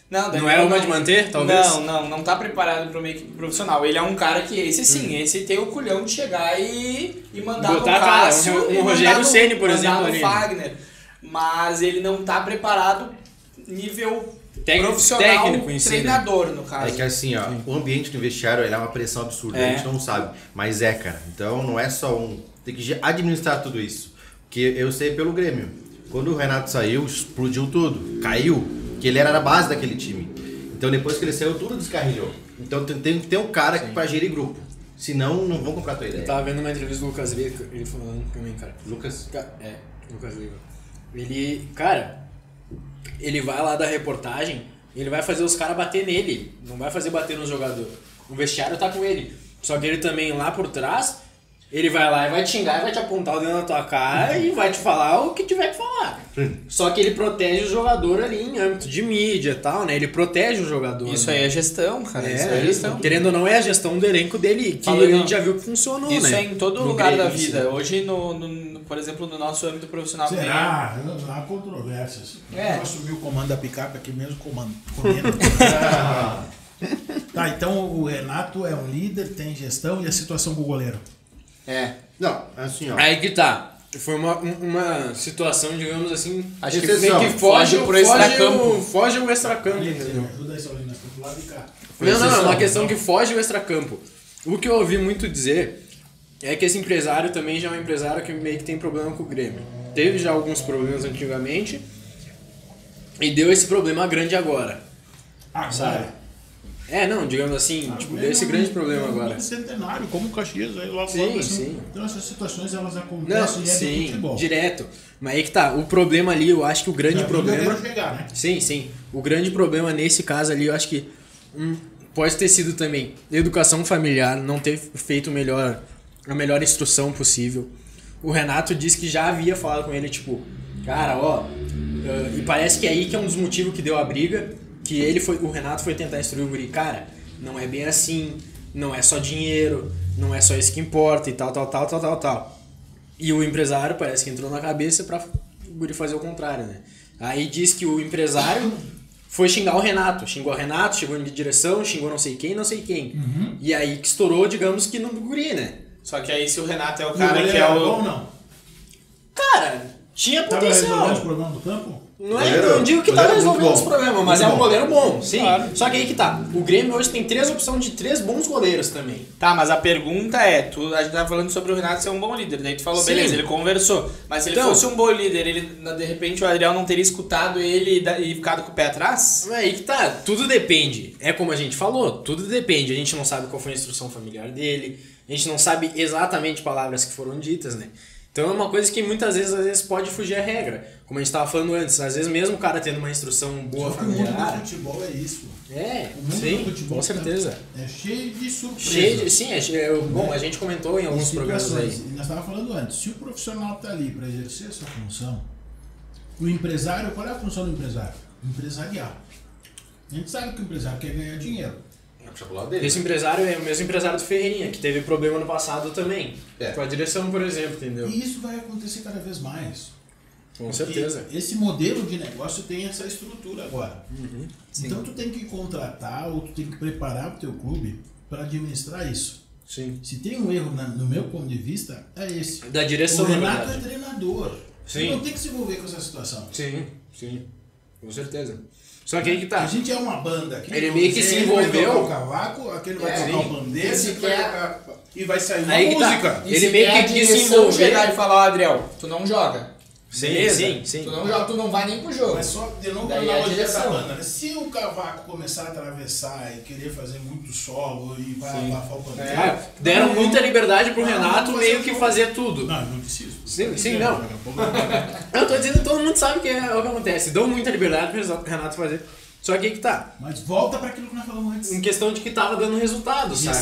Não, Não era uma de manter, talvez? Não tá preparado para uma equipe profissional. Ele é um cara que, esse sim, esse tem o culhão de chegar e mandar Botar no a cara, Cássio, um e mandar Rogério no- Ceni, por mandar exemplo, no ali. Fagner. Mas ele não tá preparado nível Técnico profissional, em si, né? treinador, no caso. É que assim, ó, o ambiente do vestiário ele é uma pressão absurda, É. a gente não sabe. Mas é, cara. Então não é só um. Tem que administrar tudo isso. Porque eu sei pelo Grêmio. Quando o Renato saiu, explodiu tudo. Caiu. Que ele era a base daquele time. Então depois que ele saiu, tudo descarrilhou. Então tem que ter um cara pra gerir grupo. Senão, não vão comprar a tua ideia. Eu tava vendo uma entrevista do Lucas Leiva, ele falando pra mim, cara. Lucas? Lucas Leiva. Ele, cara, ele vai lá da reportagem, ele vai fazer os caras bater nele, não vai fazer bater no jogador. O vestiário tá com ele. Só que ele também lá por trás, ele vai lá e vai te xingar e vai te apontar o dedo na tua cara e vai te falar o que tiver que falar. Só que ele protege o jogador ali em âmbito de mídia e tal, né? Ele protege o jogador. Isso né? aí é gestão, cara. Isso aí é gestão. Querendo ou não, é a gestão do elenco dele, que Falando- a gente já viu que funcionou, Isso né? é em todo No lugar da Grêmio, sim. vida. Hoje, por exemplo, no nosso âmbito profissional também. Será? Há controvérsias. É. Eu assumi o comando da picape aqui mesmo, comendo. Tá, então o Renato é um líder, tem gestão e a situação com o goleiro. É. Não, assim, ó. Aí que tá. Foi uma situação, digamos assim, Acho que exceção. que foge Foge pro extracampo. Foge o extracampo, Me entendeu? ajuda aí, Saulina, pro lado de cá. Não, é uma questão que foge o extracampo. O que eu ouvi muito dizer é que esse empresário também já é um empresário que meio que tem problema com o Grêmio. Teve já alguns problemas antigamente e deu esse problema grande agora. Sabe? Não, digamos assim, tipo, deu esse grande problema agora. Centenário, como o Caxias, aí logo Sim, assim. sim. Então essas situações elas Não, acontecem e é do sim, futebol. direto. Mas aí que tá, o problema ali, eu acho que o grande Já vi o problema... goleiro chegar, né? Sim. O grande problema nesse caso ali, eu acho que pode ter sido também educação familiar, não ter feito a melhor instrução possível. o Renato disse que já havia falado com ele, tipo, cara, ó, e parece que é aí que é um dos motivos que deu a briga, que o Renato foi tentar instruir o guri, cara, não é bem assim, não é só dinheiro, não é só isso que importa e tal. E o empresário parece que entrou na cabeça pra o guri fazer o contrário, né? Aí diz que o empresário foi xingar o Renato, xingou em direção, xingou não sei quem. E aí que estourou, digamos que no guri, né? Só que aí se o Renato é o E o cara goleiro que é era o... bom ou não? Cara, tinha Tava resolvendo potencial. os problemas do campo? Não digo que tá goleiro resolvendo muito os bom. problemas, mas é Muito um bom. goleiro bom, sim. Claro. Só que aí que tá. O Grêmio hoje tem 3 opções de 3 bons goleiros também. Tá, mas a pergunta é, a gente tava falando sobre o Renato ser um bom líder, daí tu falou, Sim. beleza, ele conversou, mas se ele Então- fosse um bom líder, ele, de repente o Adriel não teria escutado ele e ficado com o pé atrás? Aí que tá, tudo depende. É como a gente falou, tudo depende. A gente não sabe qual foi a instrução familiar dele, a gente não sabe exatamente palavras que foram ditas, né? Então é uma coisa que muitas vezes pode fugir à regra. Como a gente estava falando antes, às vezes mesmo o cara tendo uma instrução boa Só que o mundo do familiar... futebol é isso. É, O mundo sim, do futebol com certeza. É cheio de surpresas. Cheio de, sim, bom, a gente comentou em alguns programas situações. aí. E nós estávamos falando antes, se o profissional está ali para exercer essa função, o empresário, qual é a função do empresário? Empresariar. A gente sabe que o empresário quer ganhar dinheiro. Esse empresário é o mesmo empresário do Ferreirinha, que teve problema no passado também. É. Com a direção, por exemplo, entendeu? E isso vai acontecer cada vez mais. Com certeza. E esse modelo de negócio tem essa estrutura agora. Então tu tem que contratar ou tu tem que preparar o teu clube para administrar isso. Sim. Se tem um erro no meu ponto de vista, é esse. Da direção, O na Renato verdade. é treinador. Sim. Ele não tem que se envolver com essa situação. Sim, com certeza. Só que aí que tá. A gente é uma banda aqui. Ele meio que se ele vai envolveu. tocar o cavaco, aquele vai tocar o pandeiro, Esse esse vai quer- tocar... e vai sair uma Aí que tá. música. Ele meio que quis se envolver. chegar e falar, ó, Adriel, tu não joga. Sim, Beleza? sim. Tu não joga, tu não vai nem pro jogo. Mas só, de novo, a Daí a analogia da direção. banda, né? Se o cavaco começar a atravessar e querer fazer muito solo e vai abafar o pandeiro... Ah, deram muita liberdade pro Não, Renato não meio fazer que jogo. fazer tudo. Não, não preciso. Sim, não. Daqui a pouco não. Eu tô dizendo que todo mundo sabe que é o que acontece. Dão muita liberdade pro Renato fazer. Só que aí que tá. Mas volta para aquilo que nós falamos antes. Em questão de que tava dando resultado, sabe?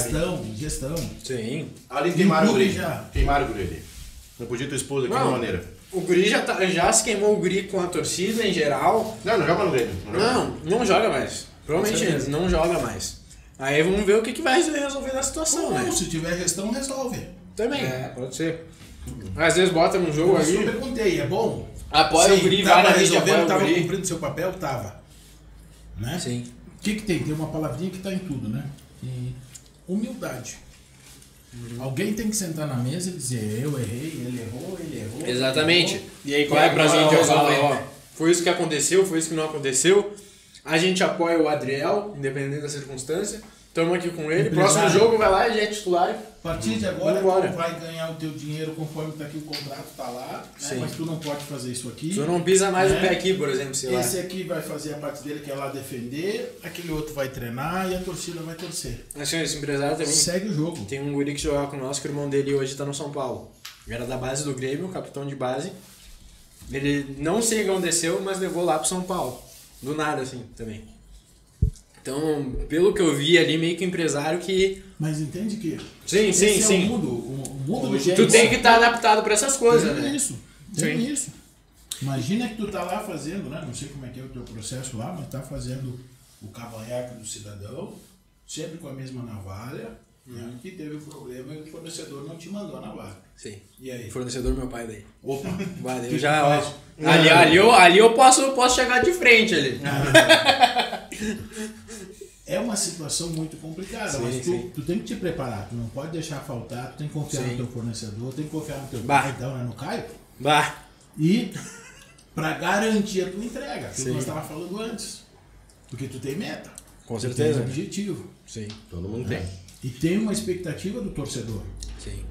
Gestão. Sim. Ali queimaram o clube guri. já. Queimaram o guri ali. Não podia ter exposto aqui de Não. uma maneira. O guri já se queimou o guri com a torcida em geral. Não joga no Grêmio. Não joga mais. Provavelmente Com certeza. não joga mais. Aí vamos ver o que vai resolver na situação, Ou, né? se tiver gestão, resolve. Também, É. pode ser. Às vezes bota num jogo Mas eu ali, perguntei, é bom? apoia o Sim, guri, tava vai na rede, resolvendo, apoia o tava guri. cumprindo seu papel? Tava. Né? Sim. O que tem? Tem uma palavrinha que tá em tudo, né? Humildade. Alguém tem que sentar na mesa e dizer, eu errei, ele errou. Exatamente. E aí, Vai pra como é que gente vai falar, resolver? ó, foi isso que aconteceu, foi isso que não aconteceu. A gente apoia o Adriel, independente da circunstância. Estamos aqui com ele. Empresário. Próximo jogo vai lá, ele é titular. A partir de agora, Vambora. tu vai ganhar o teu dinheiro conforme tá aqui o contrato, tá lá, né? Sim. Mas tu não pode fazer isso aqui. Tu não pisa mais o É. pé aqui, por exemplo, sei lá. Esse aqui vai fazer a parte dele, que é lá defender, aquele outro vai treinar e a torcida vai torcer. Assim, esse empresário também. Segue o jogo. Tem um guri que jogava com nós, que o irmão dele hoje tá no São Paulo. Era da base do Grêmio, capitão de base. Ele não sei o que aconteceu, mas levou lá pro São Paulo. Do nada, assim, também. Então, pelo que eu vi ali, meio que empresário que... Mas entende que Sim, esse sim, é sim. o mundo do Hoje é Tu futebol. tem que estar adaptado pra essas coisas, Tem né? isso, tem Sim. isso. Imagina que tu tá lá fazendo, né? Não sei como é que é o teu processo lá, mas tá fazendo o cavanhaque do cidadão, sempre com a mesma navalha, né? E teve um problema e o fornecedor não te mandou a navalha. Sim. E aí? Fornecedor meu pai daí. Opa! Vai, daí Que eu já, faz? ó, ali eu posso chegar de frente ali. É uma situação muito complicada, Sim, mas sim. tu tem que te preparar, tu não pode deixar faltar, tu tem que confiar Sim. no teu fornecedor, tem que confiar no teu Bah. capitão, né, no Caio, Bah. e pra garantir a tua entrega, aquilo que Sim. nós estávamos falando antes. Porque tu tem meta, Com tu certeza. tem objetivo, Sim, Todo mundo tem. e tem uma expectativa do torcedor. sim.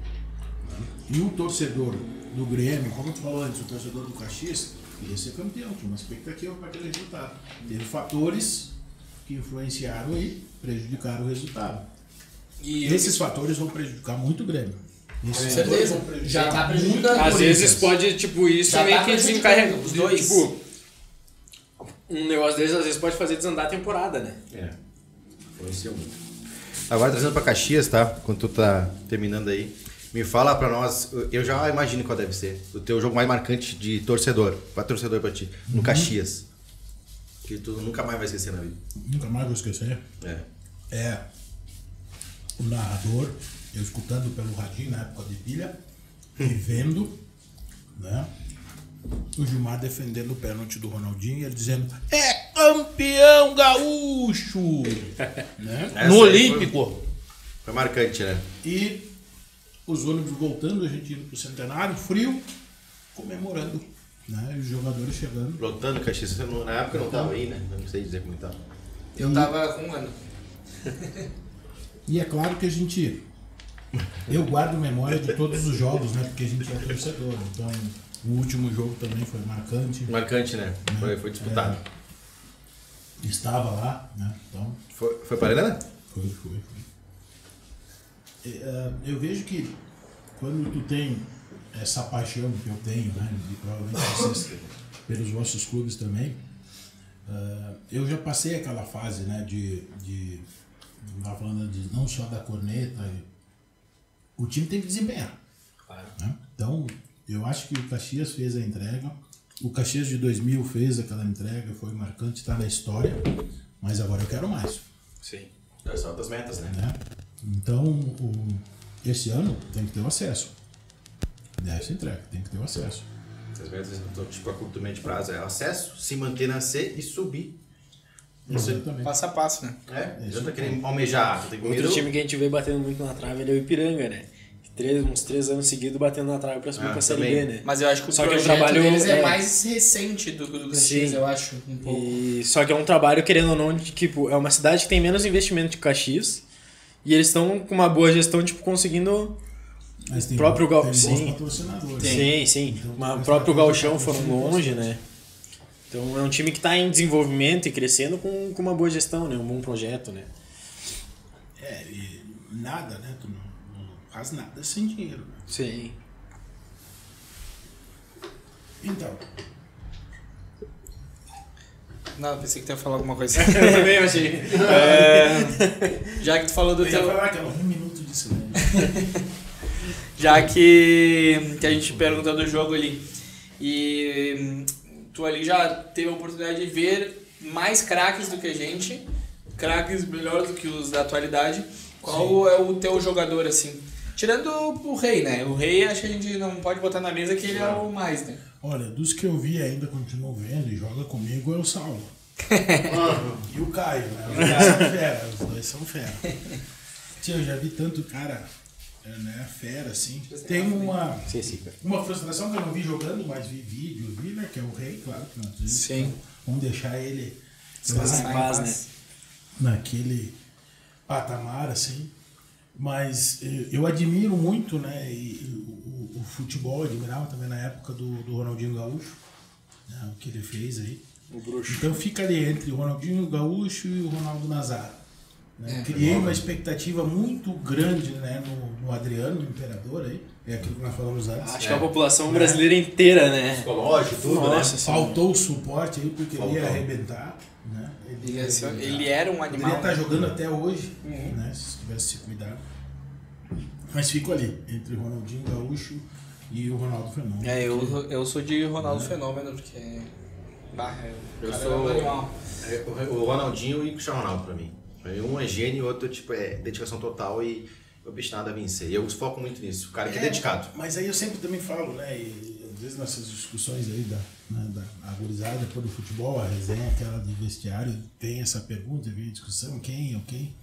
E o torcedor do Grêmio, como tu falou antes, o torcedor do Caxias, queria ser campeão, tinha uma expectativa para aquele resultado. Teve fatores que influenciaram e prejudicaram o resultado. E Esses fatores vão prejudicar muito o Grêmio. Esses Com fatores certeza. vão prejudicar Já tá muito prejudicando. o Às vezes Corinthians. pode, tipo, isso Já meio tá que prejudicando desencarrega. os dois. Tipo, um negócio desses às vezes pode fazer desandar a temporada, né? É. Influenciou muito. Agora trazendo pra Caxias, tá? Quando tu tá terminando aí. Me fala pra nós, eu já imagino qual deve ser. O teu jogo mais marcante de torcedor. Pra torcedor pra ti. No Caxias. Que tu nunca mais vai esquecer na vida. Nunca mais vou esquecer. É o narrador, eu escutando pelo radinho na época de pilha, e vendo, né? O Gilmar defendendo o pênalti do Ronaldinho e ele dizendo: é campeão gaúcho! Né? No Olímpico. Foi marcante, né? E os ônibus voltando, a gente indo pro Centenário, frio, comemorando. Né? E os jogadores chegando. Lotando Caxias. Na época eu não tava aí, né? Não sei dizer como tava. Eu tava com 1 ano. E é claro que eu guardo memória de todos os jogos, né? Porque a gente é torcedor. Então, o último jogo também foi marcante. Marcante, né? Foi disputado. Estava lá, né? Então, Foi para a Arena? foi. Eu vejo que quando tu tem essa paixão que eu tenho, né? E provavelmente vocês, pelos vossos clubes também, eu já passei aquela fase, né? Falando de não só da corneta, o time tem que desempenhar. Claro. Né? Então, eu acho que o Caxias fez a entrega. O Caxias de 2000 fez aquela entrega, foi marcante, está na história, mas agora eu quero mais. Sim. São outras metas, né? Então, esse ano tem que ter o acesso. Essa entrega, tem que ter o acesso. Essas metas, tipo, a curto médio prazo é acesso, se manter na C e subir. Exatamente. Passo a passo, né? Já tá querendo almejar. Outro time que a gente vê batendo muito na trave ele é o Ipiranga, né? Uns 3 anos seguidos batendo na trave pra subir pra Série B, né? Mas eu acho que o Só que projeto o trabalho deles é mais recente do Caxias, Sim. eu acho, um pouco. Só que é um trabalho, querendo ou não, de, tipo, é uma cidade que tem menos investimento que Caxias e eles estão com uma boa gestão, tipo, conseguindo... Mas tem próprio tem bons sim. patrocinadores. Sim. Então, Mas o mas próprio vai Gauchão patrocinar foram longe, bastante. né? Então é um time que está em desenvolvimento e crescendo com uma boa gestão, né? Um bom projeto, né? E nada, né? Tu não faz nada sem dinheiro. Né? Sim. Então, Não, pensei que tu ia falar alguma coisa. Eu também achei. Já que tu falou do eu ia teu... falar aquela 1 minuto de silêncio. Já que a gente perguntou do jogo ali. E tu ali já teve a oportunidade de ver mais craques do que a gente. Craques melhores do que os da atualidade. Qual é o teu jogador, assim? Tirando o Rei, né? O Rei acho que a gente não pode botar na mesa que ele é o mais, né? Olha, dos que eu vi ainda continuo vendo e joga comigo é o Saulo. E o Caio, né? Os dois são fera. Tia, eu já vi tanto cara, né, fera, assim. Tem uma frustração que eu não vi jogando, mas vi vídeo, né? Que é o Rei, claro. Que nós Sim. Então, vamos deixar ele Descansar em paz, né? naquele patamar, assim. Mas eu admiro muito, né? O futebol, admirava também na época do Ronaldinho Gaúcho, né, o que ele fez aí. O bruxo. Então fica ali entre o Ronaldinho Gaúcho e o Ronaldo Nazário. Né? Criei uma expectativa muito grande, né, no Adriano, no Imperador aí. É aquilo que nós falamos antes. Acho que a população brasileira inteira, né? Psicológico, tudo, Nossa, né? Faltou o suporte aí porque ele ia Faltou. arrebentar. Né? Ele era um Poderia animal. estar jogando até hoje, né, se tivesse se cuidado. Mas fico ali, entre o Ronaldinho Gaúcho e o Ronaldo Fenômeno. Eu sou de Ronaldo Fenômeno, porque... Eu cara, sou é um animal. o Ronaldinho e o Cristiano Ronaldo pra mim. Pra mim, um é gênio e o outro tipo, é dedicação total e obstinado a vencer. E eu foco muito nisso. O cara que é dedicado. Mas aí eu sempre também falo, né? E às vezes nessas discussões aí da agorizada depois do futebol, a resenha, aquela de vestiário, tem essa pergunta, vem a discussão, quem é o quem.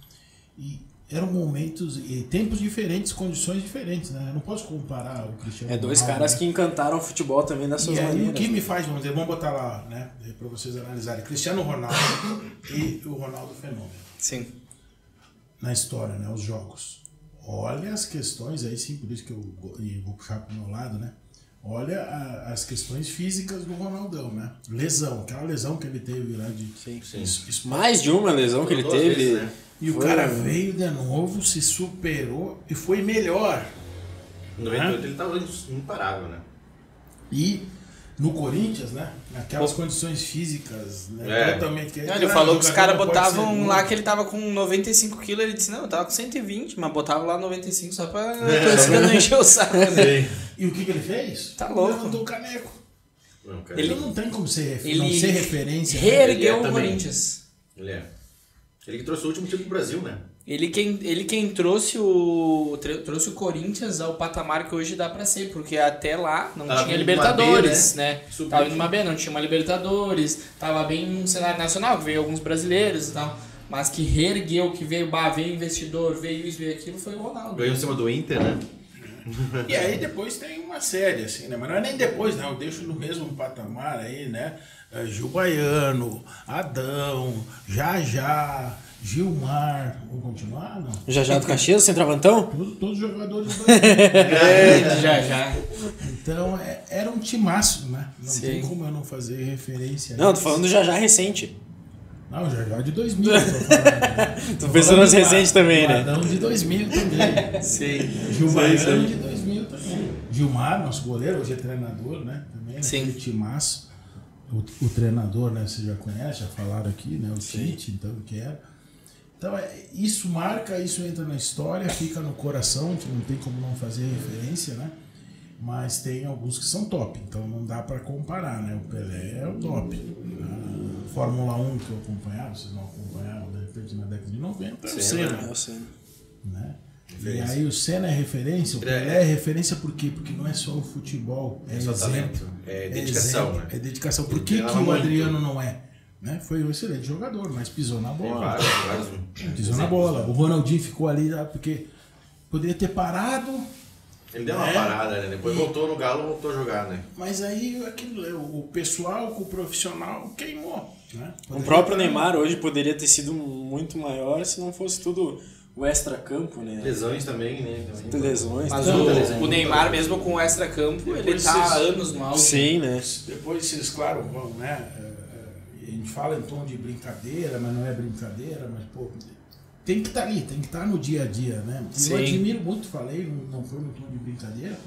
E eram momentos e tempos diferentes, condições diferentes, né? Eu não posso comparar o Cristiano É dois Ronaldo, caras né? que encantaram o futebol também das suas E aí maneiras. o que me faz, vamos dizer, vamos botar lá, né? Para vocês analisarem, Cristiano Ronaldo e o Ronaldo Fenômeno. Sim. Na história, né? Os jogos. Olha as questões aí, sim, por isso que eu vou puxar para o meu lado, né? Olha as questões físicas do Ronaldão, né? Lesão, aquela lesão que ele teve lá de... Sim. Isso, Mais de uma lesão que ele Duas teve. vezes, né? e o cara veio de novo, se superou e foi melhor. No 98 ele tava imparável, né? E no Corinthians, né? Naquelas condições físicas, né? Totalmente. Não, ele falou que os caras botavam lá que ele tava com 95 quilos, ele disse, não, eu tava com 120, mas botava lá 95 só pra não encher o saco, né? E o que ele fez? Tá louco. Ele levantou o caneco. Ele não tem como ser, não ser referência. Reergueu o Corinthians. Ele é. Ele que trouxe o último título do Brasil, né? Ele quem trouxe o Corinthians ao patamar que hoje dá pra ser, porque até lá não tinha Libertadores, né? Tava indo uma B, não tinha uma Libertadores, tava bem no cenário nacional, que veio alguns brasileiros e tal, mas que reergueu, que veio investidor, veio isso, veio aquilo, foi o Ronaldo. Ganhou em cima do Inter, né? E aí depois tem uma série, assim, né? Mas não é nem depois, né? Eu deixo no mesmo patamar aí, né? Gil Baiano, Adão, Jajá, Gilmar. Vamos continuar, não? Jajá do Caxias, centroavantão? Todos os jogadores do Grande Jajá. Então era um timaço, né? Não Sim. tem como eu não fazer referência a Não, tô isso. falando do Jajá recente. Não, já de 2000 eu tô falando. Né? Tô pensando nos recentes também, né? Adão de 2000 também. Sim. Gilmar de 2000 também. Gilmar, nosso goleiro, hoje é treinador, né? Também, Sim. Aquele timaço. O treinador, né? Você já conhece, já falaram aqui, né? O Tite, então, que era. Então, isso marca, isso entra na história, fica no coração, que não tem como não fazer referência, né? Mas tem alguns que são top, então não dá para comparar, né? O Pelé é o top. A Fórmula 1 que eu acompanhava, vocês não acompanhavam, de repente na década de 90, é o Senna. É o Senna. Né? E aí o Senna é referência, o Pelé é referência por quê? Porque não é só o futebol, é exemplo. É dedicação, exemplo, né? É dedicação. Por que o Adriano não é? Né? Foi um excelente jogador, mas pisou na bola. Pisou na bola. O Ronaldinho ficou ali porque poderia ter parado. Ele deu uma parada, né? Depois voltou no Galo, voltou a jogar, né? Mas aí o pessoal com o profissional queimou. Né? O próprio Neymar hoje poderia ter sido muito maior se não fosse tudo o extra-campo, né? Lesões também, né? Lesões. Mas também. o Neymar, mesmo com o extra-campo, ele tá há anos no auge. Sim, né? Depois vocês, claro, vão, né? A gente fala em tom de brincadeira, mas não é brincadeira, mas, pô, tem que estar ali, tem que estar no dia a dia, né? Sim. Eu admiro muito, falei, não foi no tom de brincadeira,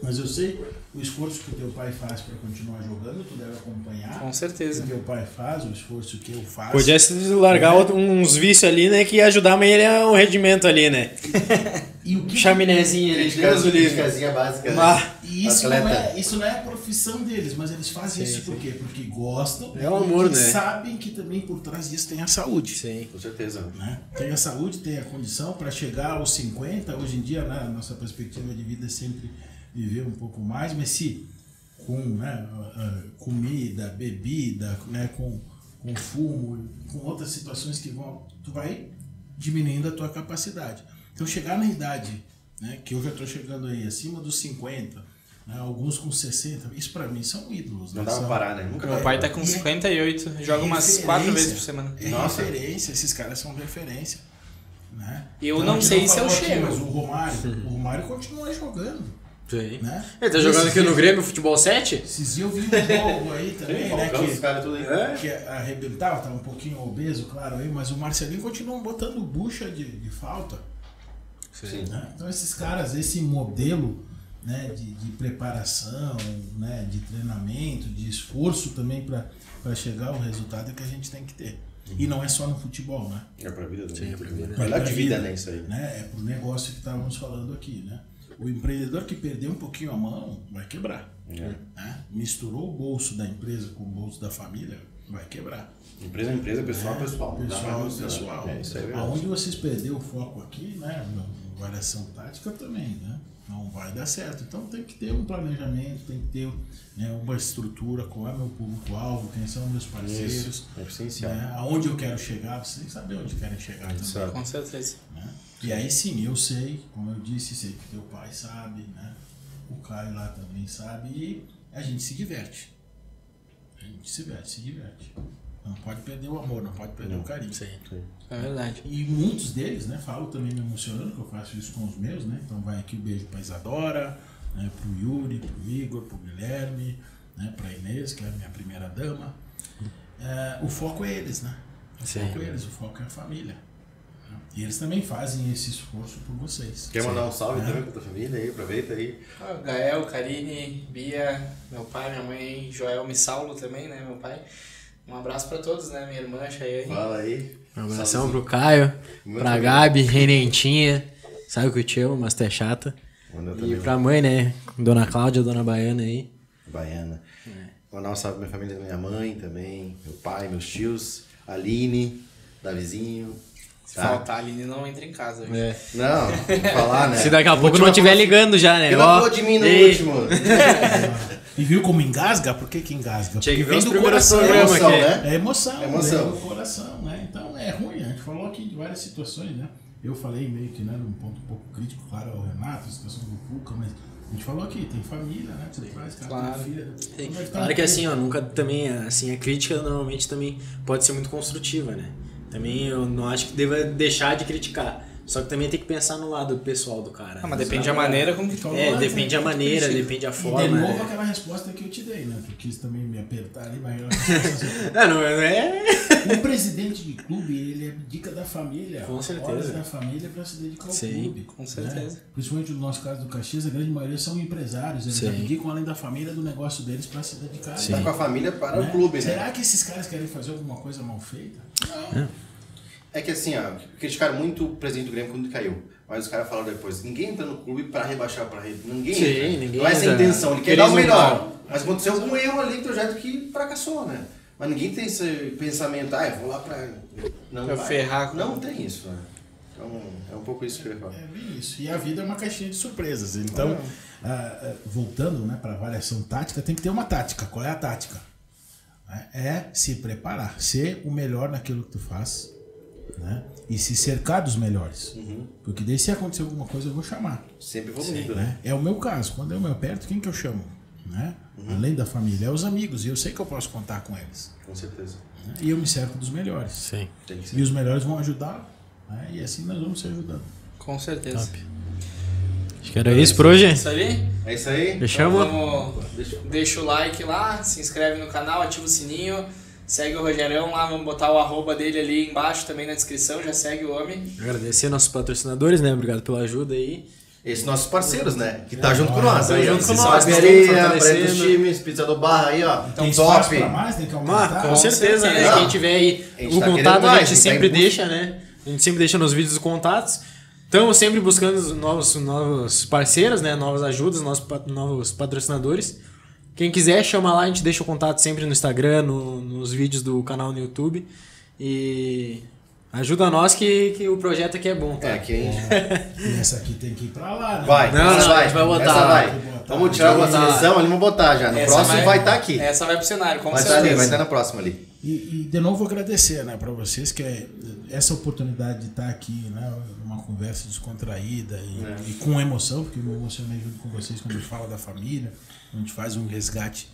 mas eu sei o esforço que o teu pai faz para continuar jogando, tu deve acompanhar. Com certeza. O que o teu pai faz, o esforço que eu faço. Podia largar uns vícios ali, né? Que ia ajudar a ele o rendimento ali, né? E o que Chaminézinho ali, Deus o livre. Casinha básica. E isso não é a profissão deles, mas eles fazem isso por quê? Porque gostam É o amor, e né? sabem que também por trás disso tem a saúde. Sim. Com certeza. Né? Tem a saúde, tem a condição para chegar aos 50. Hoje em dia, né, a nossa perspectiva de vida é sempre viver um pouco mais, mas se com, né, comida, bebida, né, com fumo, com outras situações que tu vai diminuindo a tua capacidade. Então chegar na idade, né, que eu já estou chegando aí acima dos 50, né, alguns com 60, isso para mim são ídolos. Não né? dá pra parar, né? Nunca Meu pai tá com 58, joga umas 4 vezes por semana. É referência, esses caras são referência. Né? Eu Então, não sei se eu falou aqui, chego. mas o Romário continua jogando. Sim. Né? Ele tá jogando aqui no Grêmio Futebol 7? Esses dias eu vi um jogo aí também, né? Os caras tudo aí. Que arrebentava, tava um pouquinho obeso, claro, aí, mas o Marcelinho continua botando bucha de falta. Sim. Né? Então esses caras, esse modelo, né, de preparação, né, de treinamento, de esforço também para chegar ao resultado que a gente tem que ter. E não é só no futebol, né? É pra vida também. Sim, é pra vida. Qualidade de vida, né? Isso aí. Né? É pro negócio que estávamos falando aqui, né? O empreendedor que perder um pouquinho a mão vai quebrar. Né? Misturou o bolso da empresa com o bolso da família, vai quebrar. Empresa é empresa, pessoal é pessoal. Pessoal é pessoal. É, isso aí é verdade. Aonde vocês perderam o foco aqui, né? Na variação tática também, né? Não vai dar certo. Então tem que ter um planejamento, tem que ter, né, uma estrutura, qual é meu público-alvo, quem são meus parceiros. Isso, é essencial. Né? Aonde eu quero chegar, vocês têm que saber onde querem chegar também. Exato. Com certeza. Né? E aí sim, eu sei, como eu disse, sei que teu pai sabe, né? O Caio lá também sabe, e a gente se diverte. A gente se diverte. Não pode perder o amor, não pode perder o carinho. Sim. É verdade. E muitos deles, né, falo também me emocionando, que eu faço isso com os meus, né? Então vai aqui o beijo pra Isadora, né, pro Yuri, pro Igor, pro Guilherme, né, pra Inês, que é a minha primeira dama. O foco é eles, né? O foco é eles, o foco é a família. E eles também fazem esse esforço por vocês. Quer mandar um salve também pra tua família aí? Aproveita aí. Gael, Karine, Bia, meu pai, minha mãe, Joel e Saulo também, né, meu pai. Um abraço pra todos, né, minha irmã, Chayane. Fala aí. Um abração pro Caio, pra Gabi, Renentinha, sabe que eu te amo, mas tu é chata. E pra mãe, né, Dona Cláudia, Dona Baiana aí. Baiana. Mandar um salve pra minha família, minha mãe também, meu pai, meus tios, Aline, Davizinho. Se faltar, a Aline não entra em casa hoje. Não, vou falar, né? Se daqui a pouco não estiver ligando já, né? Ele não falou de mim no último. E viu como engasga? Por que engasga? Tinha que Porque ver os vem do primeiros coração, programas emoção, aqui. né? É emoção, Emoção. vem do coração, né? Então é ruim, a gente falou aqui de várias situações, né? Eu falei meio que, né, num ponto um pouco crítico, claro, ao Renato, a situação do Cuca, mas a gente falou aqui, tem família, né? Você traz, cara, Claro. tem filha. Então vai ficar Claro que um assim, ó, nunca também, assim, a crítica normalmente também pode ser muito construtiva, né? Também eu não acho que deva deixar de criticar. Só que também tem que pensar no lado pessoal do cara. Ah, mas depende da maneira como que tu... Falou, Depende né? a maneira, depende a forma. E de novo né? aquela resposta que eu te dei, né? Tu quis também me apertar ali, mas Não é... o presidente de clube, ele abdica da família. Com certeza. Horas da família para se dedicar ao Sim, clube. com certeza. Né? Principalmente no nosso caso do Caxias, a grande maioria são empresários. Eles Sim. abdicam além da família do negócio deles para se dedicar. Tá com a família para Né? o clube, né? Será que esses caras querem fazer alguma coisa mal feita? Não. É que assim, ó, criticaram muito o presidente do Grêmio quando caiu. Mas os caras falaram depois, ninguém entra no clube pra rebaixar, ninguém Sim, entra. ninguém não é essa a entra intenção, ele quer dar o querendo melhor. mal. Mas aconteceu algum erro ali no projeto que fracassou, né? Mas ninguém tem esse pensamento, eu vou lá pra... Não Pra vai. ferrar com- Não tem isso, né? Então, é um pouco isso que eu ia falar. É bem isso. E a vida é uma caixinha de surpresas. Então, voltando, né, para avaliação tática, tem que ter uma tática. Qual é a tática? É se preparar, ser o melhor naquilo que tu faz, né? E se cercar dos melhores. Porque daí se acontecer alguma coisa eu vou chamar. Sempre evoluindo, né? Né? É o meu caso. Quando é o meu perto, quem que eu chamo? Né? Além da família, é os amigos. E eu sei que eu posso contar com eles. Com certeza. Né? E eu me cerco dos melhores. Sim. Tem que ser. E os melhores vão ajudar. Né? E assim nós vamos se ajudando. Com certeza. Acho que era isso por hoje. Isso ali? É isso aí? Fechamos? Vamos, deixa o like lá, se inscreve no canal, ativa o sininho, segue o Rogerão lá, vamos botar o arroba dele ali embaixo também na descrição, já segue o homem. Agradecer nossos patrocinadores, né? Obrigado pela ajuda aí. Esses nossos parceiros, né? Que tá junto com nós. Tá junto com nós, Barbearia, fortalecendo. Brenda dos Times, Pizza do Bar aí, ó. Tem espaço top. pra mais? Tem que aumentar? Com certeza, né? certeza. Quem tiver aí A gente o tá contato, querendo mais, a gente tá sempre em busca. deixa, né? A gente sempre deixa nos vídeos os contatos. Estamos sempre buscando novos parceiros, né? Novas ajudas, novos patrocinadores. Quem quiser, chama lá, a gente deixa o contato sempre no Instagram, nos vídeos do canal no YouTube. E ajuda nós que o projeto aqui é bom, tá? É, que a gente... E essa aqui tem que ir pra lá, né? Vai, Não, essa não, a vai. gente vai botar. Essa vai. Vai botar. Vamos tirar uma seleção ali, vamos botar já. No Essa próximo vai estar aqui. Essa vai pro cenário, com Vai estar certeza. ali, vai estar na próxima ali. E de novo agradecer, né, para vocês que é essa oportunidade de estar aqui, né, numa conversa descontraída e com emoção, porque eu me emocionei junto com vocês quando a gente fala da família, quando a gente faz um resgate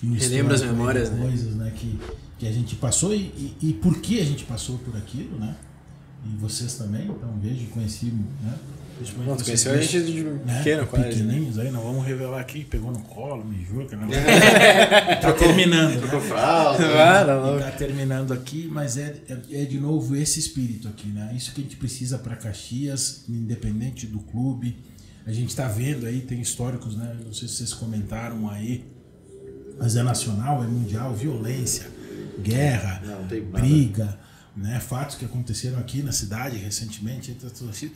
e um Relembra as histórico memórias, de né? coisas, né, que a gente passou e por que a gente passou por aquilo, né? E vocês também, então vejo e conheci, né? Principalmente Bom, tu vocês conheceu a dois, gente de né, pequeno, quase. Né? pequenininhos aí, não vamos revelar aqui, pegou no colo, me jura que não. Tá terminando, né? Fralda. Ah, Está terminando aqui, mas é de novo esse espírito aqui, né? Isso que a gente precisa para Caxias, independente do clube. A gente está vendo aí, tem históricos, né? Não sei se vocês comentaram aí, mas é nacional, é mundial, violência, guerra, Não tem nada. briga, né? Fatos que aconteceram aqui na cidade recentemente.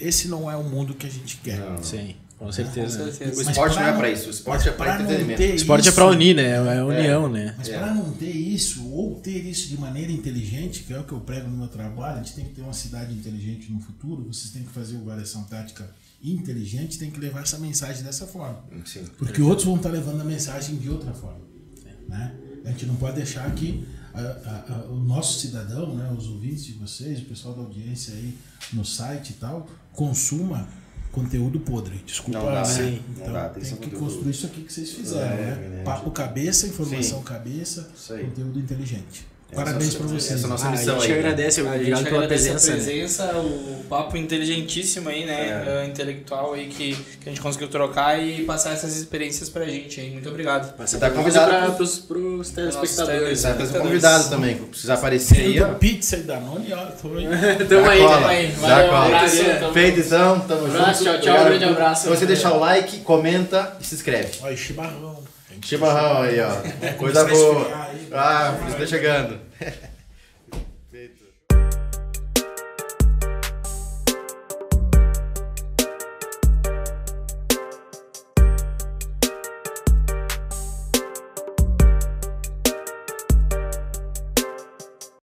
Esse não é o mundo que a gente quer. Não. Sim, com Com certeza. O certeza. Mas esporte pra não é não- pra isso. O esporte é pra pra não entretenimento. ter O esporte é pra isso- unir, né? É a união, né? Mas para não ter isso, ou ter isso de maneira inteligente, que é o que eu prego no meu trabalho, a gente tem que ter uma cidade inteligente no futuro, vocês têm que fazer uma variação tática inteligente, tem que levar essa mensagem dessa forma. Sim. Porque outros vão estar levando a mensagem de outra forma. Né? A gente não pode deixar que o nosso cidadão, né, os ouvintes de vocês, o pessoal da audiência aí no site e tal, consuma conteúdo podre. Desculpa, Não dá, né? sim. Então, Não dá, tem que tem ser que conteúdo construir isso aqui que vocês fizeram, leve, né? né? Papo cabeça, informação Sim. cabeça, Isso aí. conteúdo inteligente. Parabéns pra vocês. Essa é a nossa A missão gente aí. agradece, A obrigado gente pela agradece presença. a né? presença, o papo inteligentíssimo aí, né? Intelectual aí que a gente conseguiu trocar e passar essas experiências pra gente aí. Muito obrigado. Você tá convidado pros telespectadores. Você vai ser convidado também. Precisa aparecer aí, ó. Pizza e Danone, ó, tô aí. Tamo aí, cola. tamo aí. Dá Valeu, um cola. abraço. Feito então, tamo Abraço, junto. tchau, tchau, Obrigado. grande abraço. Se você deixar o like, comenta e se inscreve. Ó, e chimarrão. Chimarrão aí, ó. Coisa começar a boa. esfriar aí. Ah, está chegando.